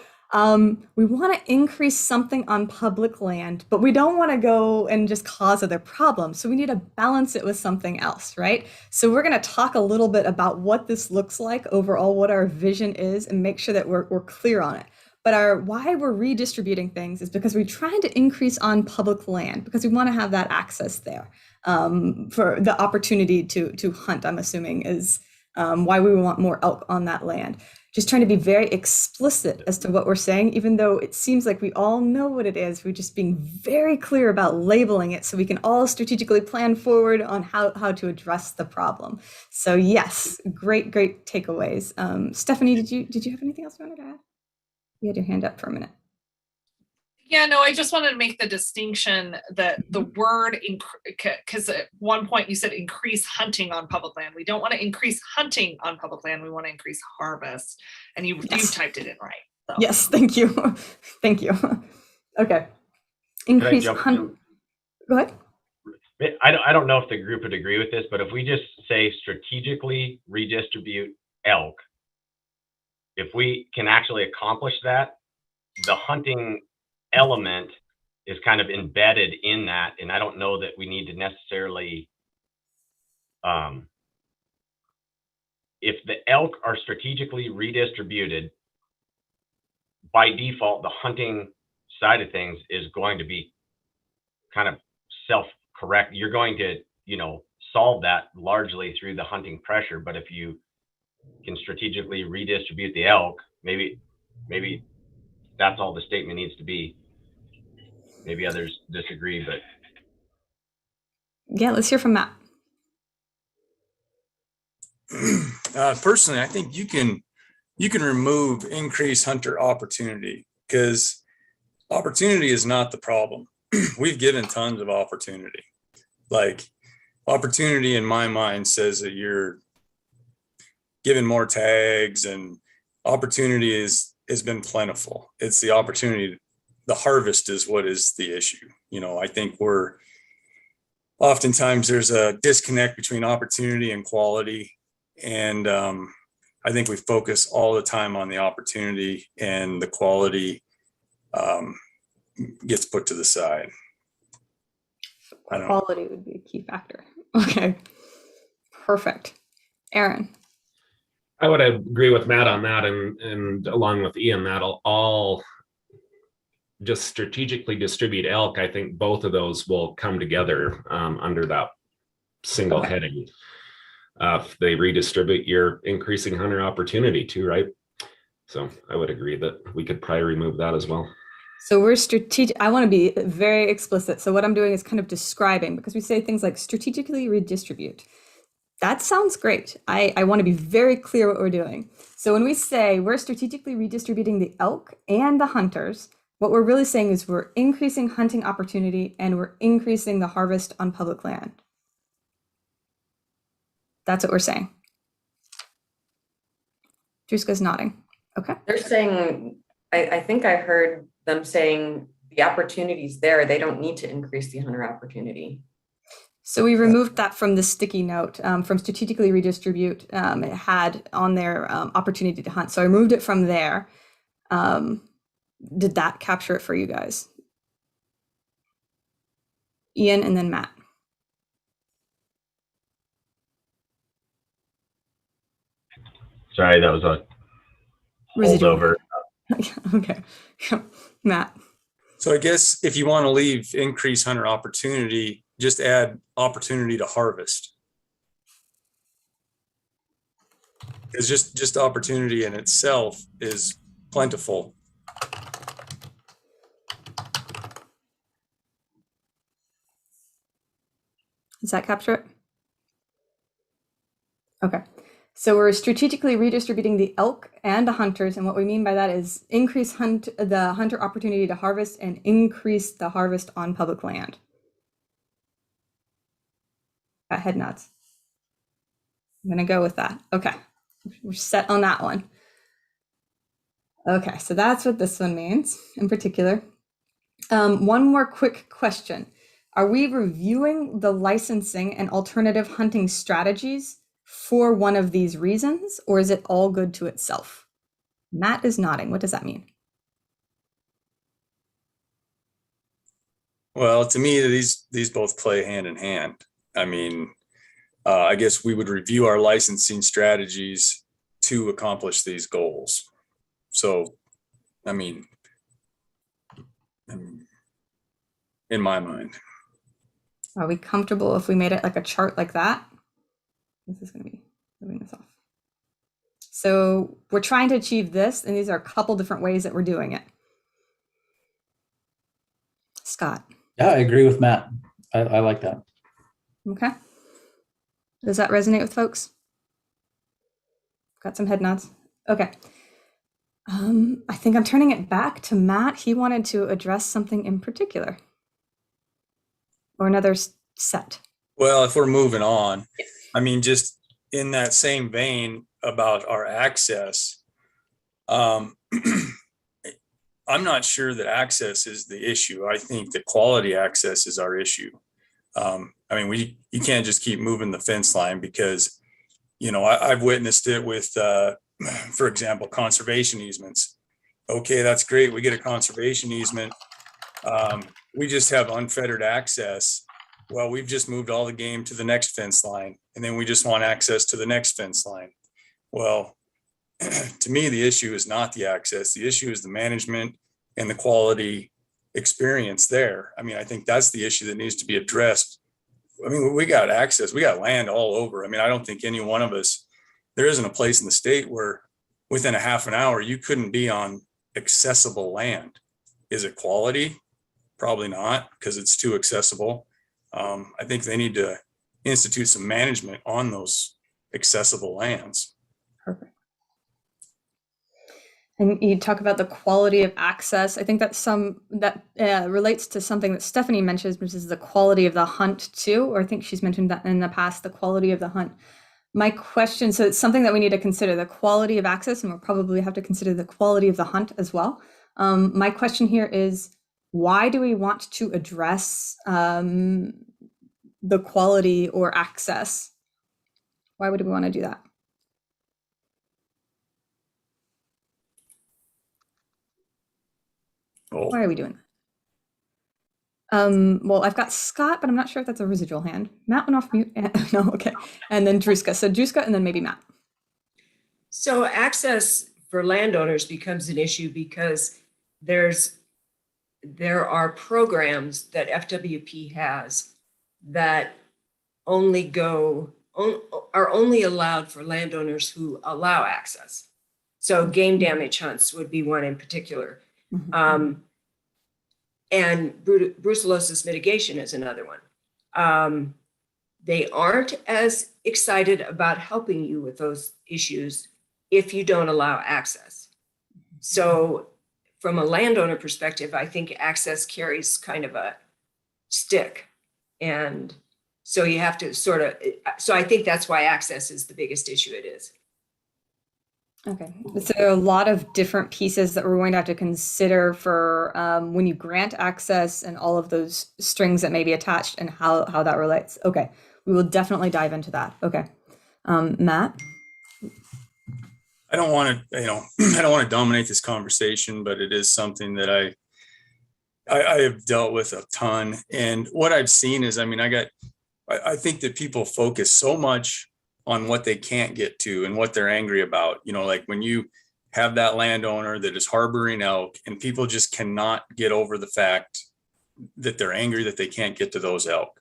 Speaker 2: we want to increase something on public land, but we don't want to go and just cause other problems. So we need to balance it with something else, right? So we're going to talk a little bit about what this looks like overall, what our vision is, and make sure that we're clear on it. But why we're redistributing things is because we're trying to increase on public land because we want to have that access there for the opportunity to hunt, I'm assuming, is why we want more elk on that land. Just trying to be very explicit as to what we're saying, even though it seems like we all know what it is. We're just being very clear about labeling it so we can all strategically plan forward on how to address the problem. So yes, great takeaways. Stephanie, did you have anything else you wanted to add? You had your hand up for a minute.
Speaker 8: Yeah, no, I just wanted to make the distinction that the word, because at one point you said increase hunting on public land. We don't want to increase hunting on public land. We want to increase harvest. And you typed it in right. So.
Speaker 2: Yes, thank you. Thank you. Okay. Increase hunt. Go ahead.
Speaker 9: I don't know if the group would agree with this, but if we just say strategically redistribute elk, if we can actually accomplish that, the hunting element is kind of embedded in that. And I don't know that we need to necessarily, if the elk are strategically redistributed, by default, the hunting side of things is going to be kind of self-correct. You're going to, solve that largely through the hunting pressure. But if you can strategically redistribute the elk, maybe that's all the statement needs to be. Maybe others disagree, but
Speaker 2: yeah, let's hear from Matt.
Speaker 13: Personally, I think you can remove increased hunter opportunity because opportunity is not the problem. We've given tons of opportunity. Like opportunity in my mind says that you're given more tags and opportunity has been plentiful. It's the opportunity. The harvest is what is the issue. I think oftentimes there's a disconnect between opportunity and quality. And I think we focus all the time on the opportunity and the quality gets put to the side.
Speaker 2: Quality would be a key factor. Okay, perfect. Aaron.
Speaker 4: I would agree with Matt on that, and along with Ian, that all just strategically distribute elk. I think both of those will come together under that single heading. If they redistribute, you're increasing hunter opportunity too, right? So I would agree that we could probably remove that as well.
Speaker 2: So we're strategic. I want to be very explicit. So what I'm doing is kind of describing, because we say things like strategically redistribute. That sounds great. I want to be very clear what we're doing. So when we say we're strategically redistributing the elk and the hunters, what we're really saying is we're increasing hunting opportunity and we're increasing the harvest on public land. That's what we're saying. Druska's nodding. Okay.
Speaker 1: They're saying, I think I heard them saying the opportunity's there. They don't need to increase the hunter opportunity.
Speaker 2: So we removed that from the sticky note from strategically redistribute. It had on there opportunity to hunt. So I removed it from there. Did that capture it for you guys? Ian and then Matt.
Speaker 9: Sorry, that was a
Speaker 2: Residual.
Speaker 9: holdover.
Speaker 2: Okay. Matt.
Speaker 13: So I guess if you want to leave increase hunter opportunity, just add opportunity to harvest. It's just opportunity in itself is plentiful.
Speaker 2: Does that capture it? Okay. So we're strategically redistributing the elk and the hunters. And what we mean by that is increase the hunter opportunity to harvest and increase the harvest on public land. Got head nods. I'm going to go with that. Okay. We're set on that one. Okay. So that's what this one means in particular. One more quick question. Are we reviewing the licensing and alternative hunting strategies for one of these reasons, or is it all good to itself? Matt is nodding. What does that mean?
Speaker 13: Well, to me, these both play hand in hand. I mean, I guess we would review our licensing strategies to accomplish these goals. So, I mean, in my mind.
Speaker 2: Are we comfortable if we made it like a chart like that? This is going to be moving this off. So we're trying to achieve this, and these are a couple different ways that we're doing it. Scott.
Speaker 10: Yeah, I agree with Matt. I like that.
Speaker 2: Okay. Does that resonate with folks? Got some head nods. Okay. I think I'm turning it back to Matt. He wanted to address something in particular. Or another set.
Speaker 13: Well, if we're moving on, I mean, just in that same vein about our access, I'm not sure that access is the issue. I think that quality access is our issue. I mean, you can't just keep moving the fence line because, you know, I've witnessed it with, for example, conservation easements. Okay, that's great. We get a conservation easement. We just have unfettered access. Well, we've just moved all the game to the next fence line, and then we just want access to the next fence line. Well, to me, the issue is not the access. The issue is the management and the quality experience there. I mean, I think that's the issue that needs to be addressed. I mean, we got access, we got land all over. I mean, I don't think any one of us, there isn't a place in the state where within a half an hour, you couldn't be on accessible land. Is it quality? Probably not, because it's too accessible. I think they need to institute some management on those accessible lands.
Speaker 2: Perfect. And you talk about the quality of access. I think that's that relates to something that Stephanie mentions, which is the quality of the hunt too, or I think she's mentioned that in the past, the quality of the hunt. My question, so it's something that we need to consider, the quality of access, and we'll probably have to consider the quality of the hunt as well. My question here is, why do we want to address the quality or access? Why would we want to do that? Why are we doing that? Well, I've got Scott, but I'm not sure if that's a residual hand. Matt went off mute. No, okay. And then Druska. So Druska and then maybe Matt.
Speaker 5: So access for landowners becomes an issue because there are programs that FWP has that are only allowed for landowners who allow access. So game damage hunts would be one in particular. Mm-hmm. And brucellosis mitigation is another one. they aren't as excited about helping you with those issues if you don't allow access. So from a landowner perspective, I think access carries kind of a stick. And so you have to so I think that's why access is the biggest issue it is.
Speaker 2: Okay, so there are a lot of different pieces that we're going to have to consider for when you grant access and all of those strings that may be attached and how that relates. Okay, we will definitely dive into that. Okay, Matt?
Speaker 13: I don't want to, I don't want to dominate this conversation, but it is something that I have dealt with a ton. And what I've seen is, I think that people focus so much on what they can't get to and what they're angry about. Like when you have that landowner that is harboring elk and people just cannot get over the fact that they're angry that they can't get to those elk.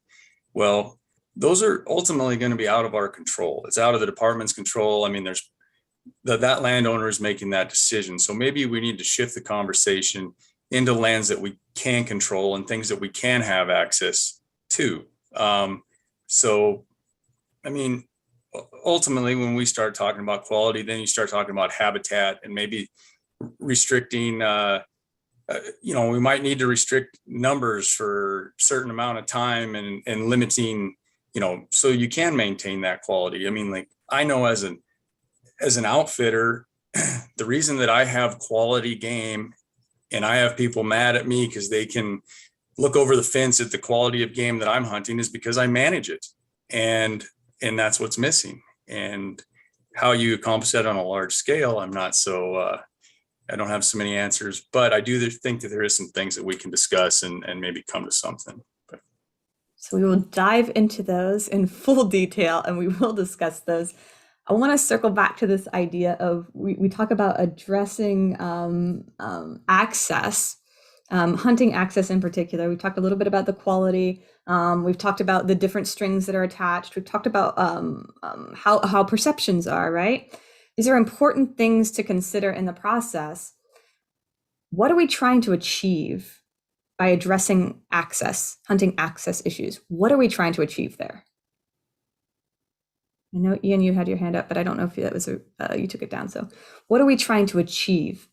Speaker 13: Well, those are ultimately going to be out of our control. It's out of the department's control. There's that landowner is making that decision. So maybe we need to shift the conversation into lands that we can control and things that we can have access to. Ultimately, when we start talking about quality, then you start talking about habitat and maybe restricting, we might need to restrict numbers for a certain amount of time and limiting, so you can maintain that quality. I know as an outfitter, the reason that I have quality game and I have people mad at me because they can look over the fence at the quality of game that I'm hunting is because I manage it. And that's what's missing. And how you accomplish that on a large scale, I'm not so, I don't have so many answers, but I do think that there is some things that we can discuss and maybe come to something.
Speaker 2: So we will dive into those in full detail and we will discuss those. I want to circle back to this idea of, we talk about addressing access, hunting access in particular. We talked a little bit about the quality. We've talked about the different strings that are attached. We've talked about how perceptions are, right? These are important things to consider in the process. What are we trying to achieve by addressing access, hunting access issues? What are we trying to achieve there? I know, Ian, you had your hand up, but I don't know if that was you took it down. So what are we trying to achieve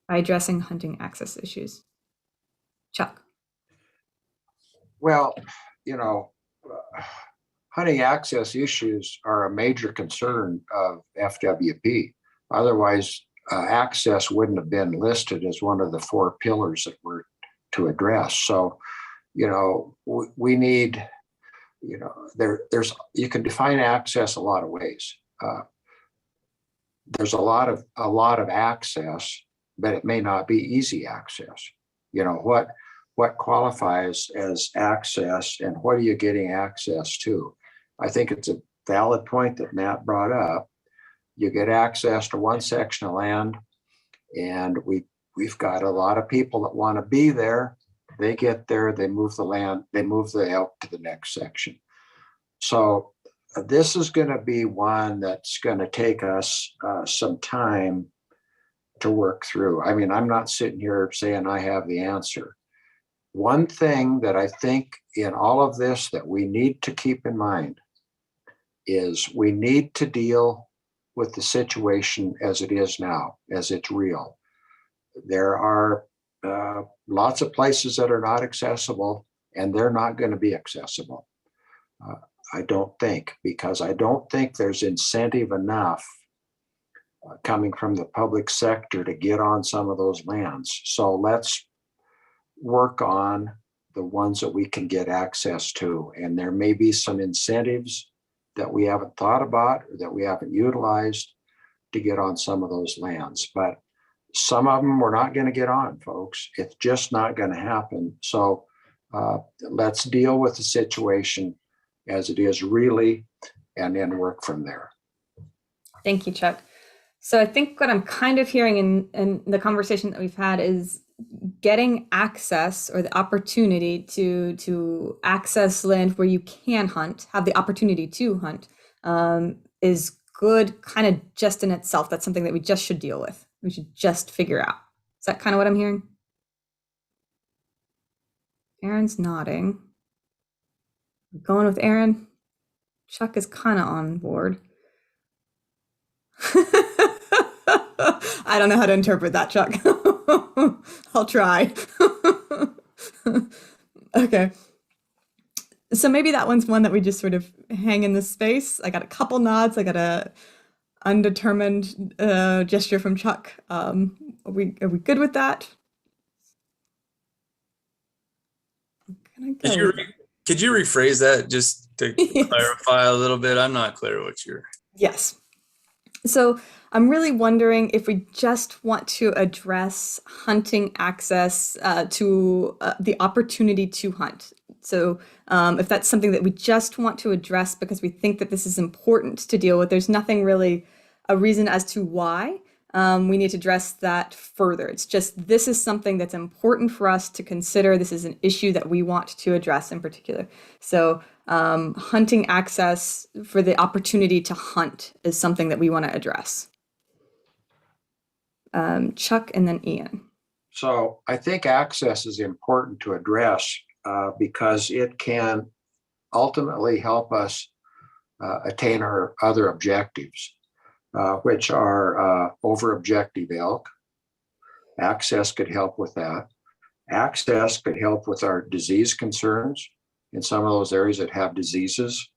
Speaker 2: by addressing hunting access issues? Chuck.
Speaker 15: Well, hunting access issues are a major concern of FWP. Otherwise, access wouldn't have been listed as one of the 4 pillars that we're to address. So, we need, there's you can define access a lot of ways. There's a lot of access, but it may not be easy access. What qualifies as access and what are you getting access to? I think it's a valid point that Matt brought up. You get access to one section of land and we've got a lot of people that want to be there. They get there, they move the land, they move the elk to the next section. So this is going to be one that's going to take us some time to work through. I'm not sitting here saying I have the answer. One thing that I think in all of this that we need to keep in mind is we need to deal with the situation as it is now, as it's real. There are lots of places that are not accessible, and they're not going to be accessible. I don't think, because I don't think there's incentive enough coming from the public sector to get on some of those lands. So let's work on the ones that we can get access to. And there may be some incentives that we haven't thought about or that we haven't utilized to get on some of those lands. But some of them we're not going to get on, folks. It's just not going to happen. So let's deal with the situation as it is really, and then work from there.
Speaker 2: Thank you, Chuck. So I think what I'm kind of hearing in the conversation that we've had is getting access or the opportunity to access land where you can hunt, have the opportunity to hunt, is good kind of just in itself. That's something that we just should deal with. We should just figure out. Is that kind of what I'm hearing? Aaron's nodding. Going with Aaron. Chuck is kind of on board. I don't know how to interpret that, Chuck. I'll try. Okay. So maybe that one's one that we just sort of hang in the space. I got a couple nods. I got a undetermined gesture from Chuck. Are we good with that?
Speaker 13: Could you rephrase that just to clarify a little bit? I'm not clear what you're.
Speaker 2: Yes. So I'm really wondering if we just want to address hunting access to the opportunity to hunt. So if that's something that we just want to address because we think that this is important to deal with, there's nothing really a reason as to why we need to address that further. It's just this is something that's important for us to consider. This is an issue that we want to address in particular. So hunting access for the opportunity to hunt is something that we want to address. Chuck and then Ian.
Speaker 15: So I think access is important to address because it can ultimately help us attain our other objectives, which are over objective elk. Access could help with that. Access could help with our disease concerns in some of those areas that have diseases.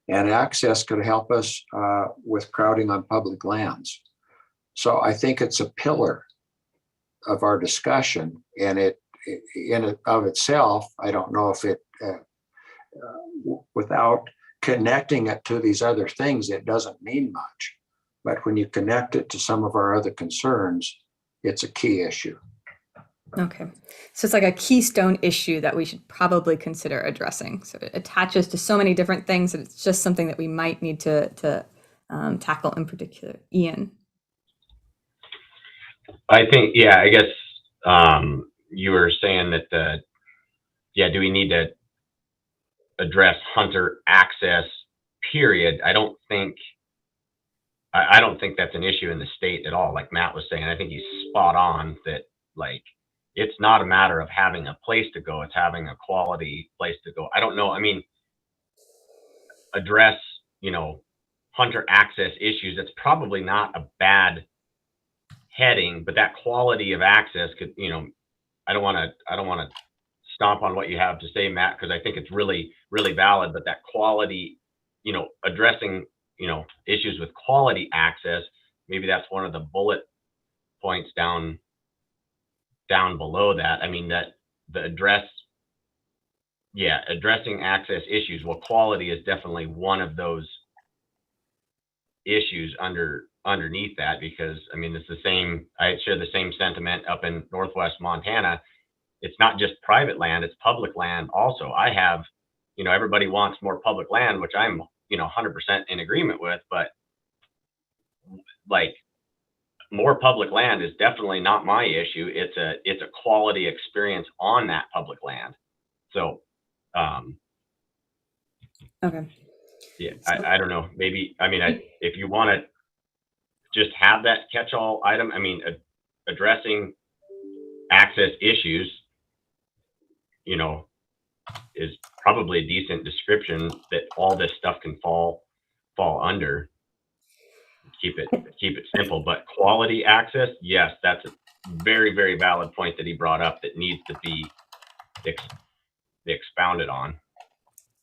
Speaker 15: And access could help us with crowding on public lands. So I think it's a pillar of our discussion, and it in and of itself, I don't know if it, without connecting it to these other things, it doesn't mean much. But when you connect it to some of our other concerns, it's a key issue.
Speaker 2: Okay, so it's like a keystone issue that we should probably consider addressing. So it attaches to so many different things that it's just something that we might need to tackle in particular. Ian.
Speaker 9: I think, yeah, I guess you were saying that do we need to address hunter access, period? I don't think that's an issue in the state at all. Like Matt was saying, I think he's spot on that, like, it's not a matter of having a place to go, it's having a quality place to go. I don't know. I mean, address, hunter access issues. It's probably not a bad heading, but that quality of access could, I don't want to stomp on what you have to say, Matt, because I think it's really, really valid, but that quality, addressing, issues with quality access, maybe that's one of the bullet points down below that. I mean, that addressing access issues. Well, quality is definitely one of those issues underneath that, because I mean, it's the same, I share the same sentiment up in Northwest Montana. It's not just private land, it's public land also. I have, everybody wants more public land, which I'm, 100% in agreement with, but like, more public land is definitely not my issue. It's a quality experience on that public land. So,
Speaker 2: okay.
Speaker 9: Yeah, I don't know. Maybe, I mean, if you want to just have that catch-all item, I mean, addressing access issues, is probably a decent description that all this stuff can fall under. Keep it simple, but quality access, yes, that's a very, very valid point that he brought up that needs to be expounded on.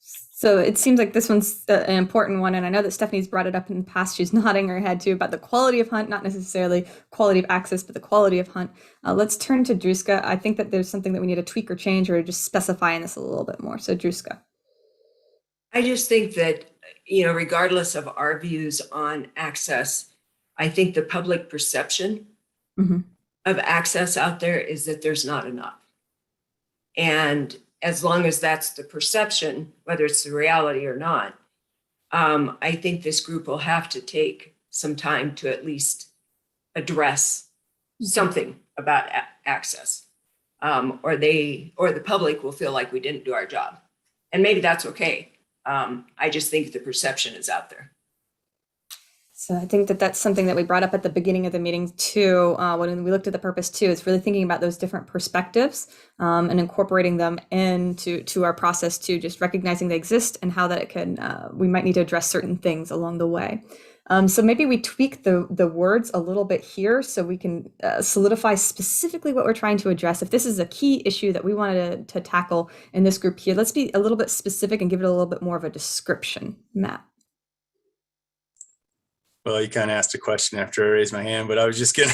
Speaker 2: So it seems like this one's an important one, and I know that Stephanie's brought it up in the past. She's nodding her head too about the quality of hunt, not necessarily quality of access, but the quality of hunt. Let's turn to Druska. I think that there's something that we need to tweak or change, or just specifying this a little bit more. So Druska.
Speaker 5: I just think that, regardless of our views on access, I think the public perception of access out there is that there's not enough. And as long as that's the perception, whether it's the reality or not, I think this group will have to take some time to at least address something about access, or the public will feel like we didn't do our job. And maybe that's okay. I just think the perception is out there.
Speaker 2: So I think that that's something that we brought up at the beginning of the meeting too, when we looked at the purpose too, is really thinking about those different perspectives and incorporating them into our process too, just recognizing they exist and how that it can, we might need to address certain things along the way. So maybe we tweak the words a little bit here so we can solidify specifically what we're trying to address. If this is a key issue that we wanted to tackle in this group here, let's be a little bit specific and give it a little bit more of a description, Matt.
Speaker 13: Well, you kind of asked a question after I raised my hand, but I was just gonna.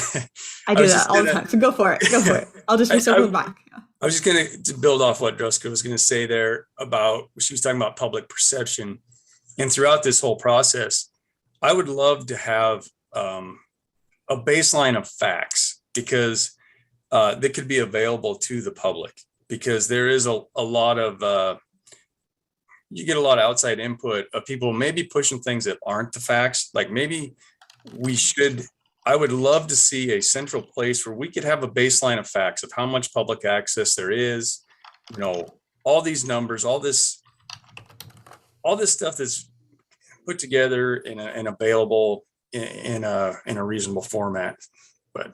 Speaker 2: I do that all the time. So go for it. Go for it. I'll just recircle back.
Speaker 13: I was just gonna build off what Druska was gonna say there about, she was talking about public perception. And throughout this whole process, I would love to have a baseline of facts, because that could be available to the public, because there is a lot of you get a lot of outside input of people maybe pushing things that aren't the facts. Like maybe I would love to see a central place where we could have a baseline of facts of how much public access there is, all these numbers, all this stuff that's put together and available in a reasonable format. But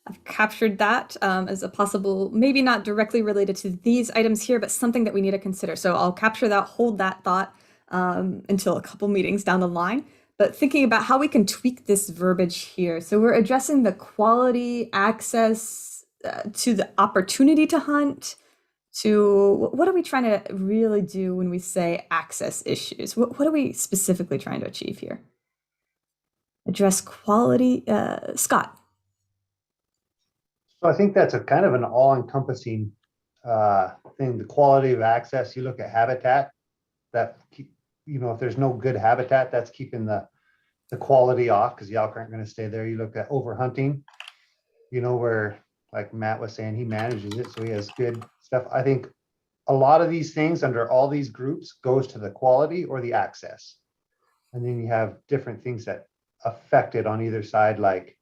Speaker 2: I've captured that as a possible, maybe not directly related to these items here, but something that we need to consider. So I'll capture that, hold that thought until a couple meetings down the line. But thinking about how we can tweak this verbiage here. So we're addressing the quality access to the opportunity to hunt, to what are we trying to really do when we say access issues? What are we specifically trying to achieve here? Address quality, Scott.
Speaker 7: So I think that's a kind of an all-encompassing thing. The quality of access. You look at habitat. That if there's no good habitat, that's keeping the quality off because the elk aren't going to stay there. You look at overhunting. Where, like Matt was saying, he manages it, so he has good stuff. I think a lot of these things under all these groups goes to the quality or the access, and then you have different things that affect it on either side, like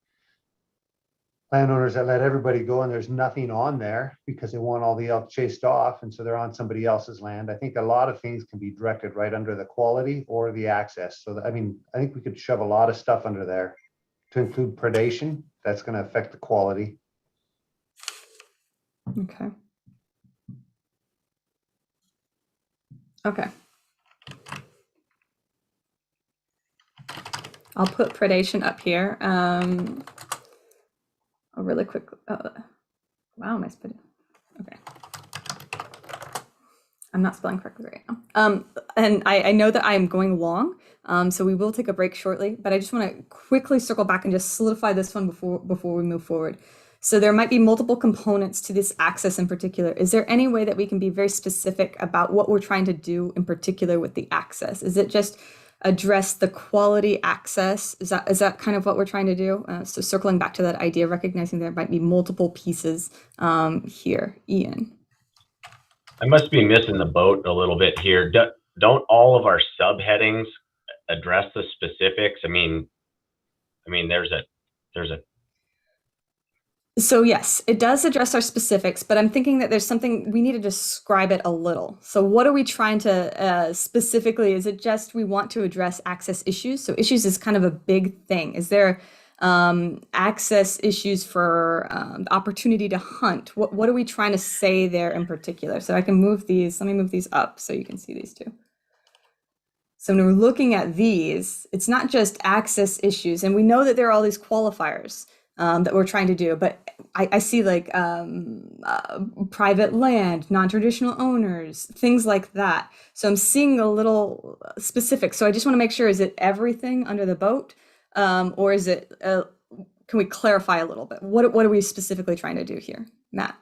Speaker 7: landowners that let everybody go and there's nothing on there because they want all the elk chased off, and so they're on somebody else's land. I think a lot of things can be directed right under the quality or the access. So I think we could shove a lot of stuff under there to include predation. That's going to affect the quality.
Speaker 2: Okay. I'll put predation up here. Really quick. Wow, am I spelling? Okay. I'm not spelling correctly right now. And I know that I am going long, so we will take a break shortly, but I just want to quickly circle back and just solidify this one before we move forward. So there might be multiple components to this access in particular. Is there any way that we can be very specific about what we're trying to do in particular with the access? Is it just address the quality access? Is that kind of what we're trying to do? So circling back to that idea, recognizing there might be multiple pieces here. Ian.
Speaker 9: I must be missing the boat a little bit here. Don't all of our subheadings address the specifics? I mean, there's a.
Speaker 2: So yes, it does address our specifics, but I'm thinking that there's something we need to describe it a little. So what are we trying to specifically? Is it just we want to address access issues? So issues is kind of a big thing. Is there access issues for the opportunity to hunt? What are we trying to say there in particular? So I can move these. Let me move these up so you can see these two. So when we're looking at these, it's not just access issues, and we know that there are all these qualifiers that we're trying to do, but I see like private land, non-traditional owners, things like that. So I'm seeing a little specific. So I just want to make sure, is it everything under the boat? Or is it, can we clarify a little bit? What are we specifically trying to do here, Matt?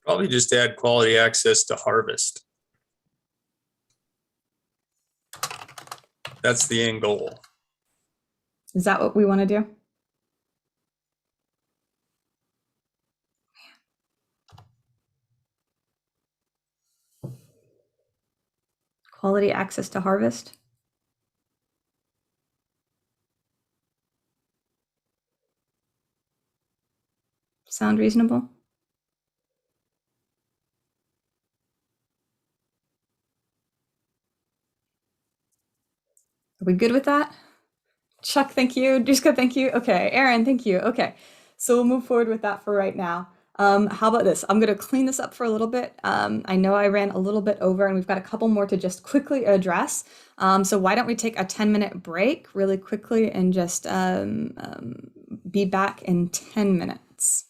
Speaker 13: Probably just add quality access to harvest. That's the end goal.
Speaker 2: Is that what we want to do? Quality access to harvest. Sound reasonable? Are we good with that? Chuck, thank you. Duska, thank you. Okay. Aaron, thank you. Okay. So we'll move forward with that for right now. How about this? I'm going to clean this up for a little bit. I know I ran a little bit over and we've got a couple more to just quickly address. So why don't we take a 10-minute break really quickly and just be back in 10 minutes.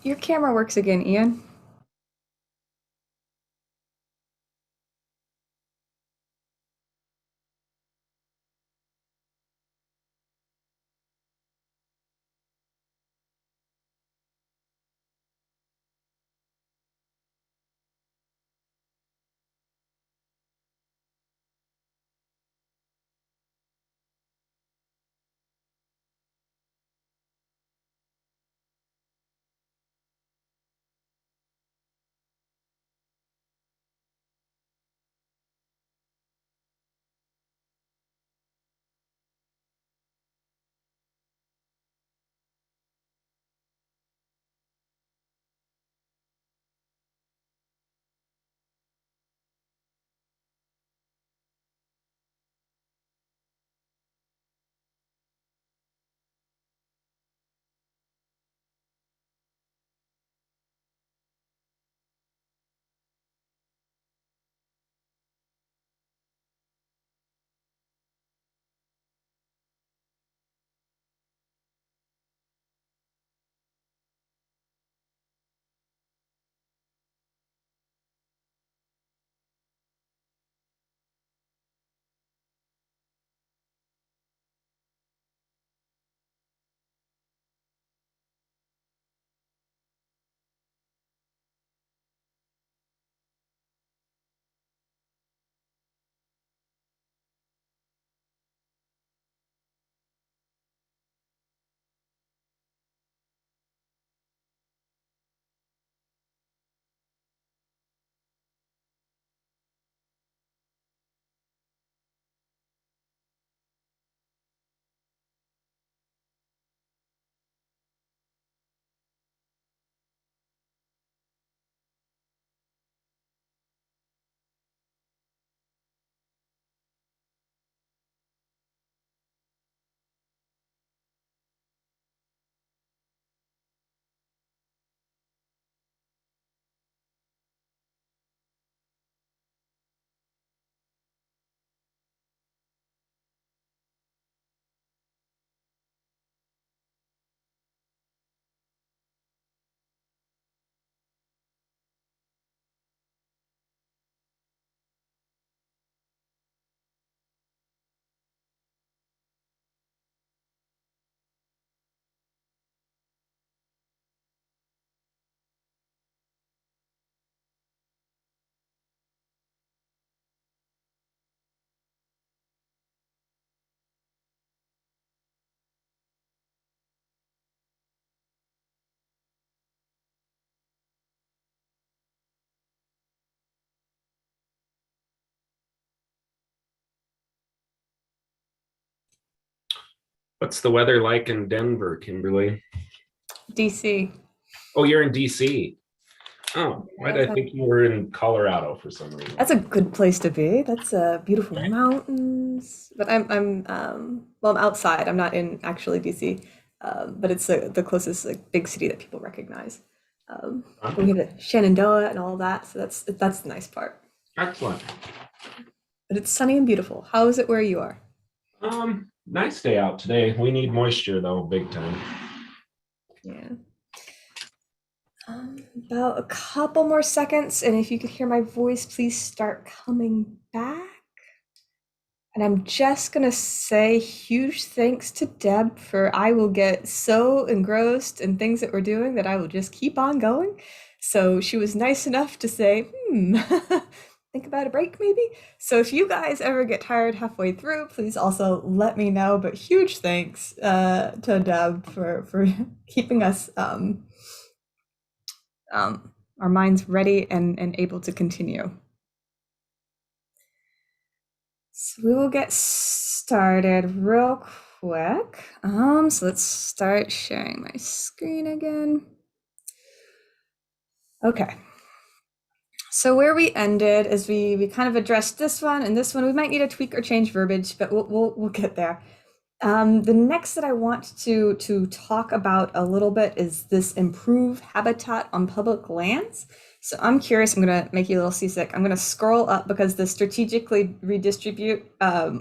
Speaker 2: Your camera works again, Ian.
Speaker 4: What's the weather like in Denver, Kimberly?
Speaker 2: DC.
Speaker 4: Oh, you're in DC. Oh, why did I think you were in Colorado for some reason?
Speaker 2: That's a good place to be. That's beautiful mountains. But well, I'm outside. I'm not in actually DC, but it's the closest like big city that people recognize. But we have the Shenandoah and all that, so that's the nice part.
Speaker 4: Excellent.
Speaker 2: But it's sunny and beautiful. How is it where you are?
Speaker 4: Nice day out today. We need moisture though, big time.
Speaker 2: Yeah. About a couple more seconds, and if you could hear my voice, please start coming back. And I'm just gonna say huge thanks to Deb for I will get so engrossed in things that we're doing that I will just keep on going. So she was nice enough to say, think about a break maybe. So if you guys ever get tired halfway through, please also let me know. But huge thanks to Deb for keeping us our minds ready and able to continue. So we will get started real quick. So let's start sharing my screen again. Okay. So where we ended is we kind of addressed this one and this one. We might need to tweak or change verbiage, but we'll get there. The next that I want to talk about a little bit is this improve habitat on public lands. So I'm curious, I'm gonna make you a little seasick. I'm gonna scroll up because the strategically redistribute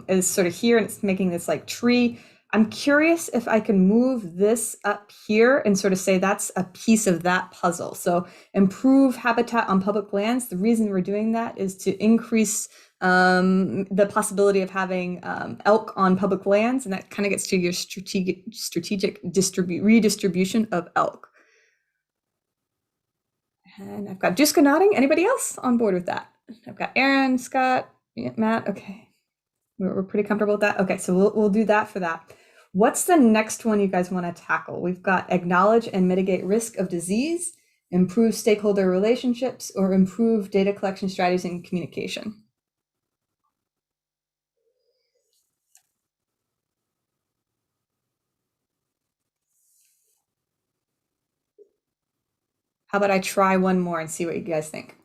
Speaker 2: is sort of here and it's making this like tree I'm curious if I can move this up here and sort of say that's a piece of that puzzle. So improve habitat on public lands. The reason we're doing that is to increase the possibility of having elk on public lands, and that kind of gets to your strategic redistribution of elk. And I've got Juska nodding. Anybody else on board with that? I've got Aaron, Scott, Matt. Okay, we're pretty comfortable with that. Okay, so we'll do that for that. What's the next one you guys want to tackle? We've got acknowledge and mitigate risk of disease, improve stakeholder relationships, or improve data collection strategies and communication. How about I try one more and see what you guys think?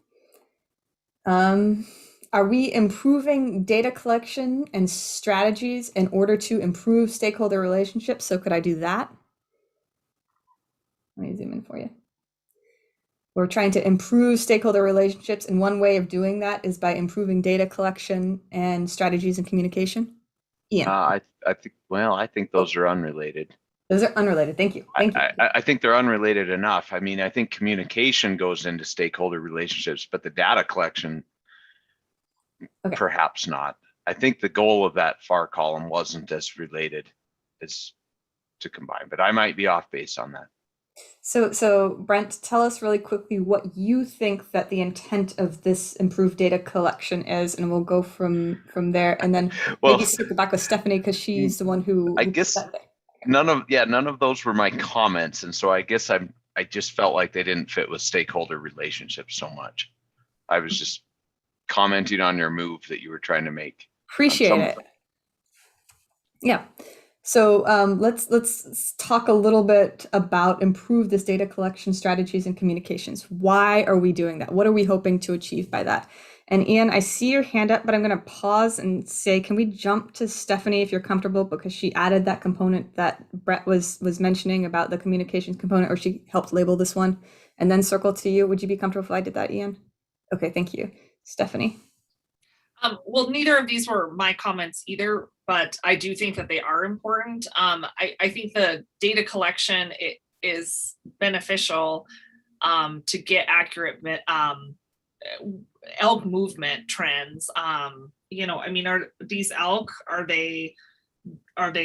Speaker 2: Are we improving data collection and strategies in order to improve stakeholder relationships? So could I do that? Let me zoom in for you. We're trying to improve stakeholder relationships, and one way of doing that is by improving data collection and strategies and communication. Ian.
Speaker 11: I think those are unrelated.
Speaker 2: Those are unrelated. Thank you. Thank you.
Speaker 11: I think they're unrelated enough. I mean, I think communication goes into stakeholder relationships, but the data collection, perhaps not. I think the goal of that FAR column wasn't as related as to combine, but I might be off base on that.
Speaker 2: So Brent, tell us really quickly what you think that the intent of this improved data collection is, and we'll go from there, and then maybe circle back with Stephanie because she's the one who.
Speaker 11: I guess none of those were my comments, and so I guess I just felt like they didn't fit with stakeholder relationships so much. I was just commenting on your move that you were trying to make.
Speaker 2: Appreciate it. Yeah. So let's talk a little bit about improve this data collection strategies and communications. Why are we doing that? What are we hoping to achieve by that? And Ian, I see your hand up, but I'm going to pause and say, can we jump to Stephanie if you're comfortable, because she added that component that Brett was mentioning about the communications component, or she helped label this one, and then circle to you. Would you be comfortable if I did that, Ian? Okay, thank you. Stephanie.
Speaker 8: Well, neither of these were my comments either, but I do think that they are important. I think the data collection is beneficial to get accurate elk movement trends. You know, I mean, are these elk, are they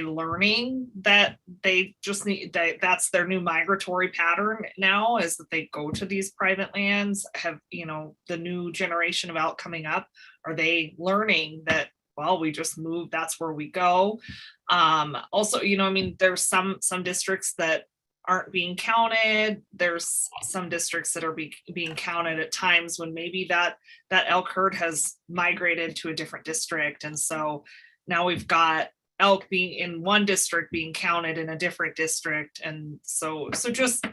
Speaker 8: learning that they just need that's their new migratory pattern now, is that they go to these private lands? Have, you know, the new generation of elk coming up, are they learning that, well, we just move, that's where we go? Also, you know, I mean, there's some districts that aren't being counted. There's some districts that are being counted at times when maybe that elk herd has migrated to a different district, and so now we've got elk being in one district being counted in a different district. And so just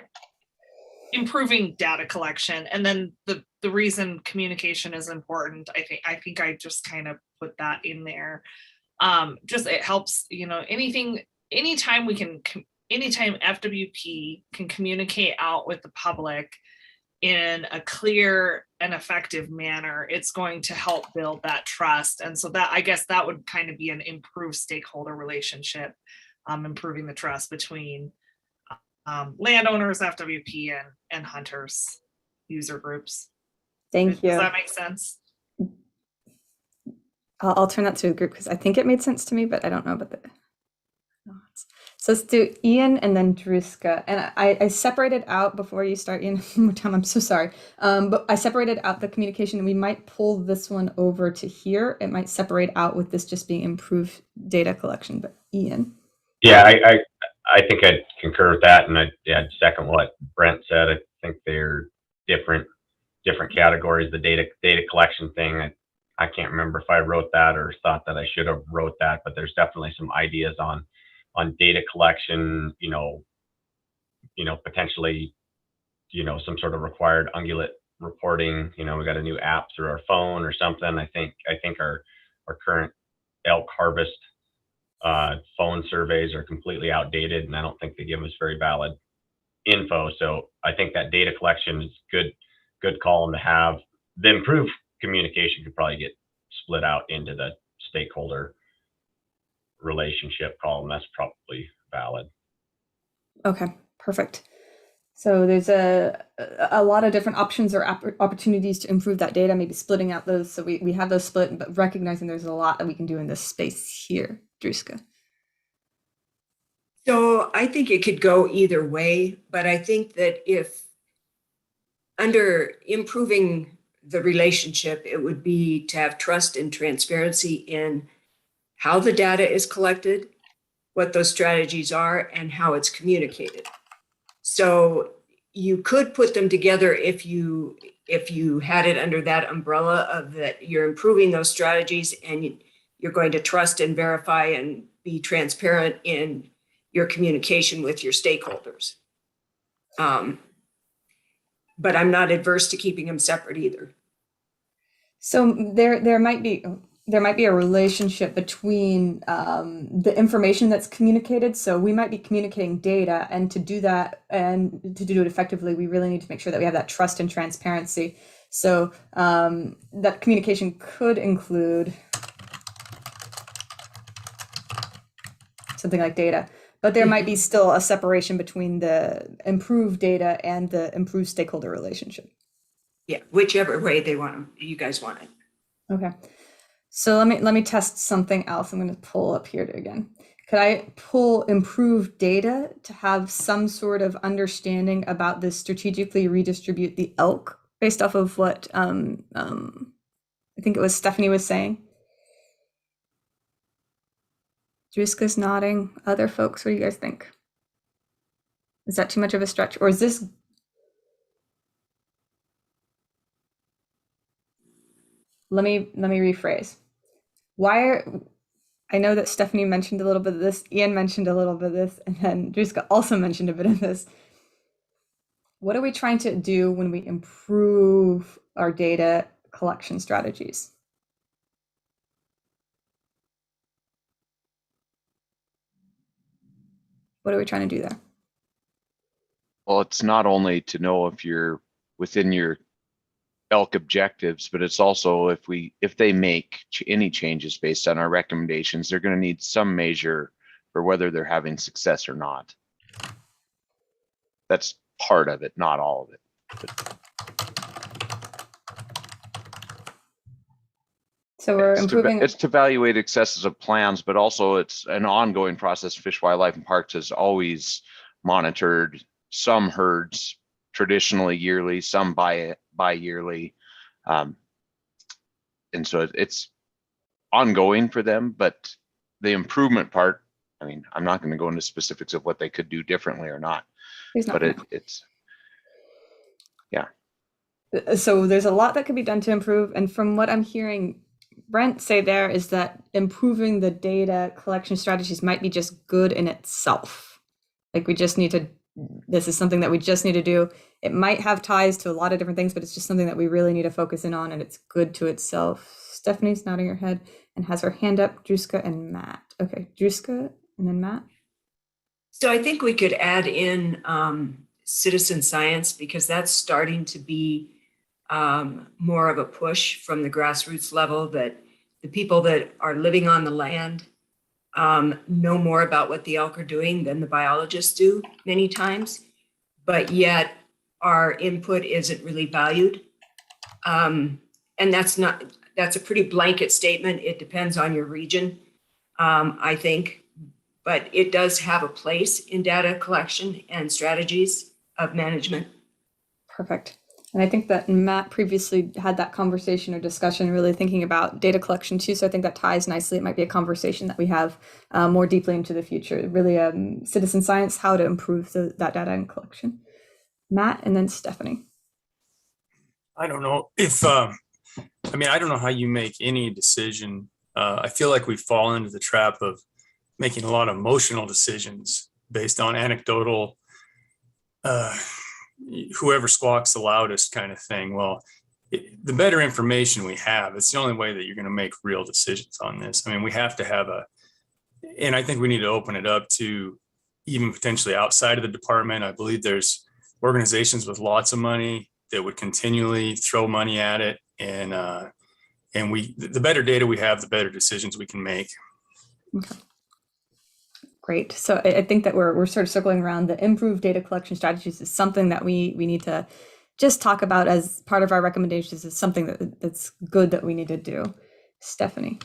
Speaker 8: improving data collection. And then the reason communication is important, I think I just kind of put that in there. Just it helps, you know, anytime FWP can communicate out with the public in a clear and effective manner, it's going to help build that trust. And so that, I guess that would kind of be an improved stakeholder relationship, improving the trust between landowners, FWP, and hunters, user groups.
Speaker 2: Thank you.
Speaker 8: Does that make sense?
Speaker 2: I'll turn that to a group because I think it made sense to me, but I don't know about the. So let's do Ian and then Druska. And I separated out, before you start, Ian, one more time, I'm so sorry. But I separated out the communication, and we might pull this one over to here. It might separate out with this just being improved data collection, but Ian.
Speaker 9: Yeah, I think I'd concur with that. And I'd second what Brent said. I think they're different categories. The data collection thing, I can't remember if I wrote that or thought that I should have wrote that, but there's definitely some ideas on data collection, you know, potentially, you know, some sort of required ungulate reporting. You know, we got a new app through our phone or something. I think our current elk harvest phone surveys are completely outdated, and I don't think they give us very valid info. So I think that data collection is good column to have. The improved communication could probably get split out into the stakeholder relationship column, that's probably valid.
Speaker 2: Okay, perfect. So there's a lot of different options or opportunities to improve that data, maybe splitting out those. So we have those split, but recognizing there's a lot that we can do in this space here. Druska.
Speaker 5: So I think it could go either way, but I think that if under improving the relationship, it would be to have trust and transparency in how the data is collected, what those strategies are, and how it's communicated. So you could put them together if you had it under that umbrella of that you're improving those strategies and you're going to trust and verify and be transparent in your communication with your stakeholders. But I'm not adverse to keeping them separate either.
Speaker 2: So there might be a relationship between the information that's communicated. So we might be communicating data, and to do that and to do it effectively, we really need to make sure that we have that trust and transparency. So that communication could include something like data, but there might be still a separation between the improved data and the improved stakeholder relationship.
Speaker 5: Yeah, whichever way you guys want it.
Speaker 2: Okay. So let me test something else. I'm going to pull up here again. Could I pull improved data to have some sort of understanding about this strategically redistribute the elk based off of what I think it was Stephanie was saying? Druska's nodding. Other folks, what do you guys think? Is that too much of a stretch, or is this? Let me rephrase. I know that Stephanie mentioned a little bit of this, Ian mentioned a little bit of this, and then Druska also mentioned a bit of this. What are we trying to do when we improve our data collection strategies? What are we trying to do there?
Speaker 11: Well, it's not only to know if you're within your elk objectives, but it's also if they make any changes based on our recommendations, they're going to need some measure for whether they're having success or not. That's part of it, not all of it.
Speaker 2: So we're improving.
Speaker 11: It's to evaluate successes of plans, but also it's an ongoing process. Fish, Wildlife, and Parks has always monitored some herds traditionally yearly, some bi-yearly. And so it's ongoing for them, but the improvement part, I mean, I'm not going to go into specifics of what they could do differently or not, but it's, yeah.
Speaker 2: So there's a lot that could be done to improve. And from what I'm hearing Brent say there is that improving the data collection strategies might be just good in itself. Like this is something that we just need to do. It might have ties to a lot of different things, but it's just something that we really need to focus in on, and it's good to itself. Stephanie's nodding her head and has her hand up. Druska and Matt. Okay, Druska and then Matt.
Speaker 5: So I think we could add in citizen science, because that's starting to be more of a push from the grassroots level, that the people that are living on the land know more about what the elk are doing than the biologists do many times, but yet our input isn't really valued. And that's a pretty blanket statement. It depends on your region, I think, but it does have a place in data collection and strategies of management.
Speaker 2: Perfect. And I think that Matt previously had that conversation or discussion really thinking about data collection too. So I think that ties nicely. It might be a conversation that we have more deeply into the future. Really citizen science, how to improve that data and collection. Matt and then Stephanie.
Speaker 13: I don't know if, I don't know how you make any decision. I feel like we fall into the trap of making a lot of emotional decisions based on anecdotal, whoever squawks the loudest kind of thing. Well, the better information we have, it's the only way that you're going to make real decisions on this. I mean, we have to have and I think we need to open it up to even potentially outside of the department. I believe there's organizations with lots of money that would continually throw money at it. And the better data we have, the better decisions we can make.
Speaker 2: Okay. Great. So I think that we're sort of circling around the improved data collection strategies is something that we need to just talk about as part of our recommendations, is something that's good that we need to do. Stephanie.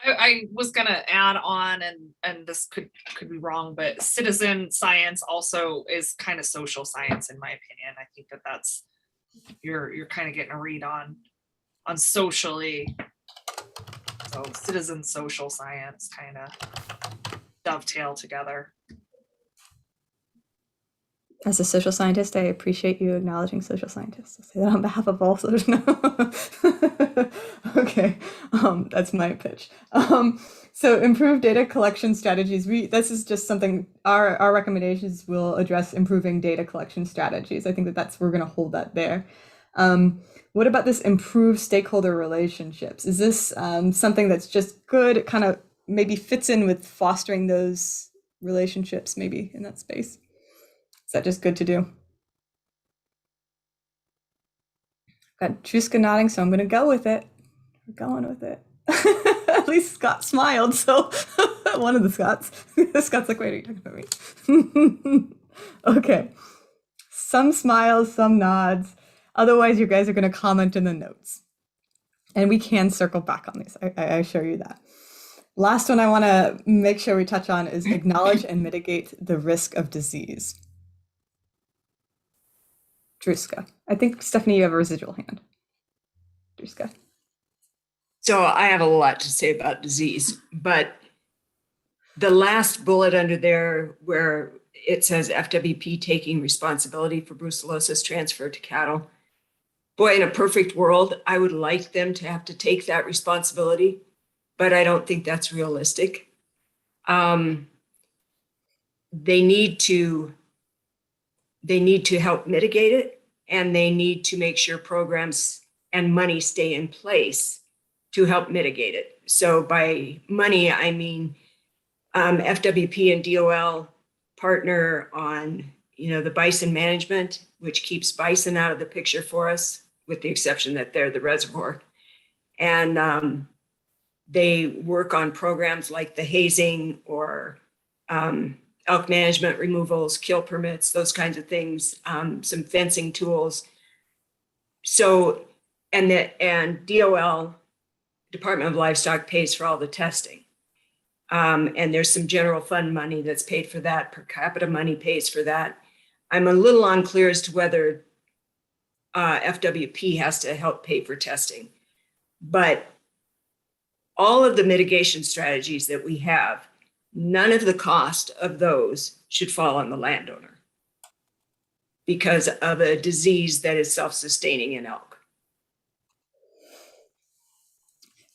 Speaker 8: I was gonna add on, and this could be wrong, but citizen science also is kind of social science, in my opinion. I think that's you're kind of getting a read on socially. So citizen social science kind of dovetail together.
Speaker 2: As a social scientist, I appreciate you acknowledging social scientists. I'll say that on behalf of all social. Okay, that's my pitch. So improved data collection strategies. This is just something our recommendations will address improving data collection strategies. I think we're going to hold that there. What about this improved stakeholder relationships? Is this something that's just good? It kind of maybe fits in with fostering those relationships, maybe in that space. Is that just good to do? Got Truska nodding, so I'm going to go with it. We're going with it. At least Scott smiled, so one of the Scotts. Scott's like, wait, are you talking about me? Okay. Some smiles, some nods. Otherwise, you guys are going to comment in the notes. And we can circle back on these. I assure you that. Last one I want to make sure we touch on is acknowledge and mitigate the risk of disease. Druska. I think, Stephanie, you have a residual hand. Druska.
Speaker 5: So I have a lot to say about disease, but the last bullet under there where it says FWP taking responsibility for brucellosis transfer to cattle. Boy, in a perfect world, I would like them to have to take that responsibility, but I don't think that's realistic. They need to help mitigate it, and they need to make sure programs and money stay in place to help mitigate it. So by money, I mean FWP and DOL partner on, the bison management, which keeps bison out of the picture for us, with the exception that they're the reservoir. And they work on programs like the hazing or elk management removals, kill permits, those kinds of things, some fencing tools. So, and DOL, Department of Livestock, pays for all the testing. And there's some general fund money that's paid for that. Per capita money pays for that. I'm a little unclear as to whether FWP has to help pay for testing. But all of the mitigation strategies that we have, none of the cost of those should fall on the landowner because of a disease that is self-sustaining in elk.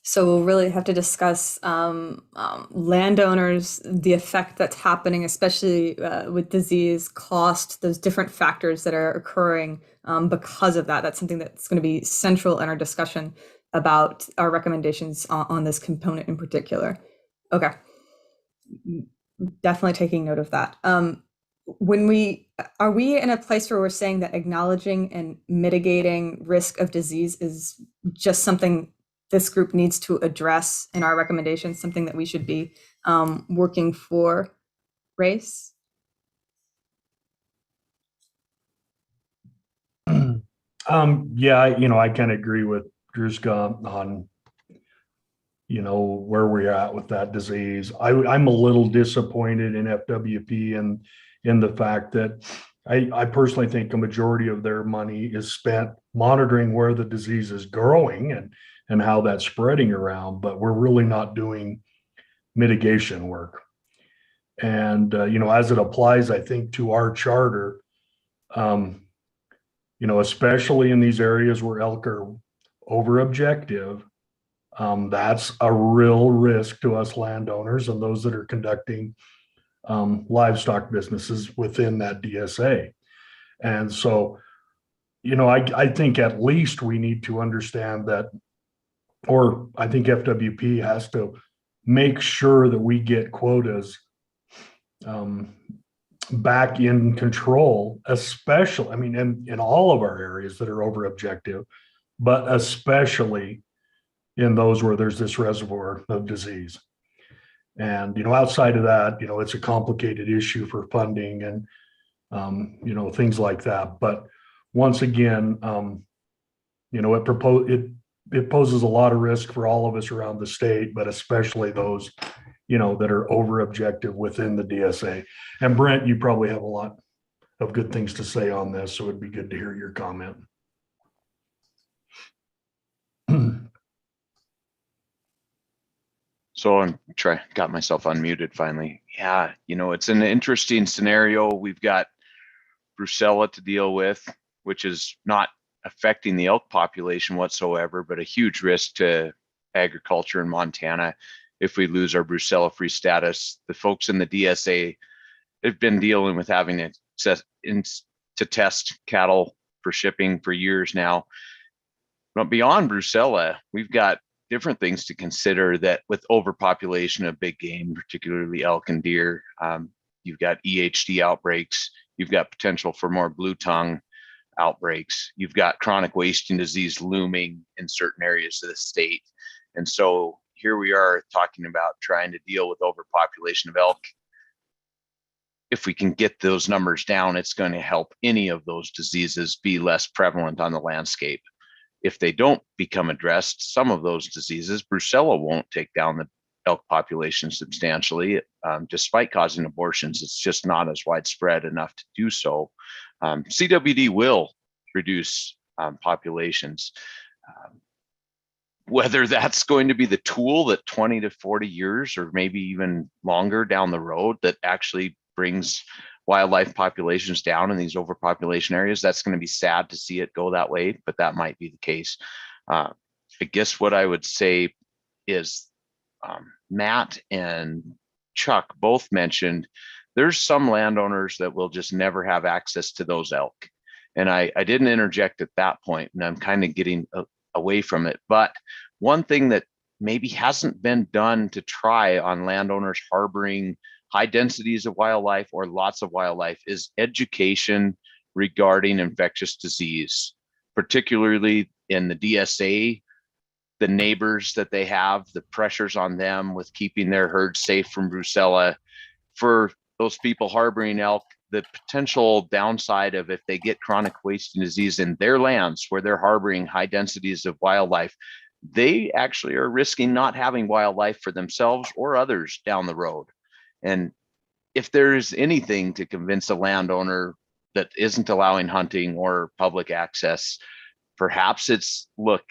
Speaker 2: So we'll really have to discuss landowners, the effect that's happening, especially with disease, cost, those different factors that are occurring because of that. That's something that's going to be central in our discussion about our recommendations on this component in particular. Okay, definitely taking note of that. Are we in a place where we're saying that acknowledging and mitigating risk of disease is just something this group needs to address in our recommendations, something that we should be working for? Race?
Speaker 14: Yeah, I kind of agree with Druska on, where we're at with that disease. I'm a little disappointed in FWP and in the fact that I personally think a majority of their money is spent monitoring where the disease is growing and how that's spreading around, but we're really not doing mitigation work. And, as it applies, I think, to our charter, especially in these areas where elk are over objective, that's a real risk to us landowners and those that are conducting livestock businesses within that DSA. And so, I think at least we need to understand that, or I think FWP has to make sure that we get quotas back in control, especially, in all of our areas that are over objective, but especially in those where there's this reservoir of disease. And, outside of that, it's a complicated issue for funding and, things like that. But once again, it poses a lot of risk for all of us around the state, but especially those, that are over objective within the DSA. And Brent, you probably have a lot of good things to say on this, so it'd be good to hear your comment.
Speaker 11: So got myself unmuted finally. Yeah, it's an interesting scenario. We've got brucella to deal with, which is not affecting the elk population whatsoever, but a huge risk to agriculture in Montana if we lose our brucella-free status. The folks in the DSA have been dealing with having to test cattle for shipping for years now. But beyond brucella, we've got different things to consider that with overpopulation of big game, particularly elk and deer, you've got EHD outbreaks, you've got potential for more blue tongue outbreaks, you've got chronic wasting disease looming in certain areas of the state. And so here we are talking about trying to deal with overpopulation of elk. If we can get those numbers down, it's going to help any of those diseases be less prevalent on the landscape. If they don't become addressed, some of those diseases, brucella won't take down the elk population substantially, despite causing abortions. It's just not as widespread enough to do so. CWD will reduce populations. Whether that's going to be the tool that 20 to 40 years or maybe even longer down the road that actually brings wildlife populations down in these overpopulation areas, that's going to be sad to see it go that way, but that might be the case. I guess what I would say is Matt and Chuck both mentioned there's some landowners that will just never have access to those elk. And I didn't interject at that point, and I'm kind of getting away from it. But one thing that maybe hasn't been done to try on landowners harboring high densities of wildlife or lots of wildlife is education regarding infectious disease, particularly in the DSA, the neighbors that they have, the pressures on them with keeping their herd safe from brucella. For those people harboring elk, the potential downside of if they get chronic wasting disease in their lands where they're harboring high densities of wildlife, they actually are risking not having wildlife for themselves or others down the road. And if there's anything to convince a landowner that isn't allowing hunting or public access, perhaps it's, look,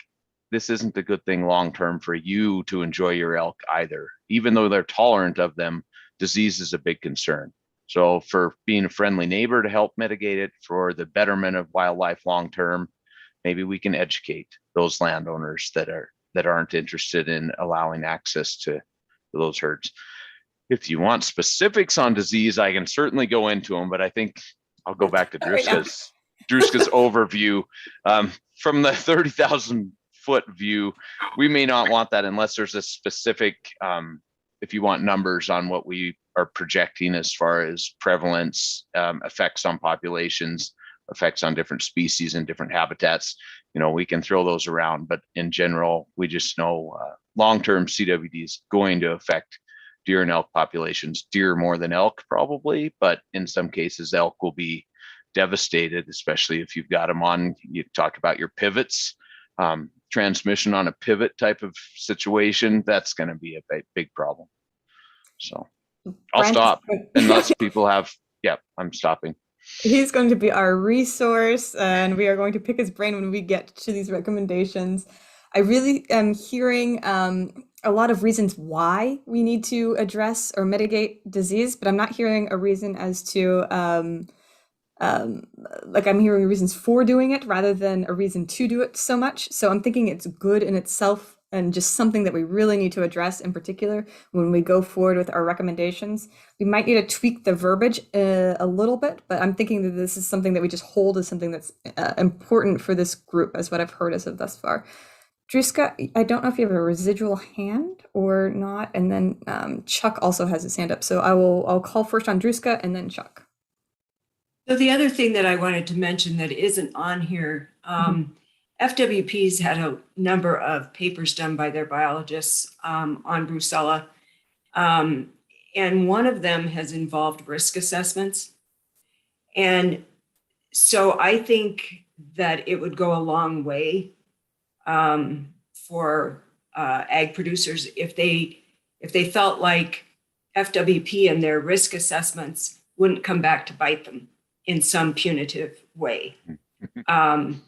Speaker 11: this isn't a good thing long-term for you to enjoy your elk either. Even though they're tolerant of them, disease is a big concern. So for being a friendly neighbor to help mitigate it, for the betterment of wildlife long-term, maybe we can educate those landowners that aren't interested in allowing access to those herds. If you want specifics on disease, I can certainly go into them, but I think I'll go back to Druska's overview. From the 30,000 foot view, we may not want that unless there's a specific, if you want numbers on what we are projecting as far as prevalence, effects on populations, effects on different species and different habitats, we can throw those around. But in general, we just know long-term CWD is going to affect deer and elk populations, deer more than elk probably, but in some cases elk will be devastated, especially if you've got them on, you talk about your pivots, transmission on a pivot type of situation, that's going to be a big problem. So I'll stop unless people have, I'm stopping.
Speaker 2: He's going to be our resource, and we are going to pick his brain when we get to these recommendations. I really am hearing a lot of reasons why we need to address or mitigate disease, but I'm not hearing a reason as to, like I'm hearing reasons for doing it rather than a reason to do it so much. So I'm thinking it's good in itself and just something that we really need to address in particular when we go forward with our recommendations. We might need to tweak the verbiage a little bit, but I'm thinking that this is something that we just hold as something that's important for this group, as what I've heard as of thus far. Druska, I don't know if you have a residual hand or not, and then Chuck also has his hand up. So I'll call first on Druska and then Chuck.
Speaker 5: So the other thing that I wanted to mention that isn't on here, FWP's had a number of papers done by their biologists on brucella. And one of them has involved risk assessments. And so I think that it would go a long way for ag producers if they felt like FWP and their risk assessments wouldn't come back to bite them in some punitive way. And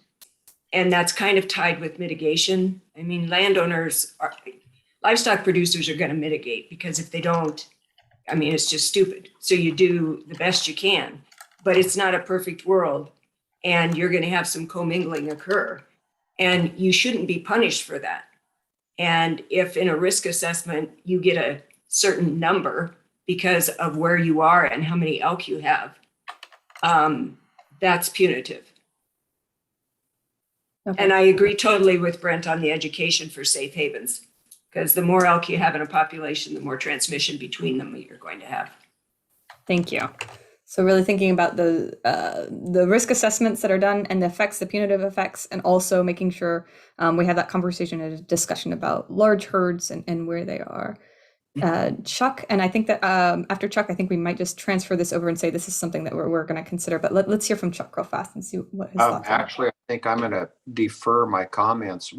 Speaker 5: that's kind of tied with mitigation. I mean, livestock producers are going to mitigate, because if they don't, I mean, it's just stupid. So you do the best you can, but it's not a perfect world, and you're going to have some commingling occur, and you shouldn't be punished for that. And if in a risk assessment you get a certain number because of where you are and how many elk you have, that's punitive.
Speaker 2: Okay.
Speaker 5: And I agree totally with Brent on the education for safe havens, because the more elk you have in a population, the more transmission between them you're going to have.
Speaker 2: Thank you. So really thinking about the risk assessments that are done and the effects, the punitive effects, and also making sure we have that conversation and a discussion about large herds and where they are. Chuck, and I think that after Chuck, I think we might just transfer this over and say this is something that we're going to consider. But let's hear from Chuck real fast and see what his thoughts are.
Speaker 15: Actually, I think I'm going to defer my comments.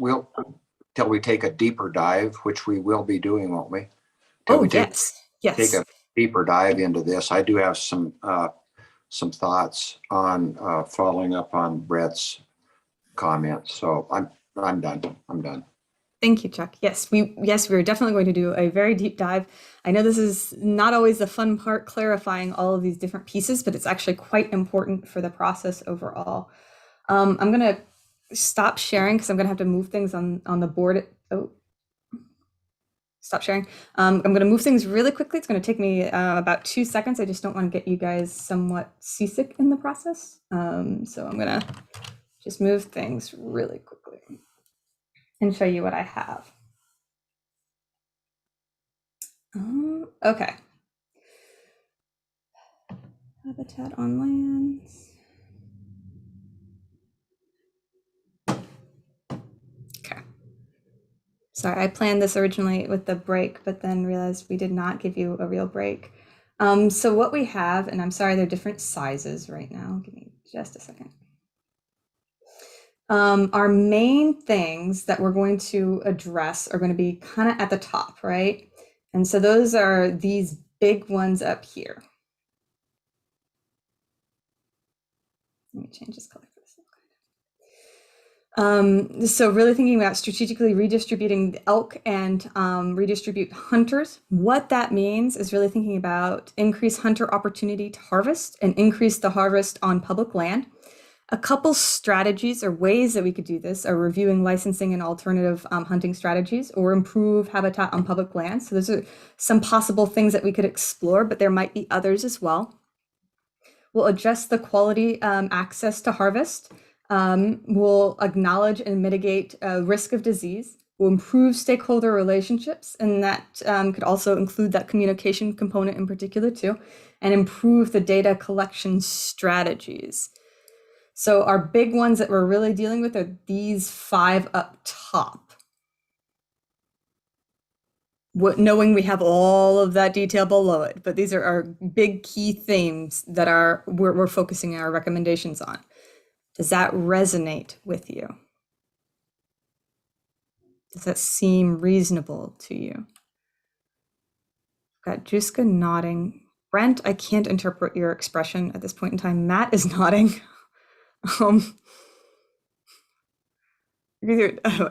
Speaker 15: Till we take a deeper dive, which we will be doing, won't we?
Speaker 2: Yes.
Speaker 15: Take a deeper dive into this. I do have some thoughts on following up on Brett's comments. So I'm done. I'm done.
Speaker 2: Thank you, Chuck. Yes, we're definitely going to do a very deep dive. I know this is not always the fun part, clarifying all of these different pieces, but it's actually quite important for the process overall. I'm going to stop sharing because I'm going to have to move things on the board. Stop sharing. I'm going to move things really quickly. It's going to take me about 2 seconds. I just don't want to get you guys somewhat seasick in the process. So I'm going to just move things really quickly and show you what I have. Okay. Habitat on lands. Okay. Sorry, I planned this originally with the break, but then realized we did not give you a real break. So what we have, and I'm sorry, they're different sizes right now. Give me just a second. Our main things that we're going to address are going to be kind of at the top, right? And so those are these big ones up here. Let me change this color for this. So really thinking about strategically redistributing the elk and redistribute hunters. What that means is really thinking about increase hunter opportunity to harvest and increase the harvest on public land. A couple strategies or ways that we could do this are reviewing licensing and alternative hunting strategies, or improve habitat on public land. So those are some possible things that we could explore, but there might be others as well. We'll adjust the quality access to harvest. We'll acknowledge and mitigate risk of disease. We'll improve stakeholder relationships, and that could also include that communication component in particular too, and improve the data collection strategies. So our big ones that we're really dealing with are these 5 up top. Knowing we have all of that detail below it, but these are our big key themes that we're focusing our recommendations on. Does that resonate with you? Does that seem reasonable to you? Got Juska nodding. Brent, I can't interpret your expression at this point in time. Matt is nodding.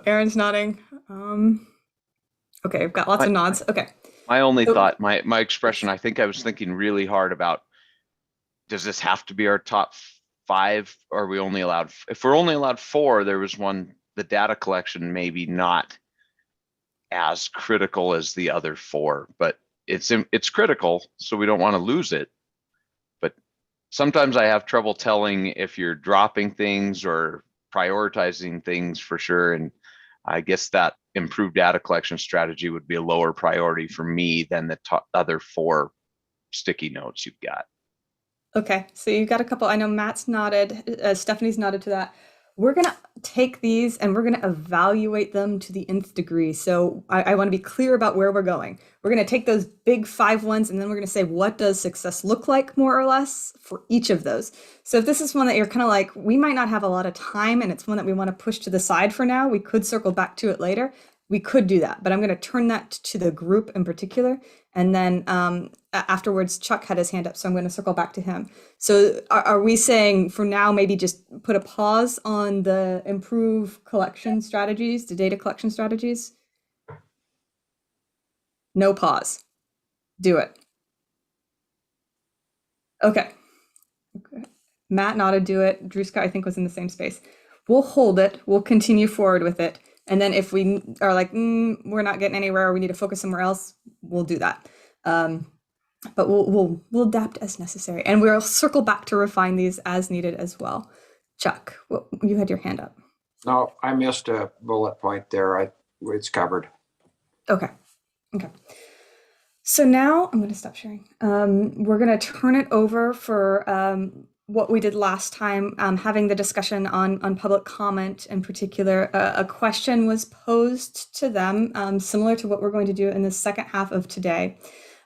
Speaker 2: Aaron's nodding. Okay, I've got lots of nods. Okay.
Speaker 11: My only thought, my expression, I think I was thinking really hard about, does this have to be our top 5? Or are we only allowed, if we're only allowed 4, there was one, the data collection maybe not as critical as the other 4, but it's critical, so we don't want to lose it. But sometimes I have trouble telling if you're dropping things or prioritizing things for sure. And I guess that improved data collection strategy would be a lower priority for me than the other 4 sticky notes you've got.
Speaker 2: Okay, so you've got a couple. I know Matt's nodded, Stephanie's nodded to that. we're going to take these and we're going to evaluate them to the nth degree. So I want to be clear about where we're going. We're going to take those big 5 ones and then we're going to say, what does success look like more or less for each of those? So if this is one that you're kind of like, we might not have a lot of time and it's one that we want to push to the side for now, we could circle back to it later. We could do that, but I'm going to turn that to the group in particular. And then afterwards, Chuck had his hand up, so I'm going to circle back to him. So are we saying for now, maybe just put a pause on the improve collection strategies, the data collection strategies? No pause. Do it. Okay. Matt nodded, do it. Druska, I think, was in the same space. We'll hold it. We'll continue forward with it. And then if we are like, we're not getting anywhere, or we need to focus somewhere else, we'll do that. But we'll adapt as necessary, and we'll circle back to refine these as needed as well. Chuck, you had your hand up.
Speaker 15: No, I missed a bullet point there. It's covered.
Speaker 2: Okay. So now I'm going to stop sharing. We're going to turn it over for what we did last time, having the discussion on public comment in particular. A question was posed to them, similar to what we're going to do in the second half of today.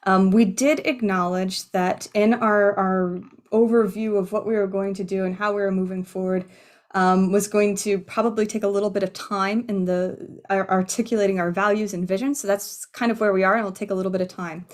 Speaker 2: We did acknowledge that in our overview of what we were going to do and how we were moving forward, was going to probably take a little bit of time in articulating our values and vision. So that's kind of where we are, and it'll take a little bit of time.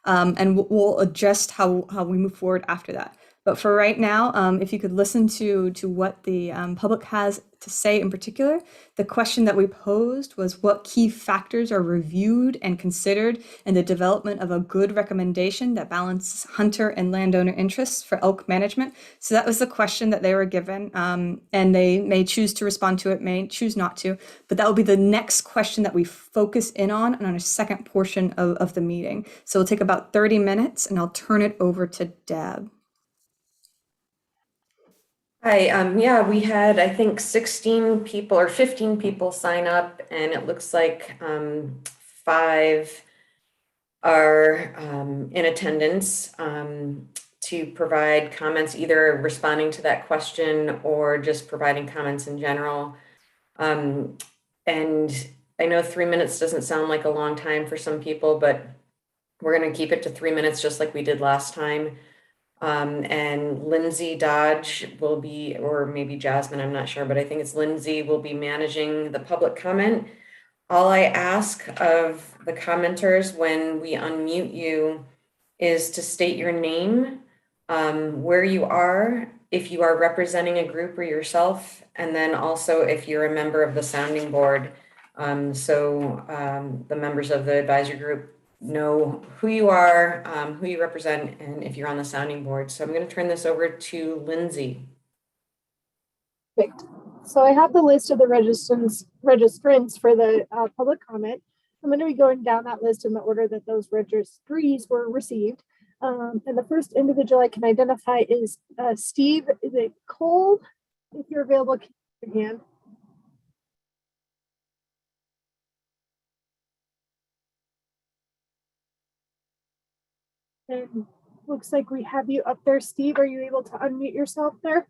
Speaker 2: And we'll adjust how we move forward after that. But for right now, if you could listen to what the public has to say in particular, the question that we posed was what key factors are reviewed and considered in the development of a good recommendation that balances hunter and landowner interests for elk management. So that was the question that they were given, and they may choose to respond to it, may choose not to, but that will be the next question that we focus in on a second portion of the meeting. So it'll take about 30 minutes, and I'll turn it over to Deb.
Speaker 1: Hi, yeah, we had, I think, 16 people or 15 people sign up, and it looks like 5 are in attendance to provide comments, either responding to that question or just providing comments in general. And I know 3 minutes doesn't sound like a long time for some people, but we're going to keep it to 3 minutes just like we did last time. And Lindsay Dodge will be, or maybe Jasmine, I'm not sure, but I think it's Lindsay will be managing the public comment. All I ask of the commenters when we unmute you is to state your name, where you are, if you are representing a group or yourself, and then also if you're a member of the sounding board. So the members of the advisory group know who you are, who you represent, and if you're on the sounding board. So I'm going to turn this over to Lindsay.
Speaker 6: Perfect. So I have the list of the registrants for the public comment. I'm going to be going down that list in the order that those registries were received. And the first individual I can identify is Steve. Is it Cole? If you're available, can you raise your hand? And looks like we have you up there, Steve. Are you able to unmute yourself there?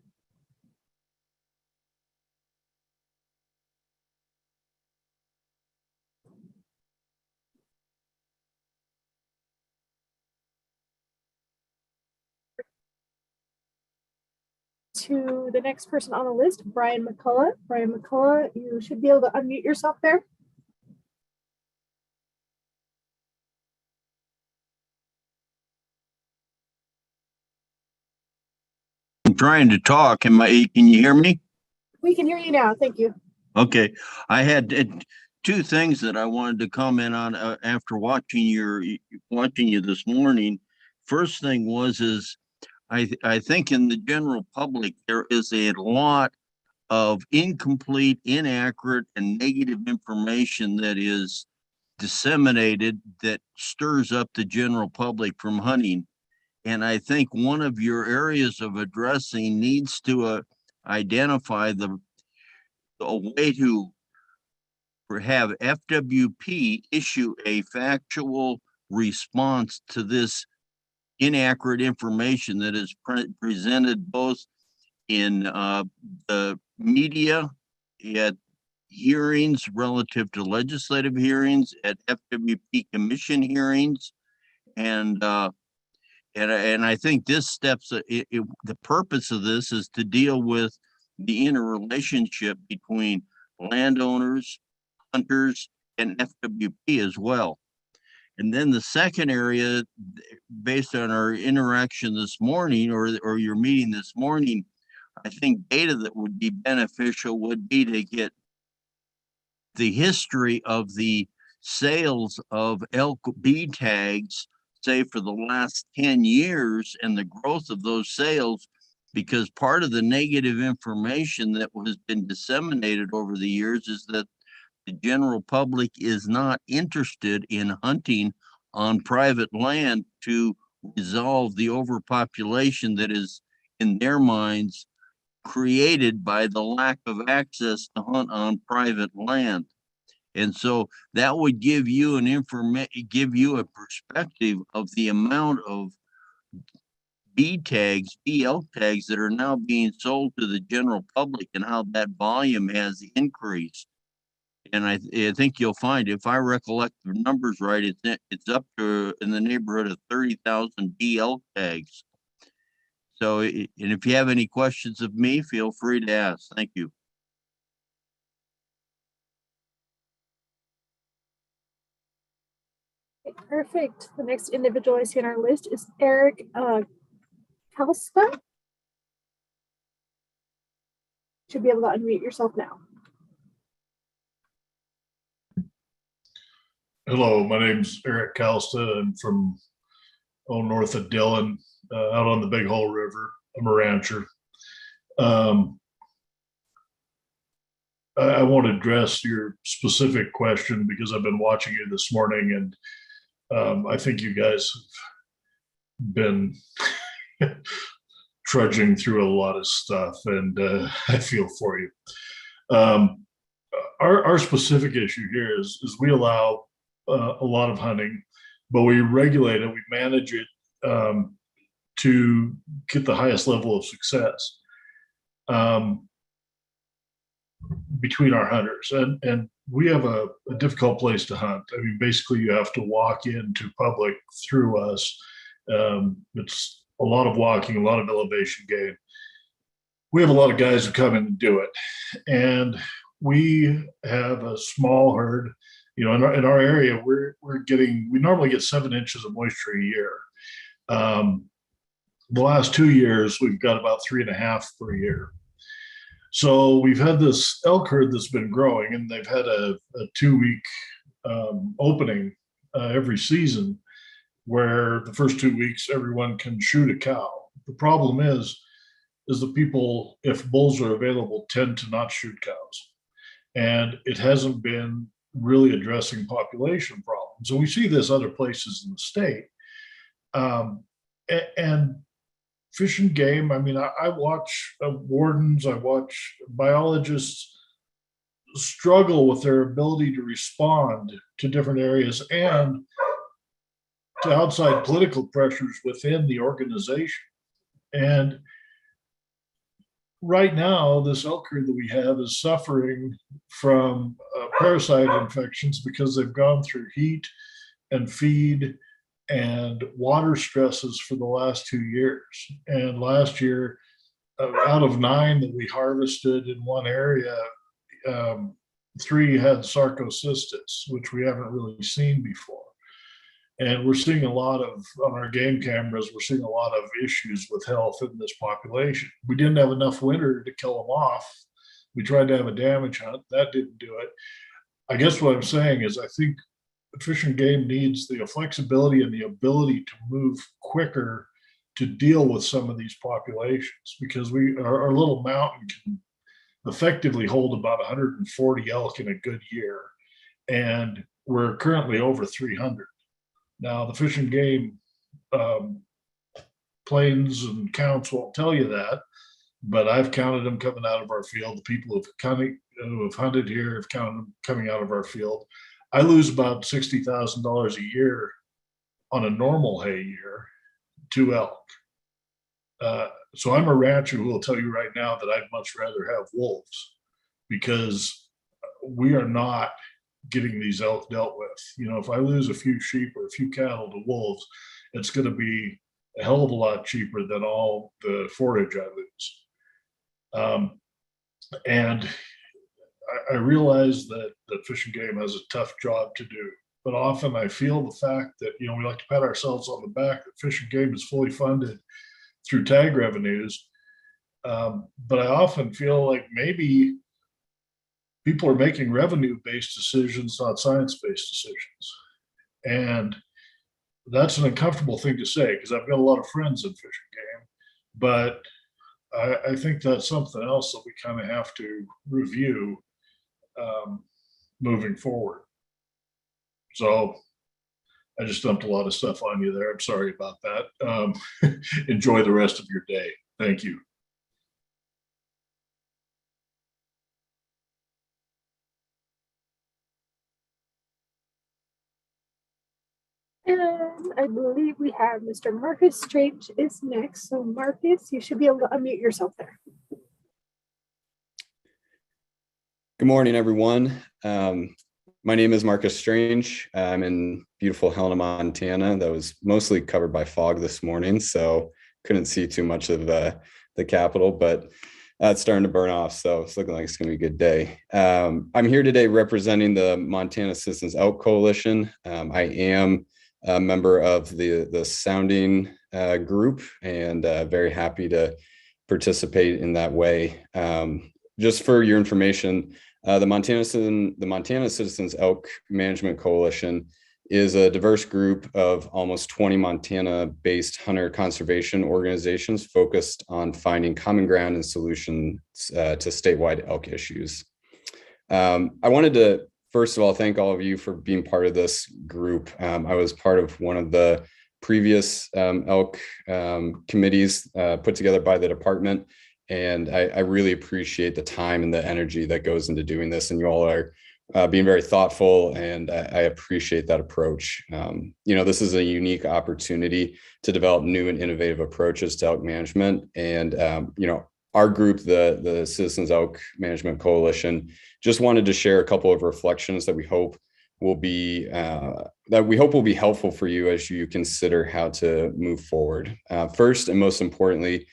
Speaker 6: To the next person on the list, Brian McCullough. Brian McCullough, you should be able to unmute yourself there.
Speaker 16: I'm trying to talk. Can you hear me?
Speaker 6: We can hear you now. Thank you.
Speaker 16: Okay. I had 2 things that I wanted to comment on after watching you this morning. First thing is I think in the general public there is a lot of incomplete, inaccurate, and negative information that is disseminated that stirs up the general public from hunting. And I think one of your areas of addressing needs to identify a way to have FWP issue a factual response to this inaccurate information that is presented both in the media, at hearings relative to legislative hearings, at FWP commission hearings, and I think this steps, the purpose of this is to deal with the interrelationship between landowners, hunters, and FWP as well. And then the second area, based on our interaction this morning, or your meeting this morning, I think data that would be beneficial would be to get the history of the sales of elk B tags, say for the last 10 years, and the growth of those sales, because part of the negative information that has been disseminated over the years is that the general public is not interested in hunting on private land to resolve the overpopulation that is, in their minds, created by the lack of access to hunt on private land. And so that would give you a perspective of the amount of B elk tags that are now being sold to the general public and how that volume has increased. And I think you'll find, if I recollect the numbers right, it's up to in the neighborhood of 30,000 B elk tags. So, and if you have any questions of me, feel free to ask. Thank you.
Speaker 6: Okay, perfect. The next individual I see on our list is Eric Kalska. Should be able to unmute yourself now.
Speaker 14: Hello, my name's Eric Kalsta. I'm from north of Dillon, out on the Big Hole River. I'm a rancher. I want to address your specific question because I've been watching you this morning, and I think you guys have been trudging through a lot of stuff, and I feel for you. Our specific issue here is we allow a lot of hunting, but we regulate it, we manage it to get the highest level of success between our hunters. And we have a difficult place to hunt. I mean, basically you have to walk into public through us. It's a lot of walking, a lot of elevation gain. We have a lot of guys who come in and do it. And we have a small herd. You know, in our area, we normally get 7 inches of moisture a year. The last 2 years, we've got about 3.5 per year. So we've had this elk herd that's been growing, and they've had a 2-week opening every season, where the first 2 weeks everyone can shoot a cow. The problem is the people, if bulls are available, tend to not shoot cows, and it hasn't been really addressing population problems. So we see this other places in the state. And Fish and Game, I mean, I watch wardens, I watch biologists struggle with their ability to respond to different areas and to outside political pressures within the organization. And right now, this elk herd that we have is suffering from parasite infections because they've gone through heat and feed and water stresses for the last 2 years. And last year, out of 9 that we harvested in one area, 3 had sarcocystitis, which we haven't really seen before. And we're seeing a lot of, on our game cameras, we're seeing a lot of issues with health in this population. We didn't have enough winter to kill them off. We tried to have a damage hunt. That didn't do it. I guess what I'm saying is I think Fish and Game needs the flexibility and the ability to move quicker to deal with some of these populations, because our little mountain can effectively hold about 140 elk in a good year. And we're currently over 300. Now, the Fish and Game planes and counts won't tell you that, but I've counted them coming out of our field. The people who have hunted here have counted them coming out of our field. I lose about $60,000 a year on a normal hay year to elk. So I'm a rancher who will tell you right now that I'd much rather have wolves because we are not getting these elk dealt with. You know, if I lose a few sheep or a few cattle to wolves, it's going to be a hell of a lot cheaper than all the forage I lose. And I realize that Fish and Game has a tough job to do, but often I feel the fact that, you know, we like to pat ourselves on the back that Fish and Game is fully funded through tag revenues. But I often feel like maybe people are making revenue-based decisions, not science-based decisions. And that's an uncomfortable thing to say because I've got a lot of friends in Fish and Game, but I think that's something else that we kind of have to review moving forward. So I just dumped a lot of stuff on you there. I'm sorry about that. Enjoy the rest of your day. Thank you.
Speaker 6: And I believe we have Mr. Marcus Strange is next. So Marcus, you should be able to unmute yourself there.
Speaker 17: Good morning, everyone. My name is Marcus Strange. I'm in beautiful Helena, Montana. That was mostly covered by fog this morning, so couldn't see too much of the Capitol, but it's starting to burn off, so it's looking like it's going to be a good day. I'm here today representing the Montana Citizens Elk Coalition. I am a member of the sounding group and very happy to participate in that way. Just for your information, the Montana Citizens Elk Management Coalition is a diverse group of almost 20 Montana-based hunter conservation organizations focused on finding common ground and solutions to statewide elk issues. I wanted to, first of all, thank all of you for being part of this group. I was part of one of the previous elk committees put together by the department. And I really appreciate the time and the energy that goes into doing this. And you all are being very thoughtful, and I appreciate that approach. You know, this is a unique opportunity to develop new and innovative approaches to elk management. And, you know, our group, the Citizens Elk Management Coalition, just wanted to share a couple of reflections that we hope will be helpful for you as you consider how to move forward. First, and most importantly,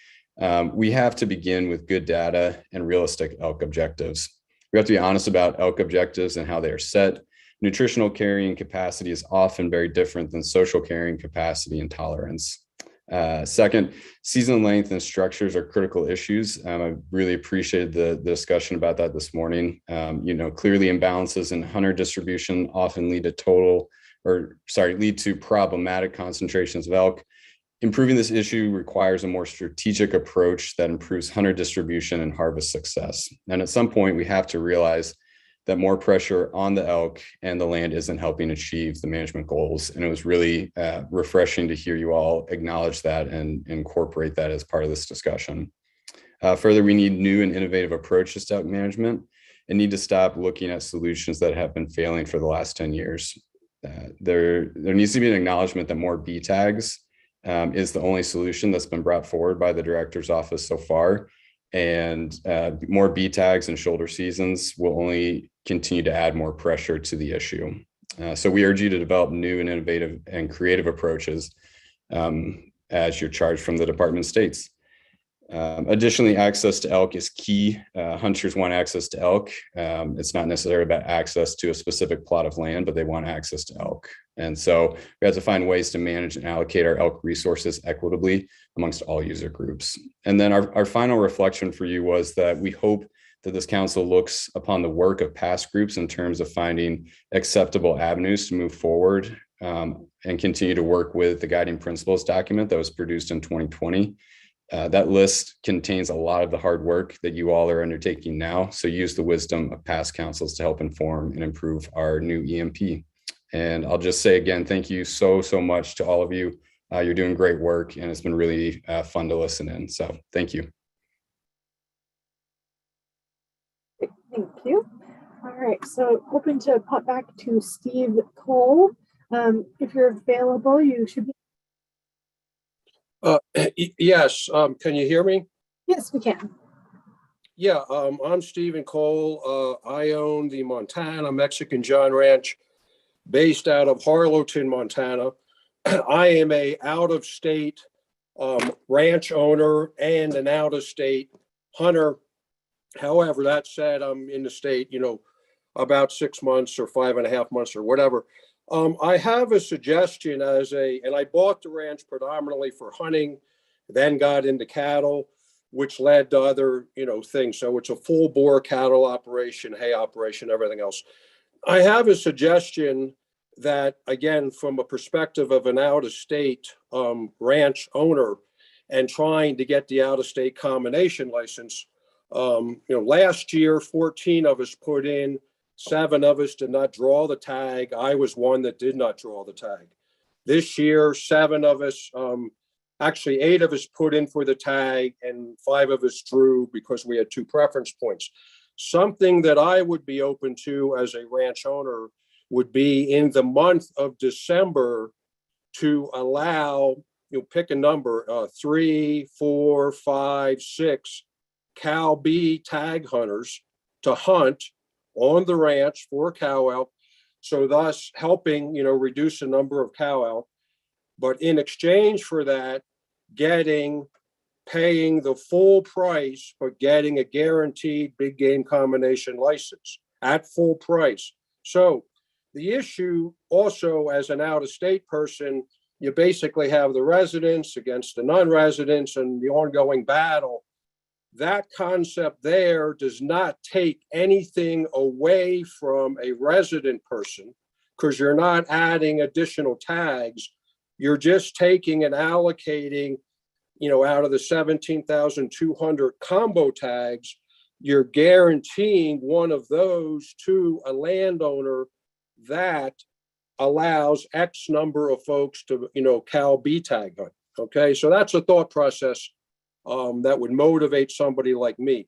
Speaker 17: we have to begin with good data and realistic elk objectives. We have to be honest about elk objectives and how they are set. Nutritional carrying capacity is often very different than social carrying capacity and tolerance. Second, season length and structures are critical issues. I really appreciated the discussion about that this morning. You know, clearly imbalances in hunter distribution often lead to problematic concentrations of elk. Improving this issue requires a more strategic approach that improves hunter distribution and harvest success. And at some point, we have to realize that more pressure on the elk and the land isn't helping achieve the management goals. And it was really refreshing to hear you all acknowledge that and incorporate that as part of this discussion. Further, we need new and innovative approaches to elk management and need to stop looking at solutions that have been failing for the last 10 years. There needs to be an acknowledgement that more B tags is the only solution that's been brought forward by the director's office so far. And more B tags and shoulder seasons will only continue to add more pressure to the issue. So we urge you to develop new and innovative and creative approaches as your charge from the department states. Additionally, access to elk is key. Hunters want access to elk. It's not necessarily about access to a specific plot of land, but they want access to elk. And so we have to find ways to manage and allocate our elk resources equitably amongst all user groups. And then our final reflection for you was that we hope that this council looks upon the work of past groups in terms of finding acceptable avenues to move forward and continue to work with the guiding principles document that was produced in 2020. That list contains a lot of the hard work that you all are undertaking now. So use the wisdom of past councils to help inform and improve our new EMP. And I'll just say again, thank you so much to all of you. You're doing great work, and it's been really fun to listen in. So thank you.
Speaker 6: Thank you. All right, so hoping to pop back to Steve Cole. If you're available, you should be.
Speaker 18: Yes, can you hear me?
Speaker 6: Yes, we can.
Speaker 18: Yeah, I'm Stephen Cole. I own the Montana Mexican John Ranch based out of Harlowton, Montana. I am a out-of-state ranch owner and an out-of-state hunter. However, that said, I'm in the state, about 6 months or 5.5 months or whatever. I have a suggestion and I bought the ranch predominantly for hunting, then got into cattle, which led to other, things. So it's a full bore cattle operation, hay operation, everything else. I have a suggestion that, again, from a perspective of an out-of-state ranch owner and trying to get the out-of-state combination license. Last year, 14 of us put in, 7 of us did not draw the tag. I was one that did not draw the tag. This year, 7 of us, actually 8 of us put in for the tag and 5 of us drew because we had 2 preference points. Something that I would be open to as a ranch owner would be in the month of December to allow, pick a number, 3, 4, 5, 6 cow B tag hunters to hunt on the ranch for cow elk. So thus helping, reduce the number of cow elk. But in exchange for that, paying the full price, but getting a guaranteed big game combination license at full price. So the issue also, as an out-of-state person, you basically have the residents against the non-residents and the ongoing battle. That concept there does not take anything away from a resident person because you're not adding additional tags. You're just taking and allocating, out of the 17,200 combo tags, you're guaranteeing one of those to a landowner that allows X number of folks to, cow B tag hunt. Okay, so that's a thought process that would motivate somebody like me.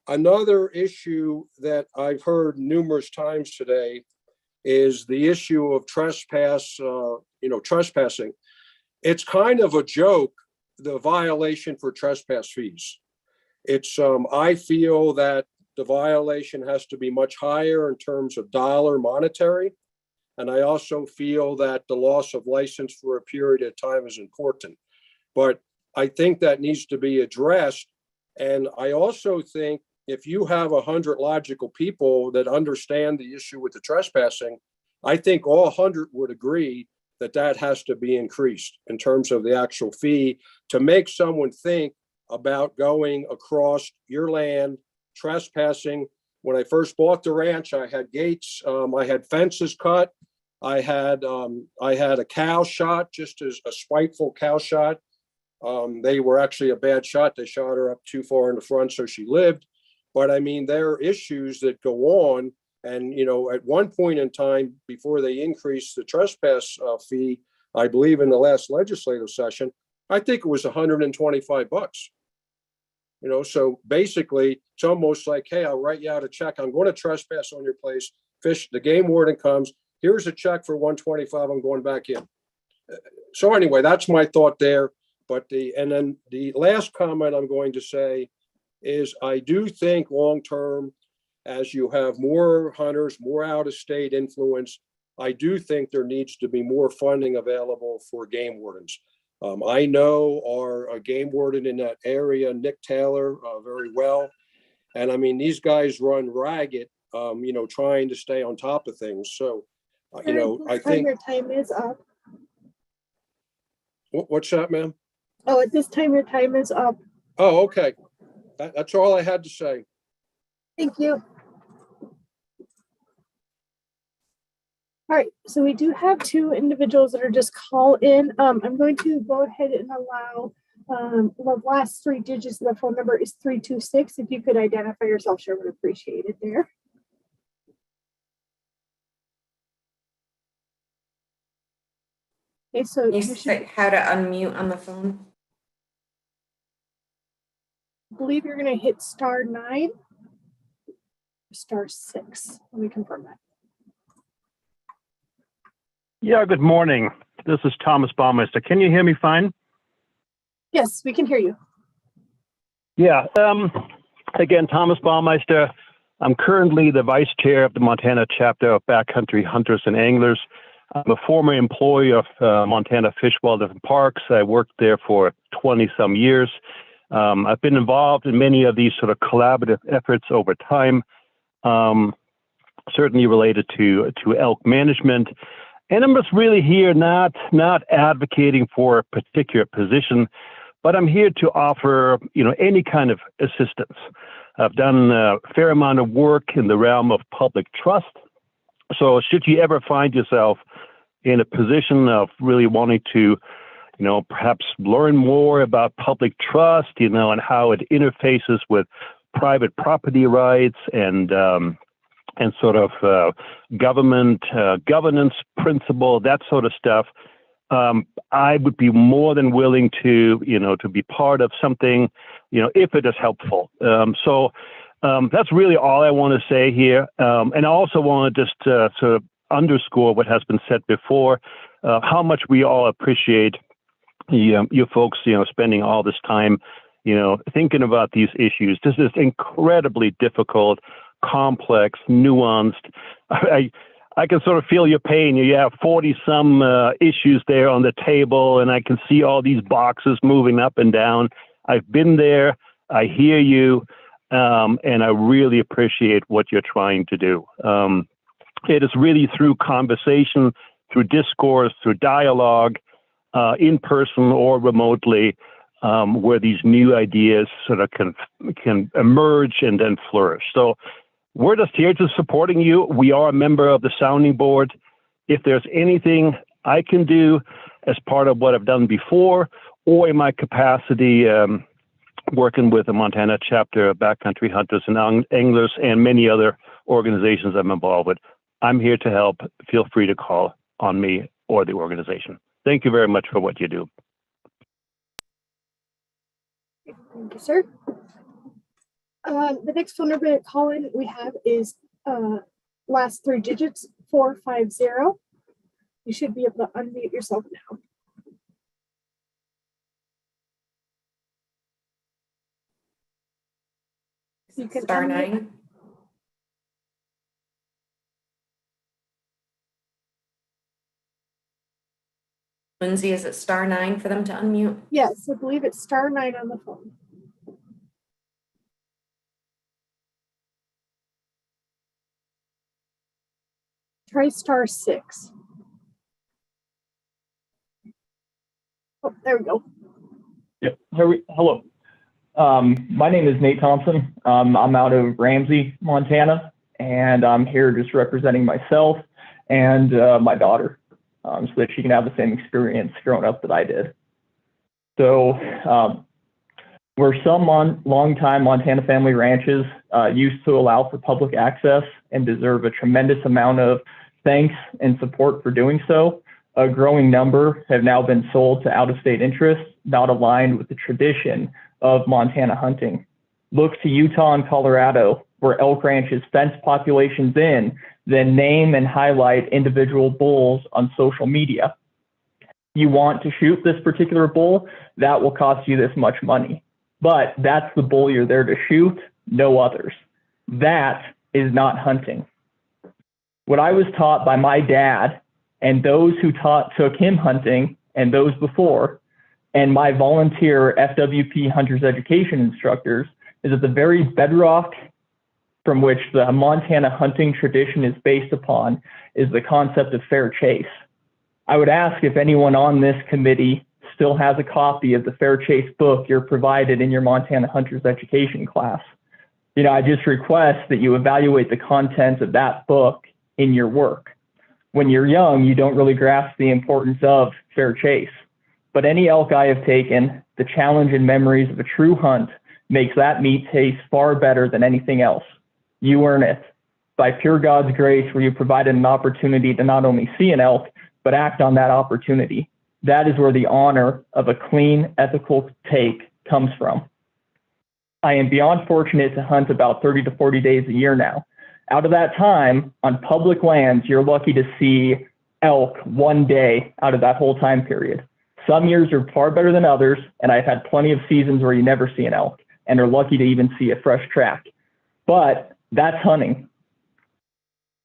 Speaker 18: Another issue that I've heard numerous times today is the issue of trespassing. It's kind of a joke, the violation for trespass fees. It's, I feel that the violation has to be much higher in terms of dollar monetary. And I also feel that the loss of license for a period of time is important. But I think that needs to be addressed. And I also think if you have 100 logical people that understand the issue with the trespassing, I think all 100 would agree that that has to be increased in terms of the actual fee to make someone think about going across your land, trespassing. When I first bought the ranch, I had gates, I had fences cut, I had a cow shot, just as a spiteful cow shot. They were actually a bad shot. They shot her up too far in the front, so she lived. But I mean, there are issues that go on. And, at one point in time, before they increased the trespass fee, I believe in the last legislative session, I think it was $125. So basically, it's almost like, hey, I'll write you out a check. I'm going to trespass on your place. Fish, the game warden comes. Here's a check for $125. I'm going back in. So anyway, that's my thought there. But then the last comment I'm going to say is I do think long term, as you have more hunters, more out-of-state influence, I do think there needs to be more funding available for game wardens. I know our game warden in that area, Nick Taylor, very well. And I mean, these guys run ragged, trying to stay on top of things. So, I think
Speaker 6: your time is up.
Speaker 18: What's that, ma'am?
Speaker 6: Oh, at this time, your time is up.
Speaker 18: Oh, okay. That's all I had to say.
Speaker 6: Thank you. All right, so we do have 2 individuals that are just call in. I'm going to go ahead and allow the last 3 digits of the phone number is 326. If you could identify yourself, sure would appreciate it there. Okay, so
Speaker 1: you said how to unmute on the phone.
Speaker 6: I believe you're going to hit *9, *6. Let me confirm that.
Speaker 19: Yeah, good morning. This is Thomas Baumeister. Can you hear me fine?
Speaker 6: Yes, we can hear you.
Speaker 19: Yeah. Again, Thomas Baumeister. I'm currently the vice chair of the Montana chapter of Backcountry Hunters and Anglers. I'm a former employee of Montana Fish, Wildlife, and Parks. I worked there for 20 some years. I've been involved in many of these sort of collaborative efforts over time, certainly related to elk management. And I'm just really here not advocating for a particular position, but I'm here to offer, any kind of assistance. I've done a fair amount of work in the realm of public trust. So should you ever find yourself in a position of really wanting to, perhaps learn more about public trust, and how it interfaces with private property rights and sort of government governance principle, that sort of stuff, I would be more than willing to be part of something, if it is helpful. So that's really all I want to say here. And I also want to just sort of underscore what has been said before, how much we all appreciate you folks, spending all this time, thinking about these issues. This is incredibly difficult, complex, nuanced. I can sort of feel your pain. You have 40 some issues there on the table, and I can see all these boxes moving up and down. I've been there. I hear you, and I really appreciate what you're trying to do. It is really through conversation, through discourse, through dialogue, in person or remotely, where these new ideas sort of can emerge and then flourish. So we're just here to supporting you. We are a member of the sounding board. If there's anything I can do as part of what I've done before, or in my capacity working with the Montana chapter of Backcountry Hunters and Anglers and many other organizations I'm involved with, I'm here to help. Feel free to call on me or the organization. Thank you very much for what you do.
Speaker 6: Thank you, sir. The next phone number to call in we have is last 3 digits, 450. You should be able to unmute yourself now. You can
Speaker 1: Star
Speaker 6: unmute.
Speaker 1: 9. Lindsay, is it star 9 for them to unmute?
Speaker 6: Yes, I believe it's star 9 on the phone. Try star 6. Oh, there we go.
Speaker 20: Yep. Hello. My name is Nate Thompson. I'm out of Ramsey, Montana, and I'm here just representing myself and my daughter, so that she can have the same experience growing up that I did. So where some longtime Montana family ranches used to allow for public access and deserve a tremendous amount of thanks and support for doing so, a growing number have now been sold to out-of-state interests not aligned with the tradition of Montana hunting. Look to Utah and Colorado, where elk ranches fence populations in, then name and highlight individual bulls on social media. You want to shoot this particular bull, that will cost you this much money. But that's the bull you're there to shoot, no others. That is not hunting. What I was taught by my dad and those who took him hunting and those before, and my volunteer FWP Hunters Education instructors, is that the very bedrock from which the Montana hunting tradition is based upon is the concept of fair chase. I would ask if anyone on this committee still has a copy of the Fair Chase book you're provided in your Montana Hunters Education class. I just request that you evaluate the content of that book in your work. When you're young, you don't really grasp the importance of fair chase. But any elk I have taken, the challenge and memories of a true hunt makes that meat taste far better than anything else. You earn it. By pure God's grace, where you provided an opportunity to not only see an elk, but act on that opportunity. That is where the honor of a clean, ethical take comes from. I am beyond fortunate to hunt about 30 to 40 days a year now. Out of that time, on public lands, you're lucky to see elk one day out of that whole time period. Some years are far better than others, and I've had plenty of seasons where you never see an elk and are lucky to even see a fresh track. But that's hunting.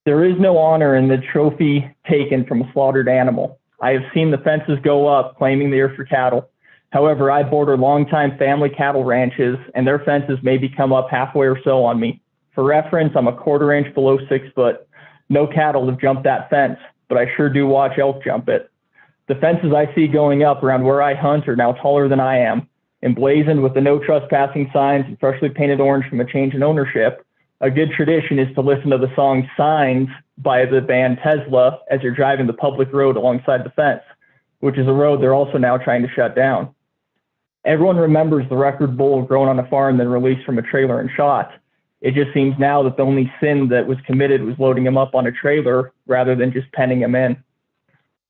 Speaker 20: There is no honor in the trophy taken from a slaughtered animal. I have seen the fences go up claiming they are for cattle. However, I border longtime family cattle ranches, and their fences maybe come up halfway or so on me. For reference, I'm a 1/4 inch below 6 foot. No cattle have jumped that fence, but I sure do watch elk jump it. The fences I see going up around where I hunt are now taller than I am, emblazoned with the no trespassing signs and freshly painted orange from a change in ownership. A good tradition is to listen to the song Signs by the band Tesla as you're driving the public road alongside the fence, which is a road they're also now trying to shut down. Everyone remembers the record bull grown on a farm then released from a trailer and shot. It just seems now that the only sin that was committed was loading him up on a trailer rather than just penning him in.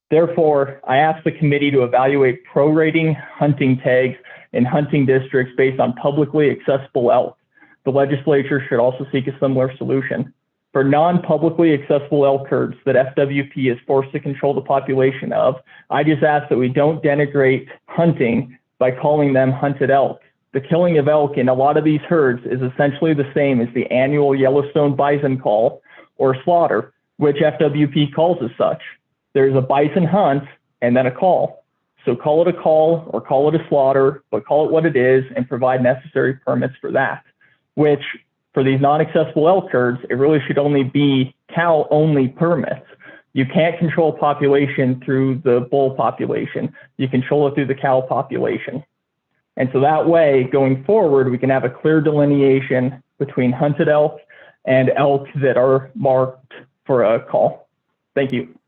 Speaker 20: Therefore, I asked the committee to evaluate prorating hunting tags in hunting districts based on publicly accessible elk. The legislature should also seek a similar solution. For non-publicly accessible elk herds that FWP is forced to control the population of, I just ask that we don't denigrate hunting by calling them hunted elk. The killing of elk in a lot of these herds is essentially the same as the annual Yellowstone bison call or slaughter, which FWP calls as such. There's a bison hunt and then a call. So call it a call or call it a slaughter, but call it what it is and provide necessary permits for that, which for these non-accessible elk herds, it really should only be cow-only permits. You can't control population through the bull population. You control it through the cow population. And so that way, going forward, we can have a clear delineation between hunted elk and elk that are marked for a call. Thank you.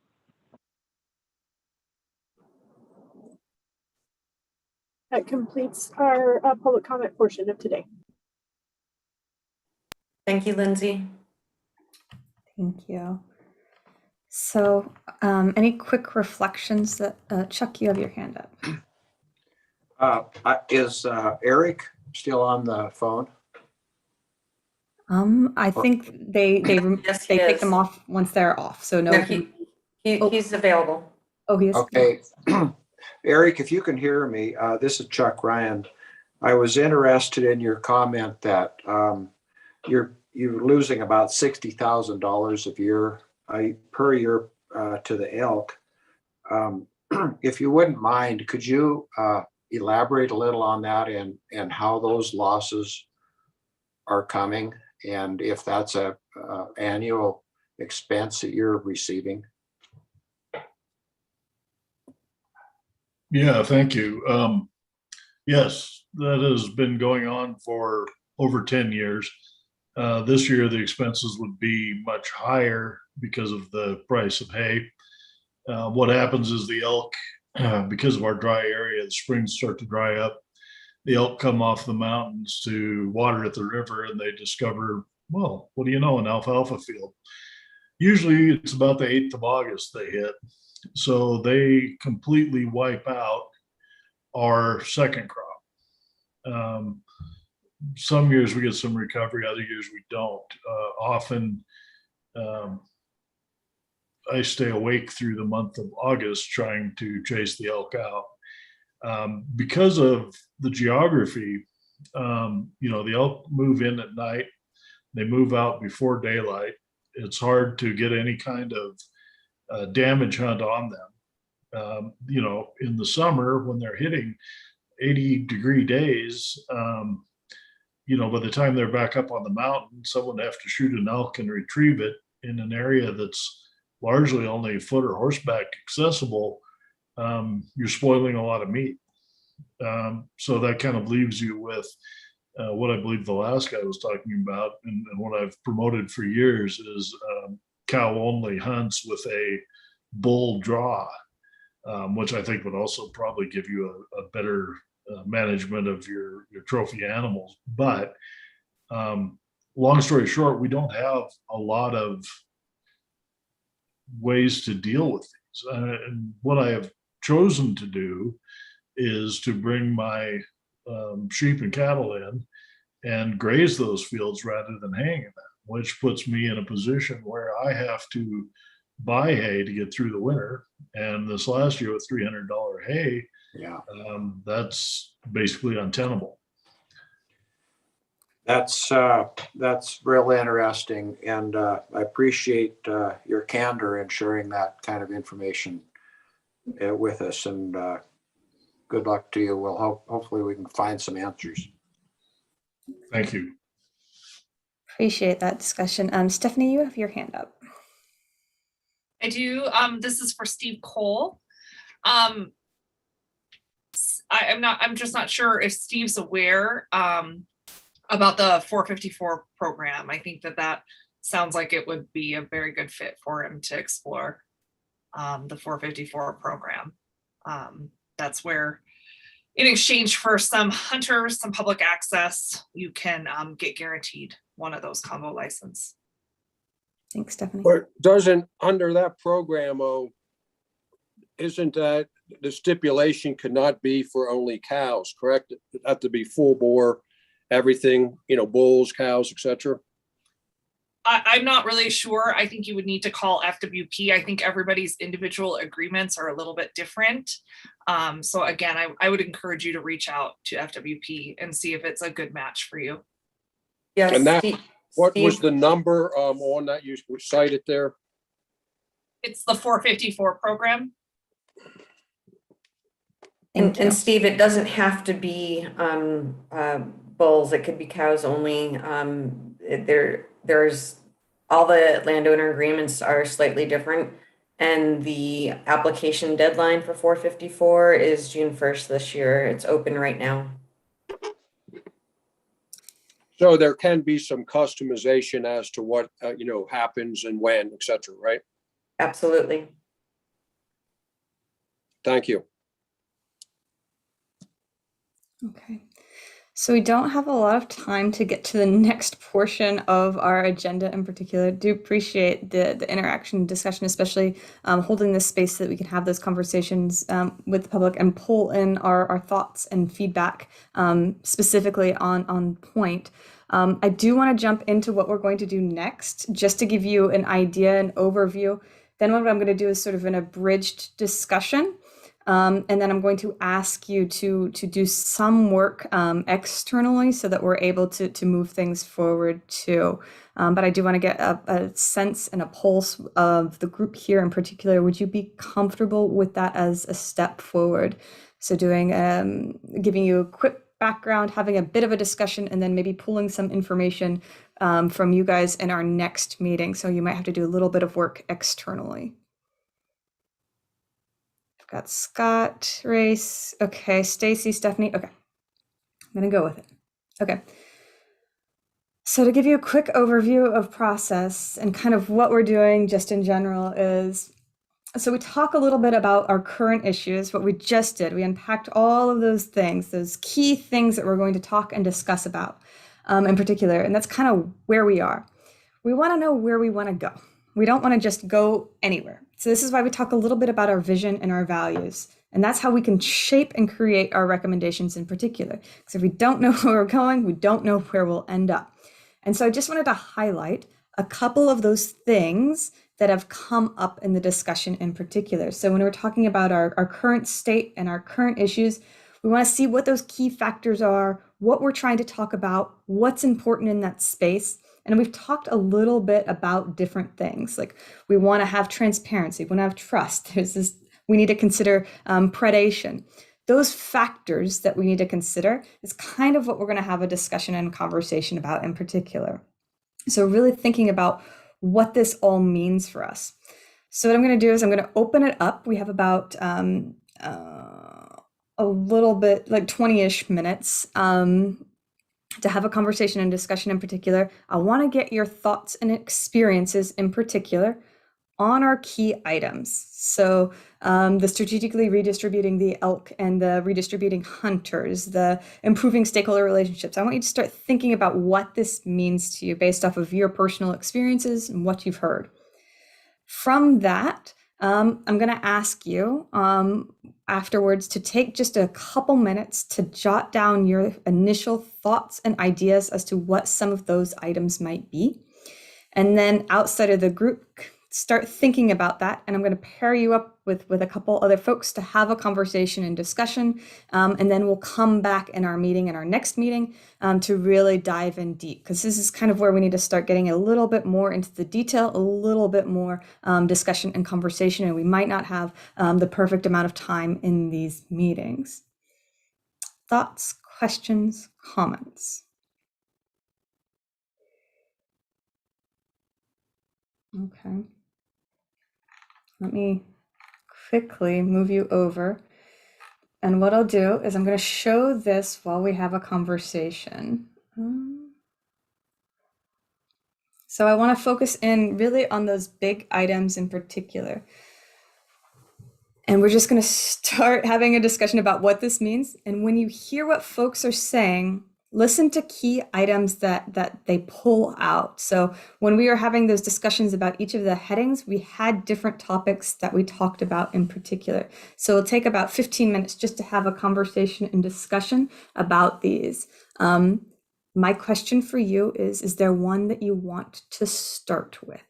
Speaker 6: That completes our public comment portion of today.
Speaker 1: Thank you, Lindsay.
Speaker 2: Thank you. So any quick reflections that, Chuck, you have your hand up.
Speaker 15: Is Eric still on the phone?
Speaker 2: I think they
Speaker 1: Yes, he
Speaker 2: take
Speaker 1: is.
Speaker 2: them off once they're off. So no.
Speaker 1: No, he's available.
Speaker 2: Oh, he is.
Speaker 15: Okay. Eric, if you can hear me, this is Chuck Ryan. I was interested in your comment that you're losing about $60,000 a year per year to the elk. If you wouldn't mind, could you elaborate a little on that and how those losses are coming, and if that's a annual expense that you're receiving?
Speaker 14: Yeah, thank you. Yes, that has been going on for over 10 years. This year, the expenses would be much higher because of the price of hay. What happens is the elk, because of our dry area, the springs start to dry up. The elk come off the mountains to water at the river, and they discover, well, what do you know, an alfalfa field. Usually it's about the 8th of August they hit. So they completely wipe out our second crop. Some years we get some recovery, other years we don't. Often I stay awake through the month of August trying to chase the elk out. Because of the geography, the elk move in at night, they move out before daylight. It's hard to get any kind of damage hunt on them. In the summer when they're hitting 80-degree days, by the time they're back up on the mountain, someone would have to shoot an elk and retrieve it in an area that's largely only foot or horseback accessible. You're spoiling a lot of meat. So that kind of leaves you with what I believe the last guy was talking about, and what I've promoted for years is cow-only hunts with a bull draw, which I think would also probably give you a better management of your trophy animals. But long story short, we don't have a lot of ways to deal with these. And what I have chosen to do is to bring my sheep and cattle in and graze those fields rather than hanging them, which puts me in a position where I have to buy hay to get through the winter. And this last year with $300 hay,
Speaker 15: Yeah.
Speaker 14: That's basically untenable.
Speaker 15: That's real interesting, and I appreciate your candor in sharing that kind of information with us. And good luck to you. Hopefully we can find some answers.
Speaker 14: Thank you.
Speaker 2: Appreciate that discussion. Stephanie, you have your hand up.
Speaker 8: I do. This is for Steve Cole. I'm just not sure if Steve's aware about the 454 program. I think that sounds like it would be a very good fit for him to explore the 454 program. That's where, in exchange for some hunters, some public access, you can get guaranteed one of those combo license.
Speaker 2: Thanks, Stephanie.
Speaker 18: But doesn't, under that program, isn't that the stipulation could not be for only cows, correct? It have to be full bore, everything, bulls, cows, etc.
Speaker 8: I'm not really sure. I think you would need to call FWP. I think everybody's individual agreements are a little bit different. So again, I would encourage you to reach out to FWP and see if it's a good match for you.
Speaker 1: Yes.
Speaker 18: And that, what was
Speaker 1: Steve,
Speaker 18: the number on that you cited there?
Speaker 8: It's the 454 program.
Speaker 1: and Steve, it doesn't have to be bulls. It could be cows only. There's all the landowner agreements are slightly different, and the application deadline for 454 is June 1st this year. It's open right now.
Speaker 18: So there can be some customization as to what happens and when, etc. Right?
Speaker 1: Absolutely.
Speaker 18: Thank you.
Speaker 2: Okay. So we don't have a lot of time to get to the next portion of our agenda in particular. Do appreciate the interaction and discussion, especially holding this space so that we can have those conversations with the public and pull in our thoughts and feedback specifically on point. I do want to jump into what we're going to do next, just to give you an idea, an overview. Then what I'm going to do is sort of an abridged discussion. And then I'm going to ask you to do some work externally so that we're able to move things forward too. But I do want to get a sense and a pulse of the group here in particular. Would you be comfortable with that as a step forward? So doing, giving you a quick background, having a bit of a discussion, and then maybe pulling some information from you guys in our next meeting. So you might have to do a little bit of work externally. Got Scott, Race, okay, Stacy, Stephanie, okay. I'm gonna go with it. Okay. So to give you a quick overview of process and kind of what we're doing just in general is, so we talk a little bit about our current issues, what we just did. We unpacked all of those things, those key things that we're going to talk and discuss about in particular, and that's kind of where we are. We wanna know where we wanna go. We don't wanna just go anywhere. So this is why we talk a little bit about our vision and our values. And that's how we can shape and create our recommendations in particular. Because if we don't know where we're going, we don't know where we'll end up. And so I just wanted to highlight a couple of those things that have come up in the discussion in particular. So when we're talking about our current state and our current issues, we want to see what those key factors are, what we're trying to talk about, what's important in that space. And we've talked a little bit about different things. Like we want to have transparency, we want to have trust. There's this, we need to consider predation. Those factors that we need to consider is kind of what we're going to have a discussion and conversation about in particular. So really thinking about what this all means for us. So what I'm going to do is I'm going to open it up. We have about a little bit, like 20-ish minutes to have a conversation and discussion in particular. I want to get your thoughts and experiences in particular on our key items. So the strategically redistributing the elk and the redistributing hunters, the improving stakeholder relationships. I want you to start thinking about what this means to you based off of your personal experiences and what you've heard. From that, I'm going to ask you afterwards to take just a couple minutes to jot down your initial thoughts and ideas as to what some of those items might be. And then outside of the group, start thinking about that, and I'm going to pair you up with a couple other folks to have a conversation and discussion, and then we'll come back in our next meeting, to really dive in deep, because this is kind of where we need to start getting a little bit more into the detail, a little bit more discussion and conversation, and we might not have the perfect amount of time in these meetings. Thoughts, questions, comments? Okay. Let me quickly move you over. And what I'll do is I'm going to show this while we have a conversation. So I want to focus in really on those big items in particular. And we're just going to start having a discussion about what this means. And when you hear what folks are saying, listen to key items that they pull out. So when we were having those discussions about each of the headings, we had different topics that we talked about in particular. So it'll take about 15 minutes just to have a conversation and discussion about these. My question for you is there one that you want to start with?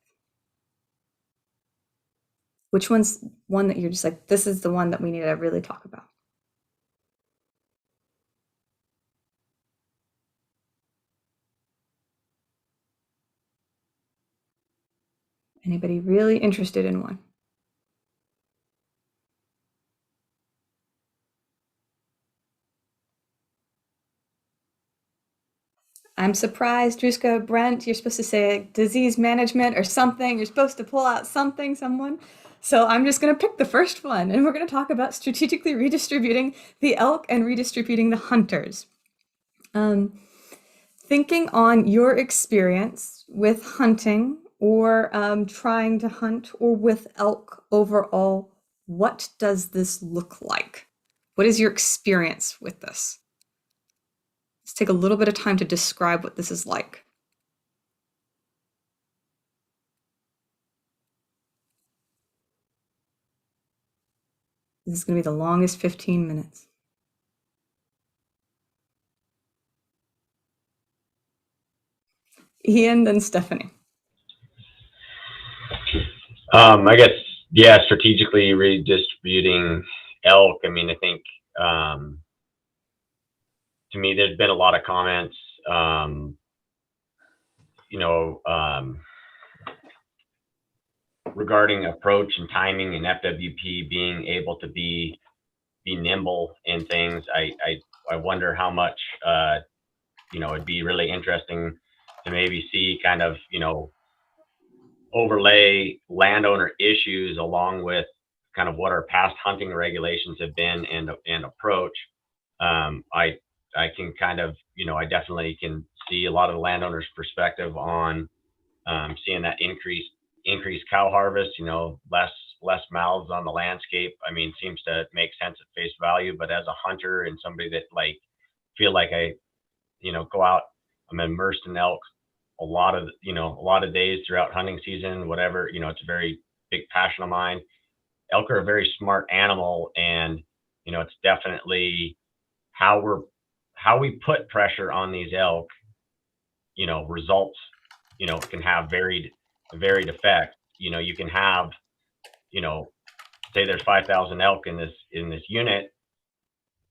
Speaker 2: Which one's one that you're just like, this is the one that we need to really talk about? Anybody really interested in one? I'm surprised, Druska, Brent, you're supposed to say disease management or something. You're supposed to pull out something, someone. So I'm just going to pick the first one, and we're going to talk about strategically redistributing the elk and redistributing the hunters. Thinking on your experience with hunting or trying to hunt or with elk overall, what does this look like? What is your experience with this? Let's take a little bit of time to describe what this is like. This is going to be the longest 15 minutes. Ian, then Stephanie.
Speaker 9: I guess, yeah, strategically redistributing elk. I mean, I think, to me, there's been a lot of comments, regarding approach and timing and FWP being able to be nimble in things. I wonder how much, it'd be really interesting to maybe see kind of, overlay landowner issues along with kind of what our past hunting regulations have been and approach. I can kind of, I definitely can see a lot of the landowners' perspective on seeing that increased cow harvest, less mouths on the landscape. I mean, seems to make sense at face value, but as a hunter and somebody that feel like I, go out, I'm immersed in elk a lot of days throughout hunting season, whatever, it's a very big passion of mine. Elk are a very smart animal, and, it's definitely how we put pressure on these elk, results, can have varied effects. You can have, say there's 5,000 elk in this unit,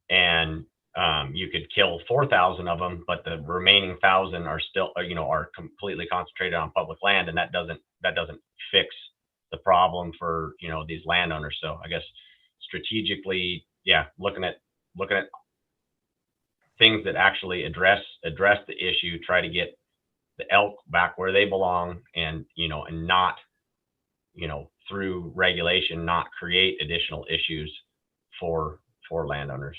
Speaker 9: and you could kill 4,000 of them, but the remaining 1,000 are still, are completely concentrated on public land, and that doesn't fix the problem for these landowners. So I guess strategically, yeah, looking at things that actually address the issue, try to get the elk back where they belong, and and not through regulation not create additional issues for landowners.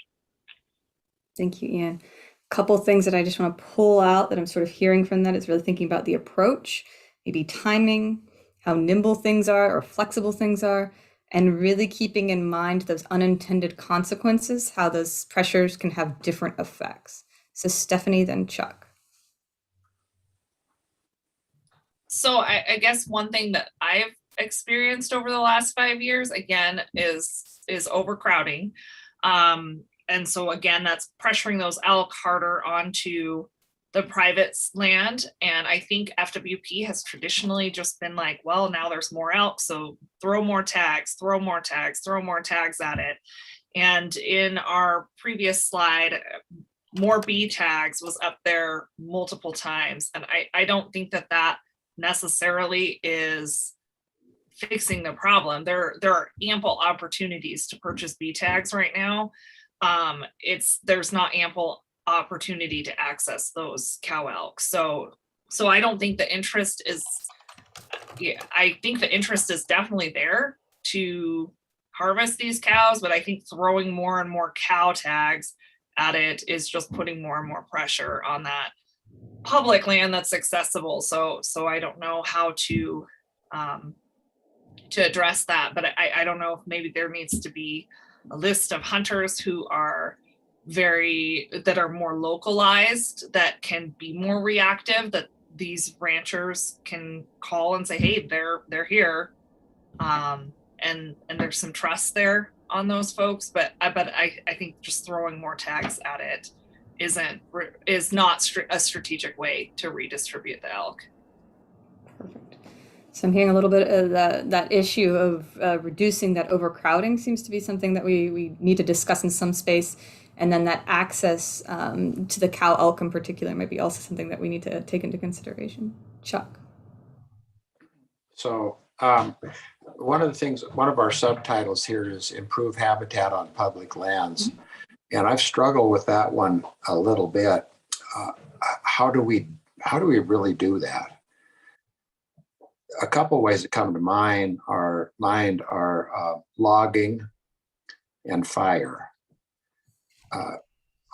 Speaker 2: Thank you, Ian. A couple of things that I just want to pull out that I'm sort of hearing from that is really thinking about the approach, maybe timing, how nimble things are or flexible things are, and really keeping in mind those unintended consequences, how those pressures can have different effects. So Stephanie, then Chuck.
Speaker 8: So I guess one thing that I've experienced over the last 5 years, again, is overcrowding. And so again, that's pressuring those elk harder onto the private land. And I think FWP has traditionally just been like, well, now there's more elk, so throw more tags, throw more tags, throw more tags at it. And in our previous slide, more B tags was up there multiple times. And I don't think that that necessarily is fixing the problem. There are ample opportunities to purchase B tags right now. There's not ample opportunity to access those cow elk. So I don't think the interest is, yeah, I think the interest is definitely there to harvest these cows, but I think throwing more and more cow tags at it is just putting more and more pressure on that public land that's accessible. So I don't know how to address that, but I don't know if maybe there needs to be a list of hunters who are that are more localized, that can be more reactive, that these ranchers can call and say, hey, they're here. And there's some trust there on those folks, but I think just throwing more tags at it is not a strategic way to redistribute the elk.
Speaker 2: So I'm hearing a little bit of that issue of reducing that overcrowding seems to be something that we need to discuss in some space. And then that access to the cow elk in particular might be also something that we need to take into consideration. Chuck.
Speaker 15: So one of our subtitles here is improve habitat on public lands. And I've struggled with that one a little bit. How do we really do that? A couple ways that come to mind are logging and fire.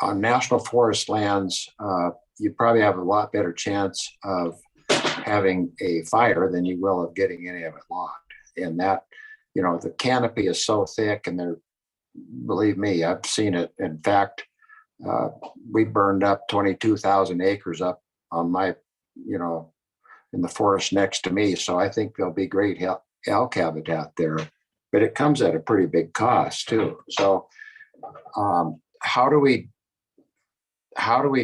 Speaker 15: On national forest lands, you probably have a lot better chance of having a fire than you will of getting any of it logged. And that, the canopy is so thick, and believe me, I've seen it. In fact, we burned up 22,000 acres up on my, in the forest next to me. So I think there'll be great elk habitat there, but it comes at a pretty big cost too. So how do we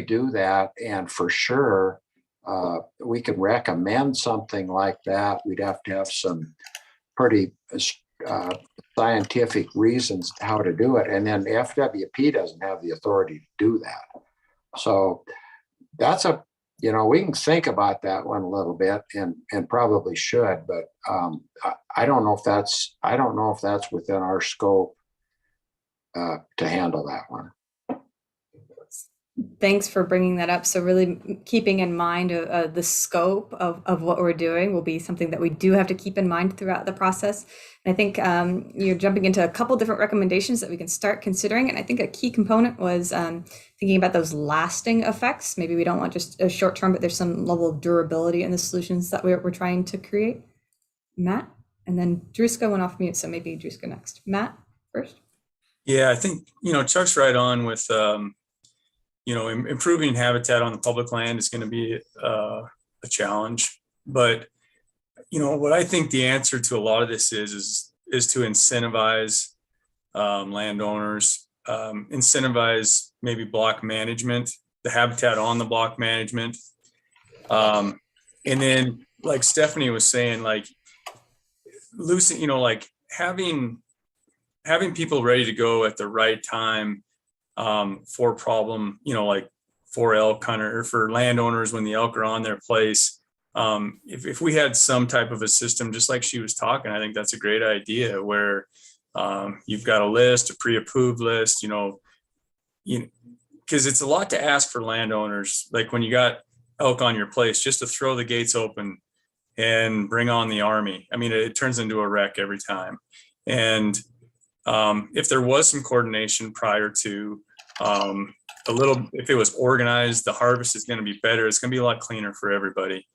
Speaker 15: do that? And for sure, we can recommend something like that. We'd have to have some pretty scientific reasons how to do it. And then FWP doesn't have the authority to do that. So that's we can think about that one a little bit and probably should, but I don't know if that's within our scope to handle that one.
Speaker 2: Thanks for bringing that up. So really keeping in mind the scope of what we're doing will be something that we do have to keep in mind throughout the process. And I think you're jumping into a couple different recommendations that we can start considering. And I think a key component was thinking about those lasting effects. Maybe we don't want just a short term, but there's some level of durability in the solutions that we're trying to create. Matt, and then Druska went off mute. So maybe Druska next. Matt first.
Speaker 13: Yeah, I think, Chuck's right on with, improving habitat on the public land is going to be a challenge. But, what I think the answer to a lot of this is to incentivize landowners, incentivize maybe block management, the habitat on the block management. And then, like Stephanie was saying, like loosen, having people ready to go at the right time for problem, like for elk hunter or for landowners when the elk are on their place. If we had some type of a system, just like she was talking, I think that's a great idea where you've got a list, a pre-approved list, because it's a lot to ask for landowners. Like when you got elk on your place, just to throw the gates open and bring on the army. I mean, it turns into a wreck every time. And if there was some coordination prior to if it was organized, the harvest is going to be better. It's going to be a lot cleaner for everybody.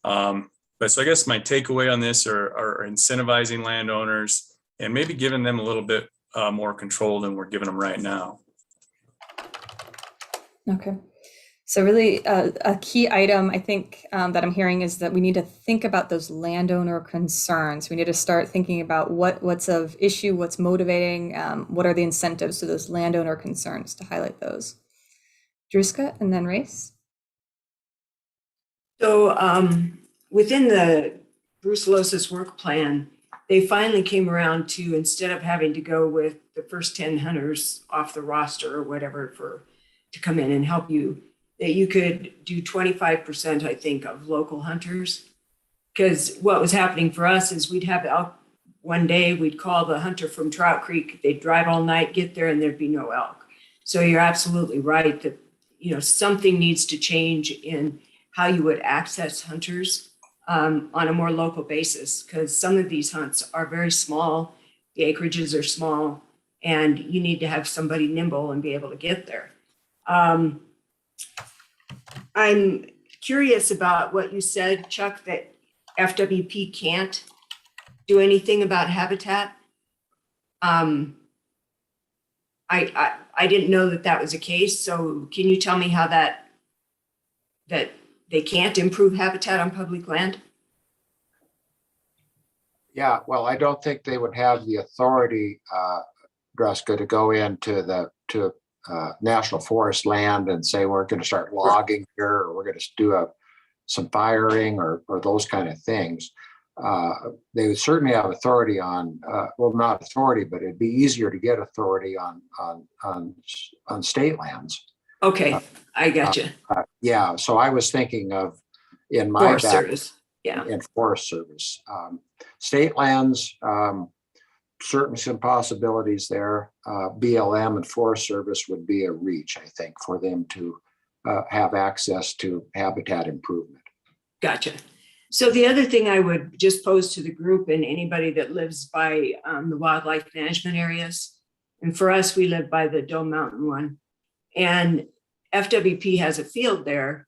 Speaker 13: But so I guess my takeaway on this are incentivizing landowners and maybe giving them a little bit more control than we're giving them right now.
Speaker 2: Okay. So really a key item I think that I'm hearing is that we need to think about those landowner concerns. We need to start thinking about what's of issue, what's motivating, what are the incentives to those landowner concerns to highlight those. Druska and then Race.
Speaker 5: So within the brucellosis work plan, they finally came around to, instead of having to go with the first 10 hunters off the roster or whatever to come in and help you, that you could do 25%, I think, of local hunters. Because what was happening for us is we'd have elk one day, we'd call the hunter from Trout Creek, they'd drive all night, get there, and there'd be no elk. So you're absolutely right that, something needs to change in how you would access hunters on a more local basis, because some of these hunts are very small, the acreages are small, and you need to have somebody nimble and be able to get there. I'm curious about what you said, Chuck, that FWP can't do anything about habitat. I didn't know that was the case. So can you tell me how that they can't improve habitat on public land?
Speaker 15: Yeah, well, I don't think they would have the authority, Druska, to go into to national forest land and say, we're going to start logging here, or we're going to do some firing or those kind of things. They would certainly have authority on, well, not authority, but it'd be easier to get authority on state lands.
Speaker 5: Okay, I got you.
Speaker 15: Yeah, so I was thinking of in my
Speaker 5: Forest Service. Yeah.
Speaker 15: In Forest Service. State lands, certainly some possibilities there. BLM and Forest Service would be a reach, I think, for them to have access to habitat improvement.
Speaker 5: Gotcha. So the other thing I would just pose to the group and anybody that lives by the wildlife management areas, and for us, we live by the Dome Mountain one, and FWP has a field there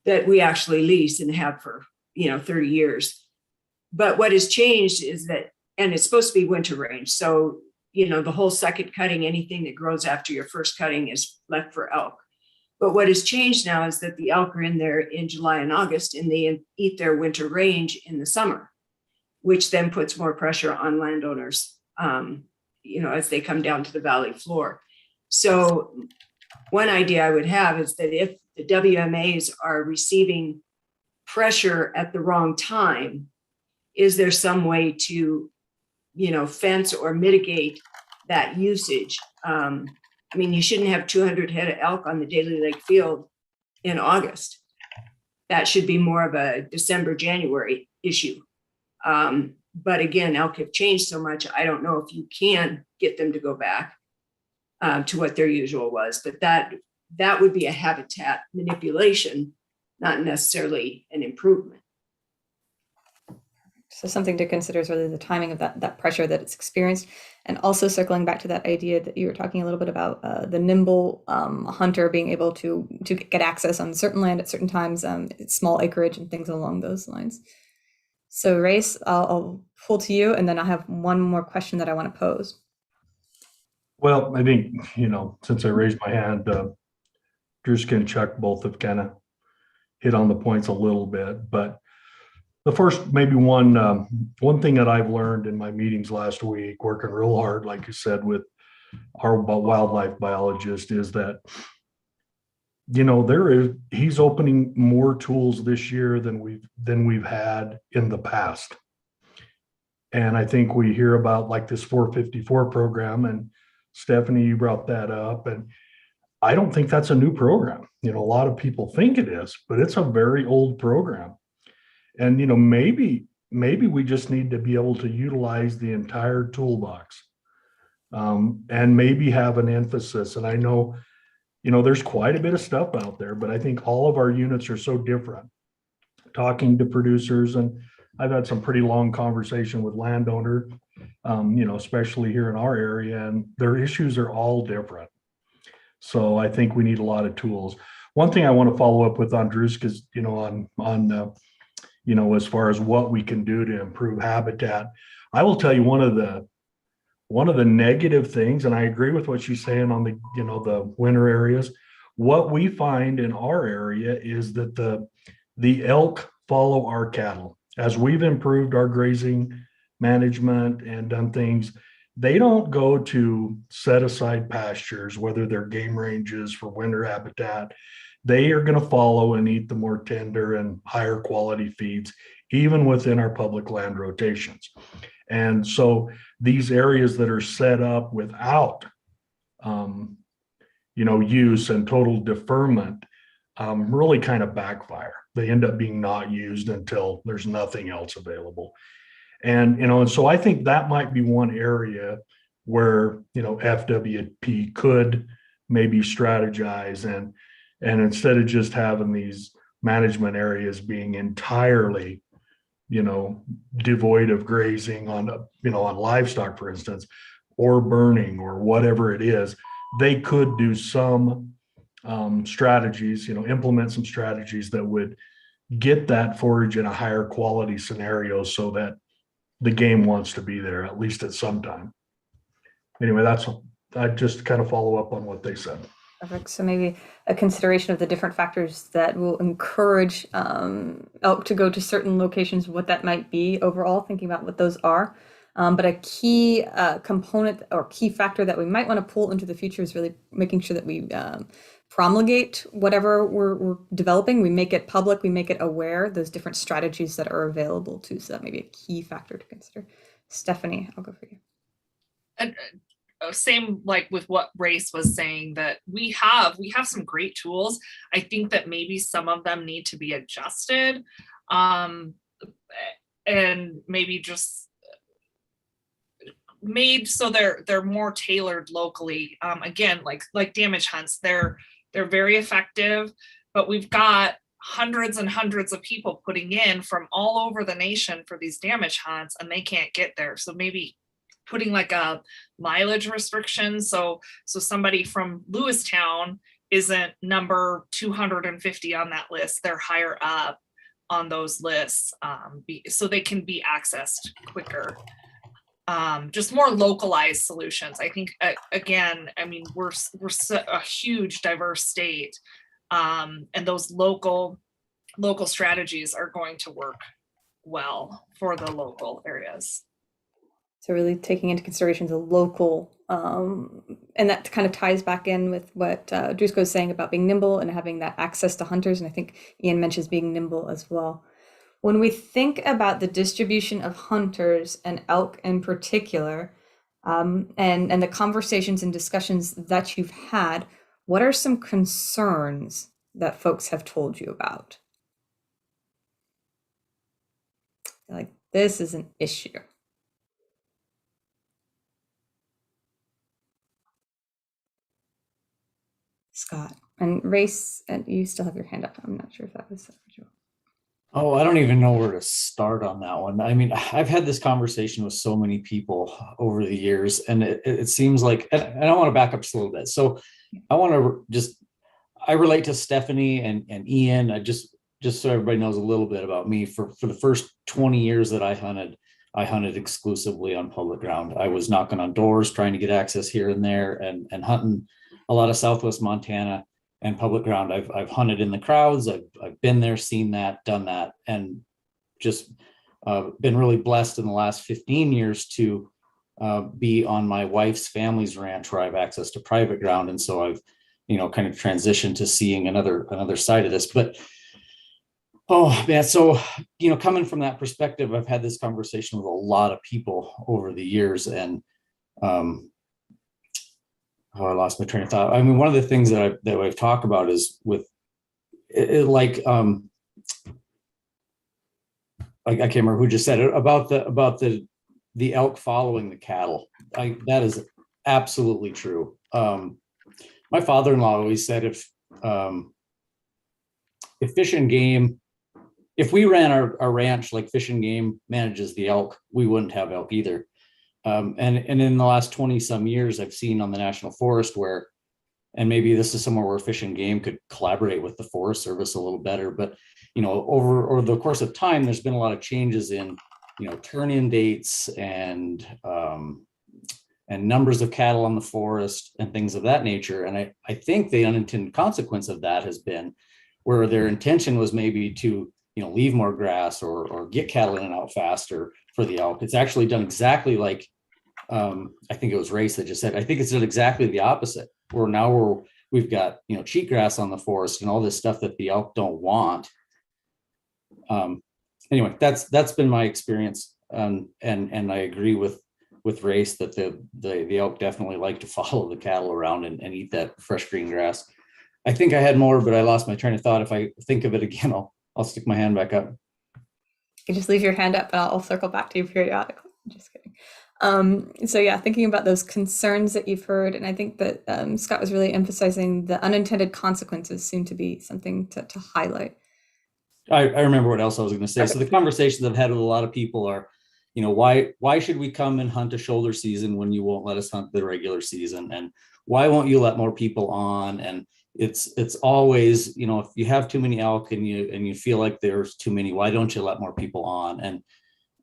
Speaker 5: that we actually lease and have for 30 years. But what has changed is that, and it's supposed to be winter range, so the whole second cutting, anything that grows after your first cutting is left for elk. But what has changed now is that the elk are in there in July and August, and they eat their winter range in the summer, which then puts more pressure on landowners, as they come down to the valley floor. So one idea I would have is that if the WMAs are receiving pressure at the wrong time, is there some way to, fence or mitigate that usage? You shouldn't have 200 head of elk on the Daly Lake field in August. That should be more of a December, January issue. But again, elk have changed so much, I don't know if you can get them to go back to what their usual was, but that would be a habitat manipulation, not necessarily an improvement.
Speaker 2: So something to consider is really the timing of that pressure that it's experienced, and also circling back to that idea that you were talking a little bit about the nimble hunter being able to get access on certain land at certain times, small acreage and things along those lines. So Race, I'll pull to you, and then I have one more question that I want to pose.
Speaker 14: Well, I think, since I raised my hand, Druska and Chuck both have kind of hit on the points a little bit, but the first, maybe one thing that I've learned in my meetings last week, working real hard, like you said, with our wildlife biologist, is that, he's opening more tools this year than we've had in the past. And I think we hear about like this 454 program, and Stephanie, you brought that up, and I don't think that's a new program. A lot of people think it is, but it's a very old program. And, maybe we just need to be able to utilize the entire toolbox, and maybe have an emphasis. And I know, there's quite a bit of stuff out there, but I think all of our units are so different. Talking to producers, and I've had some pretty long conversation with landowner, especially here in our area, and their issues are all different. So I think we need a lot of tools. One thing I want to follow up with on Druska's, as far as what we can do to improve habitat, I will tell you one of the negative things, and I agree with what she's saying on the winter areas. What we find in our area is that the elk follow our cattle. As we've improved our grazing management and done things, they don't go to set aside pastures, whether they're game ranges for winter habitat. they are going to follow and eat the more tender and higher quality feeds, even within our public land rotations. And so these areas that are set up without, use and total deferment really kind of backfire. They end up being not used until there's nothing else available. And so I think that might be one area where, FWP could maybe strategize and instead of just having these management areas being entirely, devoid of grazing on livestock, for instance, or burning or whatever it is, they could do some strategies, implement some strategies that would get that forage in a higher quality scenario so that the game wants to be there, at least at some time. Anyway, I just kind of follow up on what they said.
Speaker 2: Perfect. So maybe a consideration of the different factors that will encourage elk to go to certain locations, what that might be overall, thinking about what those are. But a key component or key factor that we might want to pull into the future is really making sure that we promulgate whatever we're developing. We make it public, we make it aware, those different strategies that are available too. So that may be a key factor to consider. Stephanie, I'll go for you.
Speaker 8: And same like with what Race was saying, that we have some great tools. I think that maybe some of them need to be adjusted, and maybe just made so they're more tailored locally. Again, like damage hunts, they're very effective, but we've got hundreds and hundreds of people putting in from all over the nation for these damage hunts, and they can't get there. So maybe putting like a mileage restriction. So somebody from Lewistown isn't number 250 on that list. They're higher up on those lists, so they can be accessed quicker. Just more localized solutions. I think, again, I mean, we're a huge diverse state, and those local strategies are going to work well for the local areas.
Speaker 2: So really taking into consideration the local, and that kind of ties back in with what Dusko is saying about being nimble and having that access to hunters. And I think Ian mentions being nimble as well. When we think about the distribution of hunters and elk in particular, and the conversations and discussions that you've had, what are some concerns that folks have told you about? Like, this is an issue. Scott, and Race, and you still have your hand up. I'm not sure if that was you.
Speaker 10: Oh, I don't even know where to start on that one. I mean, I've had this conversation with so many people over the years, and it seems like, and I want to back up just a little bit. So I relate to Stephanie and Ian. I just so everybody knows a little bit about me. For the first 20 years that I hunted exclusively on public ground. I was knocking on doors, trying to get access here and there, and hunting a lot of Southwest Montana and public ground. I've hunted in the crowds. I've been there, seen that, done that, and just been really blessed in the last 15 years to be on my wife's family's ranch where I have access to private ground. And so I've, kind of transitioned to seeing another side of this. But oh man, so coming from that perspective, I've had this conversation with a lot of people over the years, and I lost my train of thought. I mean, one of the things that I've talked about is with it, like I can't remember who just said it about the elk following the cattle. That is absolutely true. My father-in-law always said if Fish and Game, if we ran our ranch like Fish and Game manages the elk, we wouldn't have elk either. And in the last 20 some years, I've seen on the National Forest where, and maybe this is somewhere where Fish and Game could collaborate with the Forest Service a little better, but over the course of time, there's been a lot of changes in, turn-in dates and numbers of cattle on the forest and things of that nature. And I think the unintended consequence of that has been where their intention was maybe to, leave more grass or get cattle in and out faster for the elk. It's actually done exactly like, I think it was Race that just said, I think it's done exactly the opposite, where now we've got, cheatgrass on the forest and all this stuff that the elk don't want. Anyway, that's been my experience. And I agree with Race that the elk definitely like to follow the cattle around and eat that fresh green grass. I think I had more, but I lost my train of thought. If I think of it again, I'll stick my hand back up.
Speaker 2: You just leave your hand up and I'll circle back to you periodically. Just kidding. So yeah, thinking about those concerns that you've heard, and I think that Scott was really emphasizing the unintended consequences seem to be something to highlight.
Speaker 10: I remember what else I was going to say. So the conversations I've had with a lot of people are, why should we come and hunt a shoulder season when you won't let us hunt the regular season? And why won't you let more people on? And it's always, if you have too many elk and you feel like there's too many, why don't you let more people on? And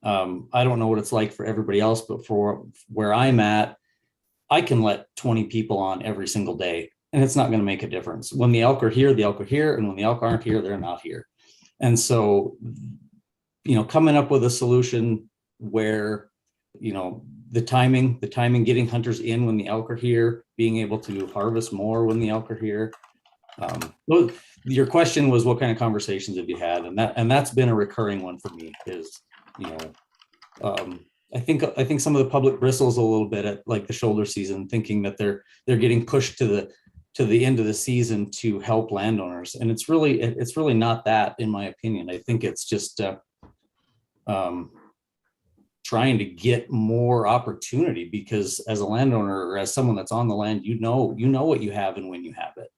Speaker 10: I don't know what it's like for everybody else, but for where I'm at, I can let 20 people on every single day, and it's not going to make a difference. When the elk are here, the elk are here, and when the elk aren't here, they're not here. And so, coming up with a solution where, the timing, getting hunters in when the elk are here, being able to harvest more when the elk are here. Well, your question was, what kind of conversations have you had? And that's been a recurring one for me is, I think some of the public bristles a little bit at like the shoulder season, thinking that they're getting pushed to the end of the season to help landowners. And it's really not that, in my opinion. I think it's just trying to get more opportunity, because as a landowner or as someone that's on the land, you know what you have and when you have it.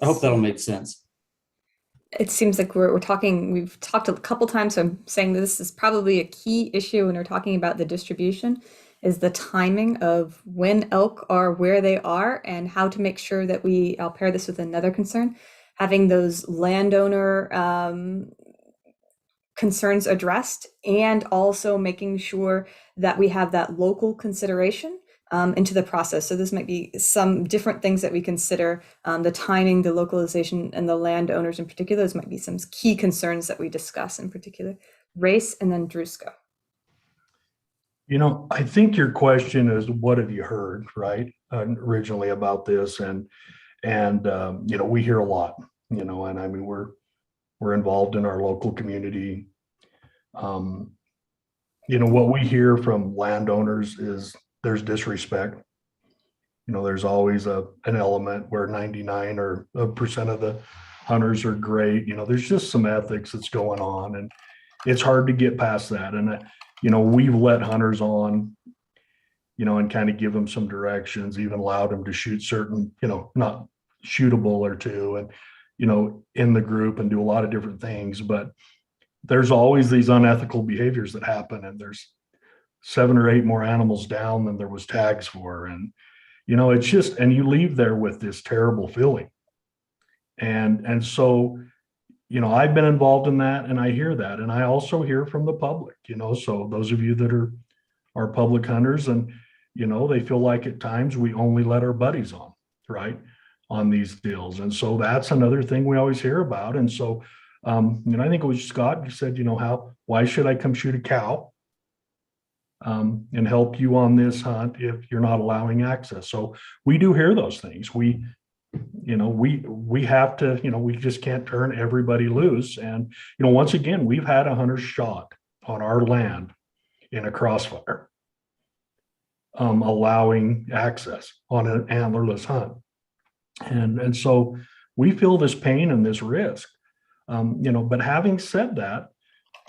Speaker 10: I hope that'll make sense.
Speaker 2: It seems like we've talked a couple times, so I'm saying that this is probably a key issue when we're talking about the distribution, is the timing of when elk are where they are and how to make sure that I'll pair this with another concern, having those landowner concerns addressed, and also making sure that we have that local consideration into the process. So this might be some different things that we consider, the timing, the localization, and the landowners in particular. Those might be some key concerns that we discuss in particular. Race, and then Drusko.
Speaker 14: I think your question is, what have you heard, right? Originally about this, and we hear a lot, and I mean, we're involved in our local community. What we hear from landowners is there's disrespect. There's always an element where 99% of the hunters are great. There's just some ethics that's going on, and it's hard to get past that. And we've let hunters on, and kind of give them some directions, even allowed them to shoot certain, not shootable or two, and in the group, and do a lot of different things. But there's always these unethical behaviors that happen, and there's 7 or 8 more animals down than there was tags for. And, it's just, and you leave there with this terrible feeling. And so, I've been involved in that, and I hear that. And I also hear from the public, so those of you that are public hunters, and, they feel like at times we only let our buddies on, right, on these deals. And so that's another thing we always hear about. And so, I think it was Scott who said, why should I come shoot a cow and help you on this hunt if you're not allowing access? So we do hear those things. We have to, we just can't turn everybody loose. And, once again, we've had a hunter shot on our land in a crossfire, allowing access on an antlerless hunt. And so we feel this pain and this risk, but having said that,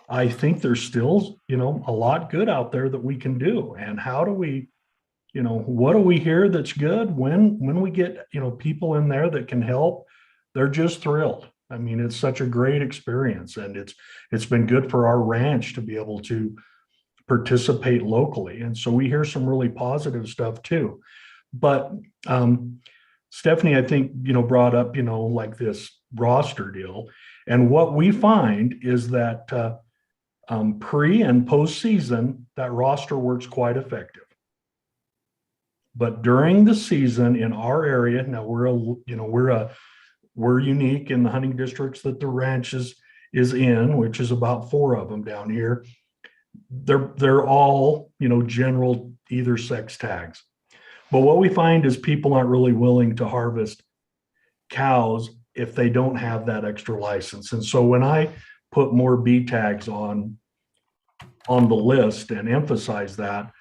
Speaker 14: I think there's still, a lot good out there that we can do. And how do we, what do we hear that's good? When we get, people in there that can help, they're just thrilled. I mean, it's such a great experience, and it's been good for our ranch to be able to participate locally. And so we hear some really positive stuff too. But Stephanie, I think, brought up, like this roster deal. And what we find is that pre and post season, that roster works quite effective. But during the season in our area, now we're unique in the hunting districts that the ranch is in, which is about 4 of them down here. They're all, general either sex tags. But what we find is people aren't really willing to harvest cows if they don't have that extra license. And so when I put more B tags on the list and emphasize that,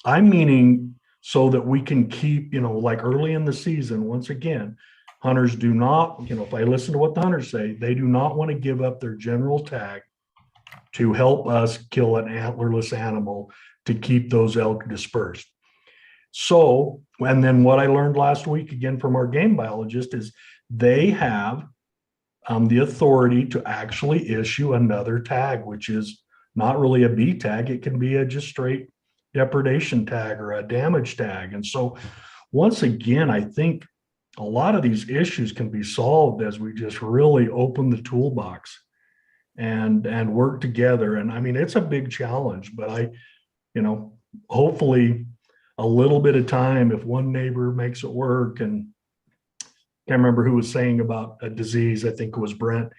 Speaker 14: I'm meaning so that we can keep, like early in the season, once again, hunters do not, if I listen to what the hunters say, they do not want to give up their general tag to help us kill an antlerless animal to keep those elk dispersed. So, and then what I learned last week again from our game biologist is they have the authority to actually issue another tag, which is not really a B tag. It can be a just straight depredation tag or a damage tag. And so once again, I think a lot of these issues can be solved as we just really open the toolbox and work together. And I mean, it's a big challenge, but hopefully a little bit of time, if one neighbor makes it work. And I can't remember who was saying about a disease, I think it was Brent.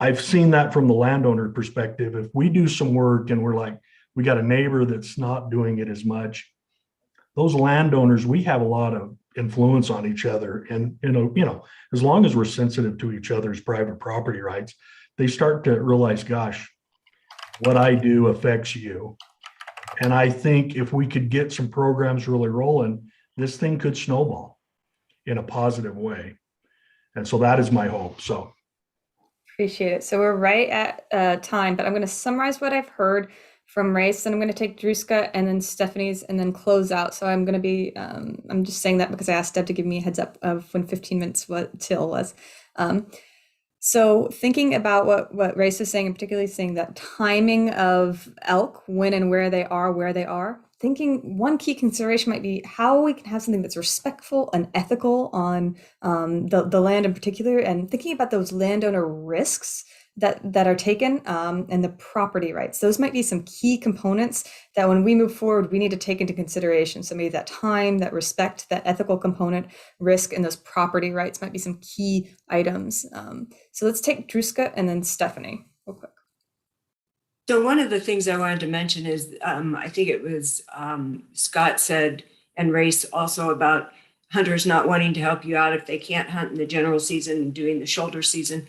Speaker 14: I've seen that from the landowner perspective. If we do some work and we're like, we got a neighbor that's not doing it as much, those landowners, we have a lot of influence on each other. And, as long as we're sensitive to each other's private property rights, they start to realize, gosh, what I do affects you. And I think if we could get some programs really rolling, this thing could snowball in a positive way. And so that is my hope. So
Speaker 2: Appreciate it. So we're right at time, but I'm going to summarize what I've heard from Race, and I'm going to take Druska and then Stephanie's and then close out. So I'm going to be, I'm just saying that because I asked Deb to give me a heads up of when 15 minutes till was. So thinking about what Race was saying, and particularly saying that timing of elk, when and where they are, thinking one key consideration might be how we can have something that's respectful and ethical on the land in particular, and thinking about those landowner risks that are taken and the property rights. Those might be some key components that when we move forward, we need to take into consideration. So maybe that time, that respect, that ethical component, risk, and those property rights might be some key items. So let's take Druska and then Stephanie real quick.
Speaker 5: So one of the things I wanted to mention is, I think it was Scott said, and Race also, about hunters not wanting to help you out if they can't hunt in the general season and doing the shoulder season.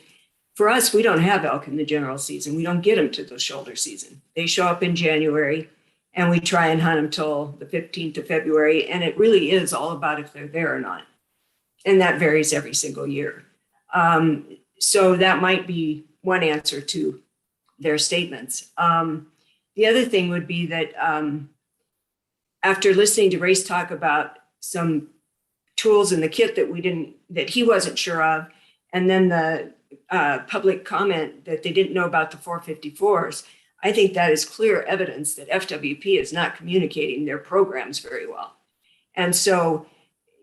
Speaker 5: For us, we don't have elk in the general season. We don't get them to the shoulder season. They show up in January and we try and hunt them till the 15th of February. And it really is all about if they're there or not. And that varies every single year. So that might be one answer to their statements. The other thing would be that after listening to Race talk about some tools in the kit that he wasn't sure of, and then the public comment that they didn't know about the 454s, I think that is clear evidence that FWP is not communicating their programs very well. And so,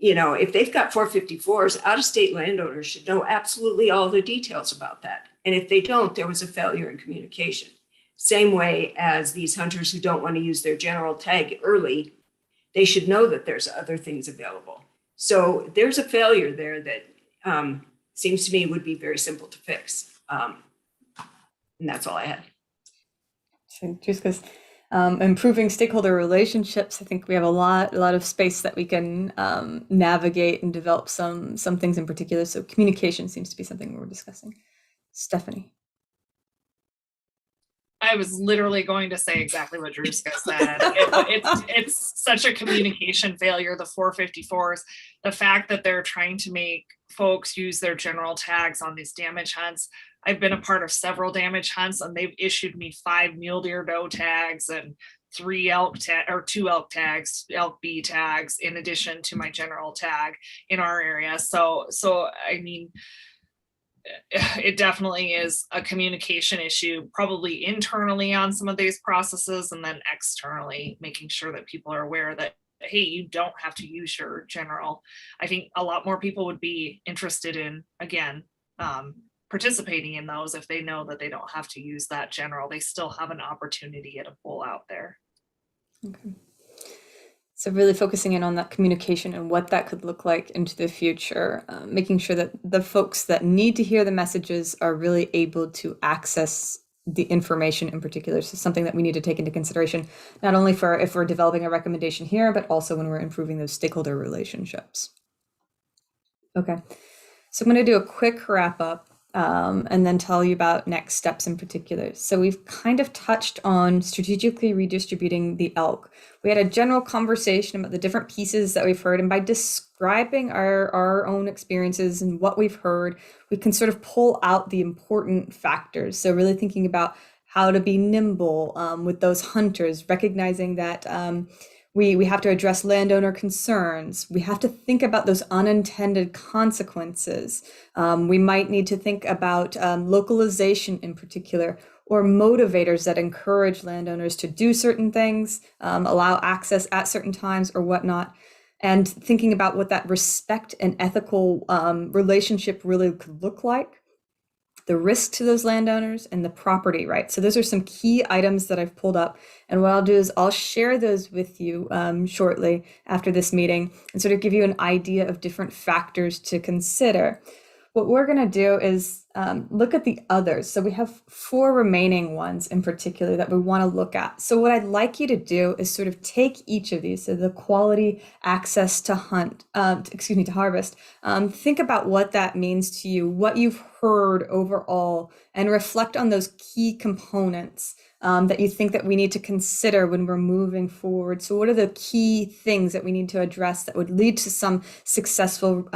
Speaker 5: if they've got 454s, out-of-state landowners should know absolutely all the details about that. And if they don't, there was a failure in communication. Same way as these hunters who don't want to use their general tag early, they should know that there's other things available. So there's a failure there that seems to me would be very simple to fix. And that's all I had.
Speaker 2: So just because improving stakeholder relationships, I think we have a lot of space that we can navigate and develop some things in particular. So communication seems to be something we're discussing. Stephanie.
Speaker 8: I was literally going to say exactly what Druska said. It's such a communication failure, the 454s. The fact that they're trying to make folks use their general tags on these damage hunts. I've been a part of several damage hunts, and they've issued me 5 mule deer doe tags and 2 elk tags, elk B tags, in addition to my general tag in our area. So I mean, it definitely is a communication issue, probably internally on some of these processes, and then externally making sure that people are aware that, hey, you don't have to use your general. I think a lot more people would be interested in, again, participating in those if they know that they don't have to use that general. They still have an opportunity at a pool out there.
Speaker 2: Okay. So really focusing in on that communication and what that could look like into the future, making sure that the folks that need to hear the messages are really able to access the information in particular. So something that we need to take into consideration, not only for if we're developing a recommendation here, but also when we're improving those stakeholder relationships. Okay, so I'm going to do a quick wrap up and then tell you about next steps in particular. So we've kind of touched on strategically redistributing the elk. We had a general conversation about the different pieces that we've heard, and by describing our own experiences and what we've heard, we can sort of pull out the important factors. So really thinking about how to be nimble with those hunters, recognizing that we have to address landowner concerns. We have to think about those unintended consequences. We might need to think about localization in particular, or motivators that encourage landowners to do certain things, allow access at certain times or whatnot, and thinking about what that respect and ethical relationship really could look like, the risk to those landowners, and the property rights. So those are some key items that I've pulled up. And what I'll do is I'll share those with you shortly after this meeting and sort of give you an idea of different factors to consider. What we're going to do is look at the others. So we have 4 remaining ones in particular that we want to look at. So what I'd like you to do is sort of take each of these, so the quality access to harvest, think about what that means to you, what you've heard overall, and reflect on those key components that you think that we need to consider when we're moving forward. So what are the key things that we need to address that would lead to some successful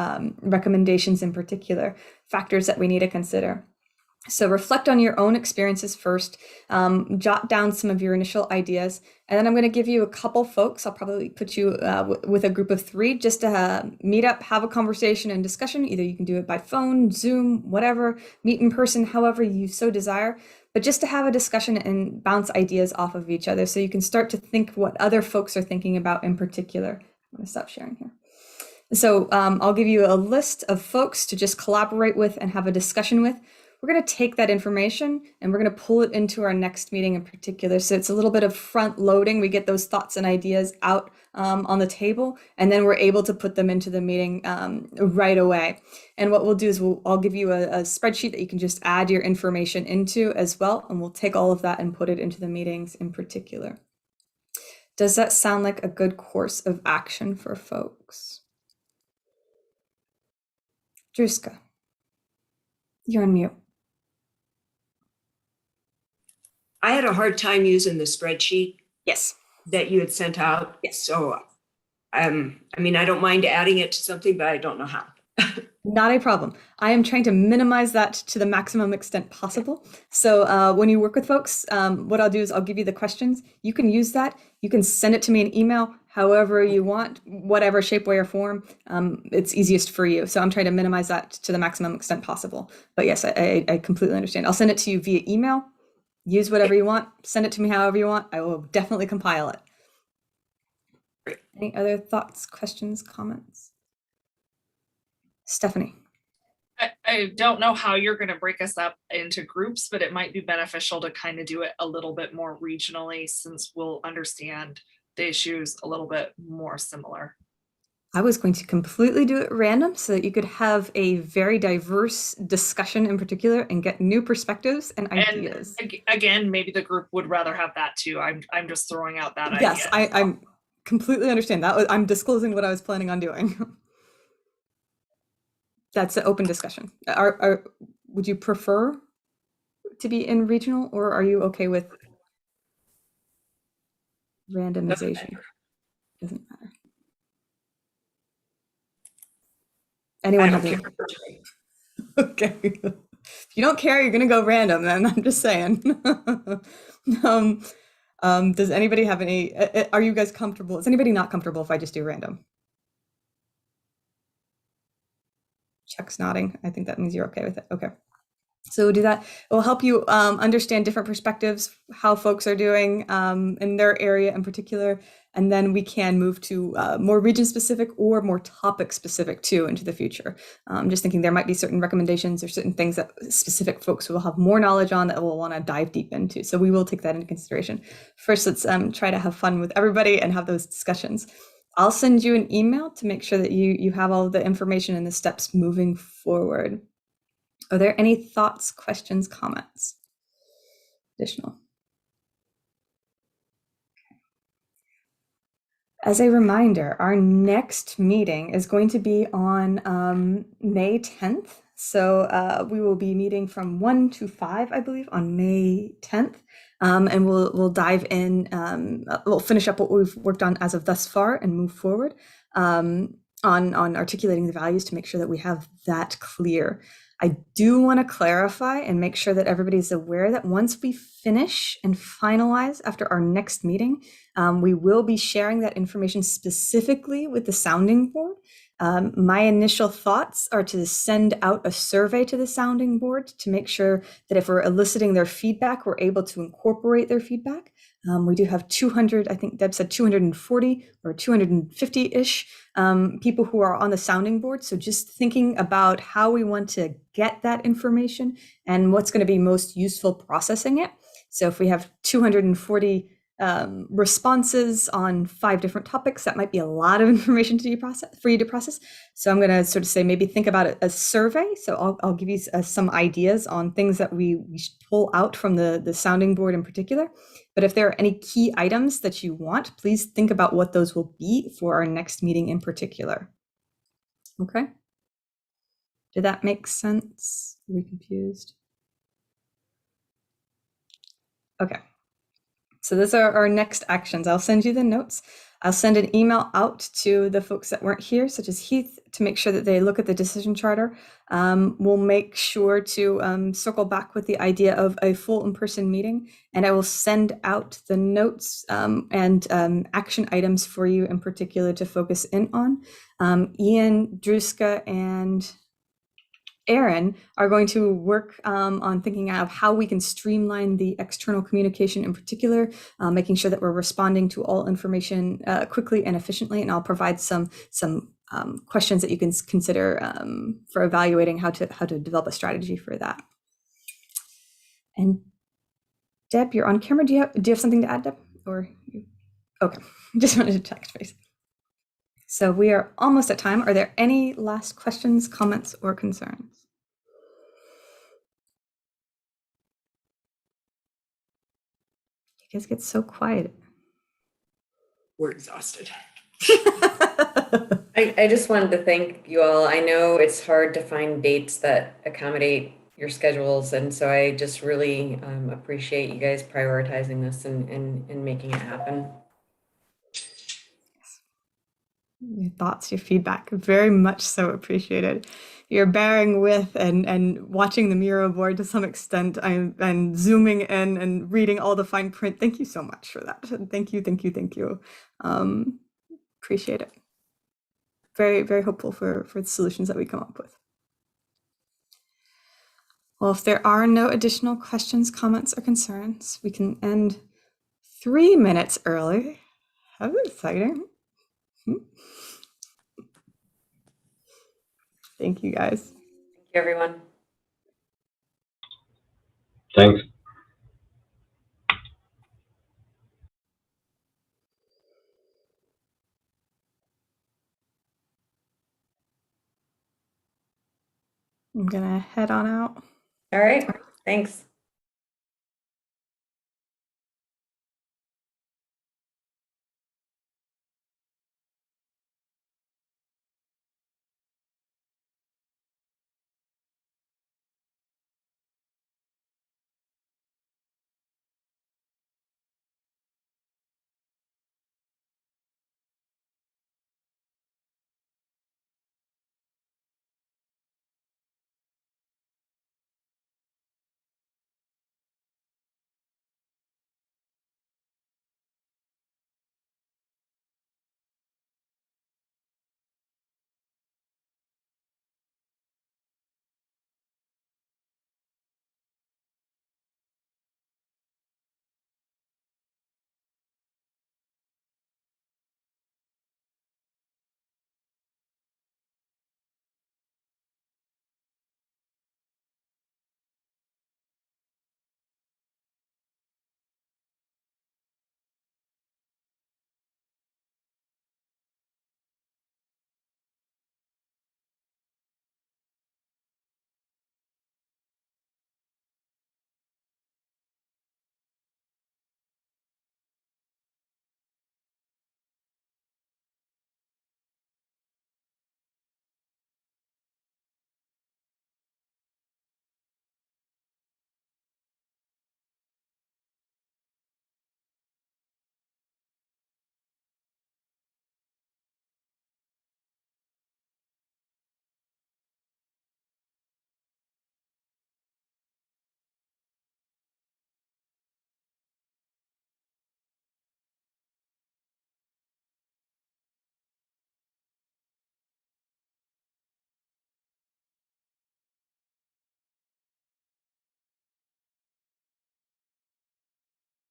Speaker 2: recommendations in particular, factors that we need to consider? So reflect on your own experiences first, jot down some of your initial ideas, and then I'm going to give you a couple folks. I'll probably put you with a group of 3 just to meet up, have a conversation and discussion. Either you can do it by phone, Zoom, whatever, meet in person, however you so desire, but just to have a discussion and bounce ideas off of each other so you can start to think what other folks are thinking about in particular. I'm going to stop sharing here. So I'll give you a list of folks to just collaborate with and have a discussion with. We're going to take that information and we're going to pull it into our next meeting in particular. So it's a little bit of front loading. We get those thoughts and ideas out on the table, and then we're able to put them into the meeting right away. And what we'll do is I'll give you a spreadsheet that you can just add your information into as well. And we'll take all of that and put it into the meetings in particular. Does that sound like a good course of action for folks? Druska, you're on mute.
Speaker 5: I had a hard time using the spreadsheet.
Speaker 2: Yes.
Speaker 5: That you had sent out.
Speaker 2: Yes.
Speaker 5: So, I mean, I don't mind adding it to something, but I don't know how.
Speaker 2: Not a problem. I am trying to minimize that to the maximum extent possible. So when you work with folks, what I'll do is I'll give you the questions. You can use that. You can send it to me in email, however you want, whatever shape, way, or form. It's easiest for you. So I'm trying to minimize that to the maximum extent possible. But yes, I completely understand. I'll send it to you via email. Use whatever you want. Send it to me however you want. I will definitely compile it. Any other thoughts, questions, comments? Stephanie.
Speaker 8: I don't know how you're going to break us up into groups, but it might be beneficial to kind of do it a little bit more regionally, since we'll understand the issues a little bit more similar.
Speaker 2: I was going to completely do it random so that you could have a very diverse discussion in particular and get new perspectives and ideas.
Speaker 8: And again, maybe the group would rather have that too. I'm just throwing out that idea.
Speaker 2: Yes, I completely understand that. I'm disclosing what I was planning on doing. That's an open discussion. Would you prefer to be in regional, or are you okay with randomization? Doesn't matter. Anyone have any? Okay. If you don't care, you're gonna go random, then I'm just saying. Does anybody have any, are you guys comfortable? Is anybody not comfortable if I just do random? Chuck's nodding. I think that means you're okay with it. Okay. So we'll do that. It will help you understand different perspectives, how folks are doing in their area in particular. And then we can move to more region specific or more topic specific too into the future. Just thinking there might be certain recommendations or certain things that specific folks will have more knowledge on that we'll want to dive deep into. So we will take that into consideration. First, let's try to have fun with everybody and have those discussions. I'll send you an email to make sure that you have all the information and the steps moving forward. Are there any thoughts, questions, comments? additional. As a reminder, our next meeting is going to be on May 10th. So we will be meeting from 1 to 5, I believe, on May 10th. And we'll dive in, we'll finish up what we've worked on as of thus far and move forward on articulating the values to make sure that we have that clear. I do want to clarify and make sure that everybody's aware that once we finish and finalize after our next meeting, we will be sharing that information specifically with the sounding board. My initial thoughts are to send out a survey to the sounding board to make sure that if we're eliciting their feedback, we're able to incorporate their feedback. We do have 200, I think Deb said 240 or 250-ish people who are on the sounding board. So just thinking about how we want to get that information and what's going to be most useful processing it. So if we have 240 responses on 5 different topics, that might be a lot of information for you to process. So I'm going to sort of say, maybe think about a survey. So I'll give you some ideas on things that we should pull out from the sounding board in particular. But if there are any key items that you want, please think about what those will be for our next meeting in particular. Okay. Did that make sense? Are we confused? Okay. So those are our next actions. I'll send you the notes. I'll send an email out to the folks that weren't here, such as Heath, to make sure that they look at the decision charter. We'll make sure to circle back with the idea of a full in-person meeting, and I will send out the notes and action items for you in particular to focus in on. Ian, Druska, and Aaron are going to work on thinking of how we can streamline the external communication in particular, making sure that we're responding to all information quickly and efficiently. And I'll provide some questions that you can consider for evaluating how to develop a strategy for that. And Deb, you're on camera. Do you have something to add, Deb? Or okay, just wanted to touch base. So we are almost at time. Are there any last questions, comments, or concerns? You guys get so quiet.
Speaker 5: We're exhausted.
Speaker 1: I just wanted to thank you all. I know it's hard to find dates that accommodate your schedules, and so I just really appreciate you guys prioritizing this and making it happen.
Speaker 2: Your thoughts, your feedback, very much so appreciated. You're bearing with and watching the Miro board to some extent. I'm zooming in and reading all the fine print. Thank you so much for that. Thank you, thank you, thank you. Appreciate it. Very, very hopeful for the solutions that we come up with. Well, if there are no additional questions, comments, or concerns, we can end 3 minutes early. How exciting. Thank you, guys.
Speaker 1: Thank you, everyone.
Speaker 9: Thanks.
Speaker 2: I'm gonna head on out.
Speaker 1: All right, thanks.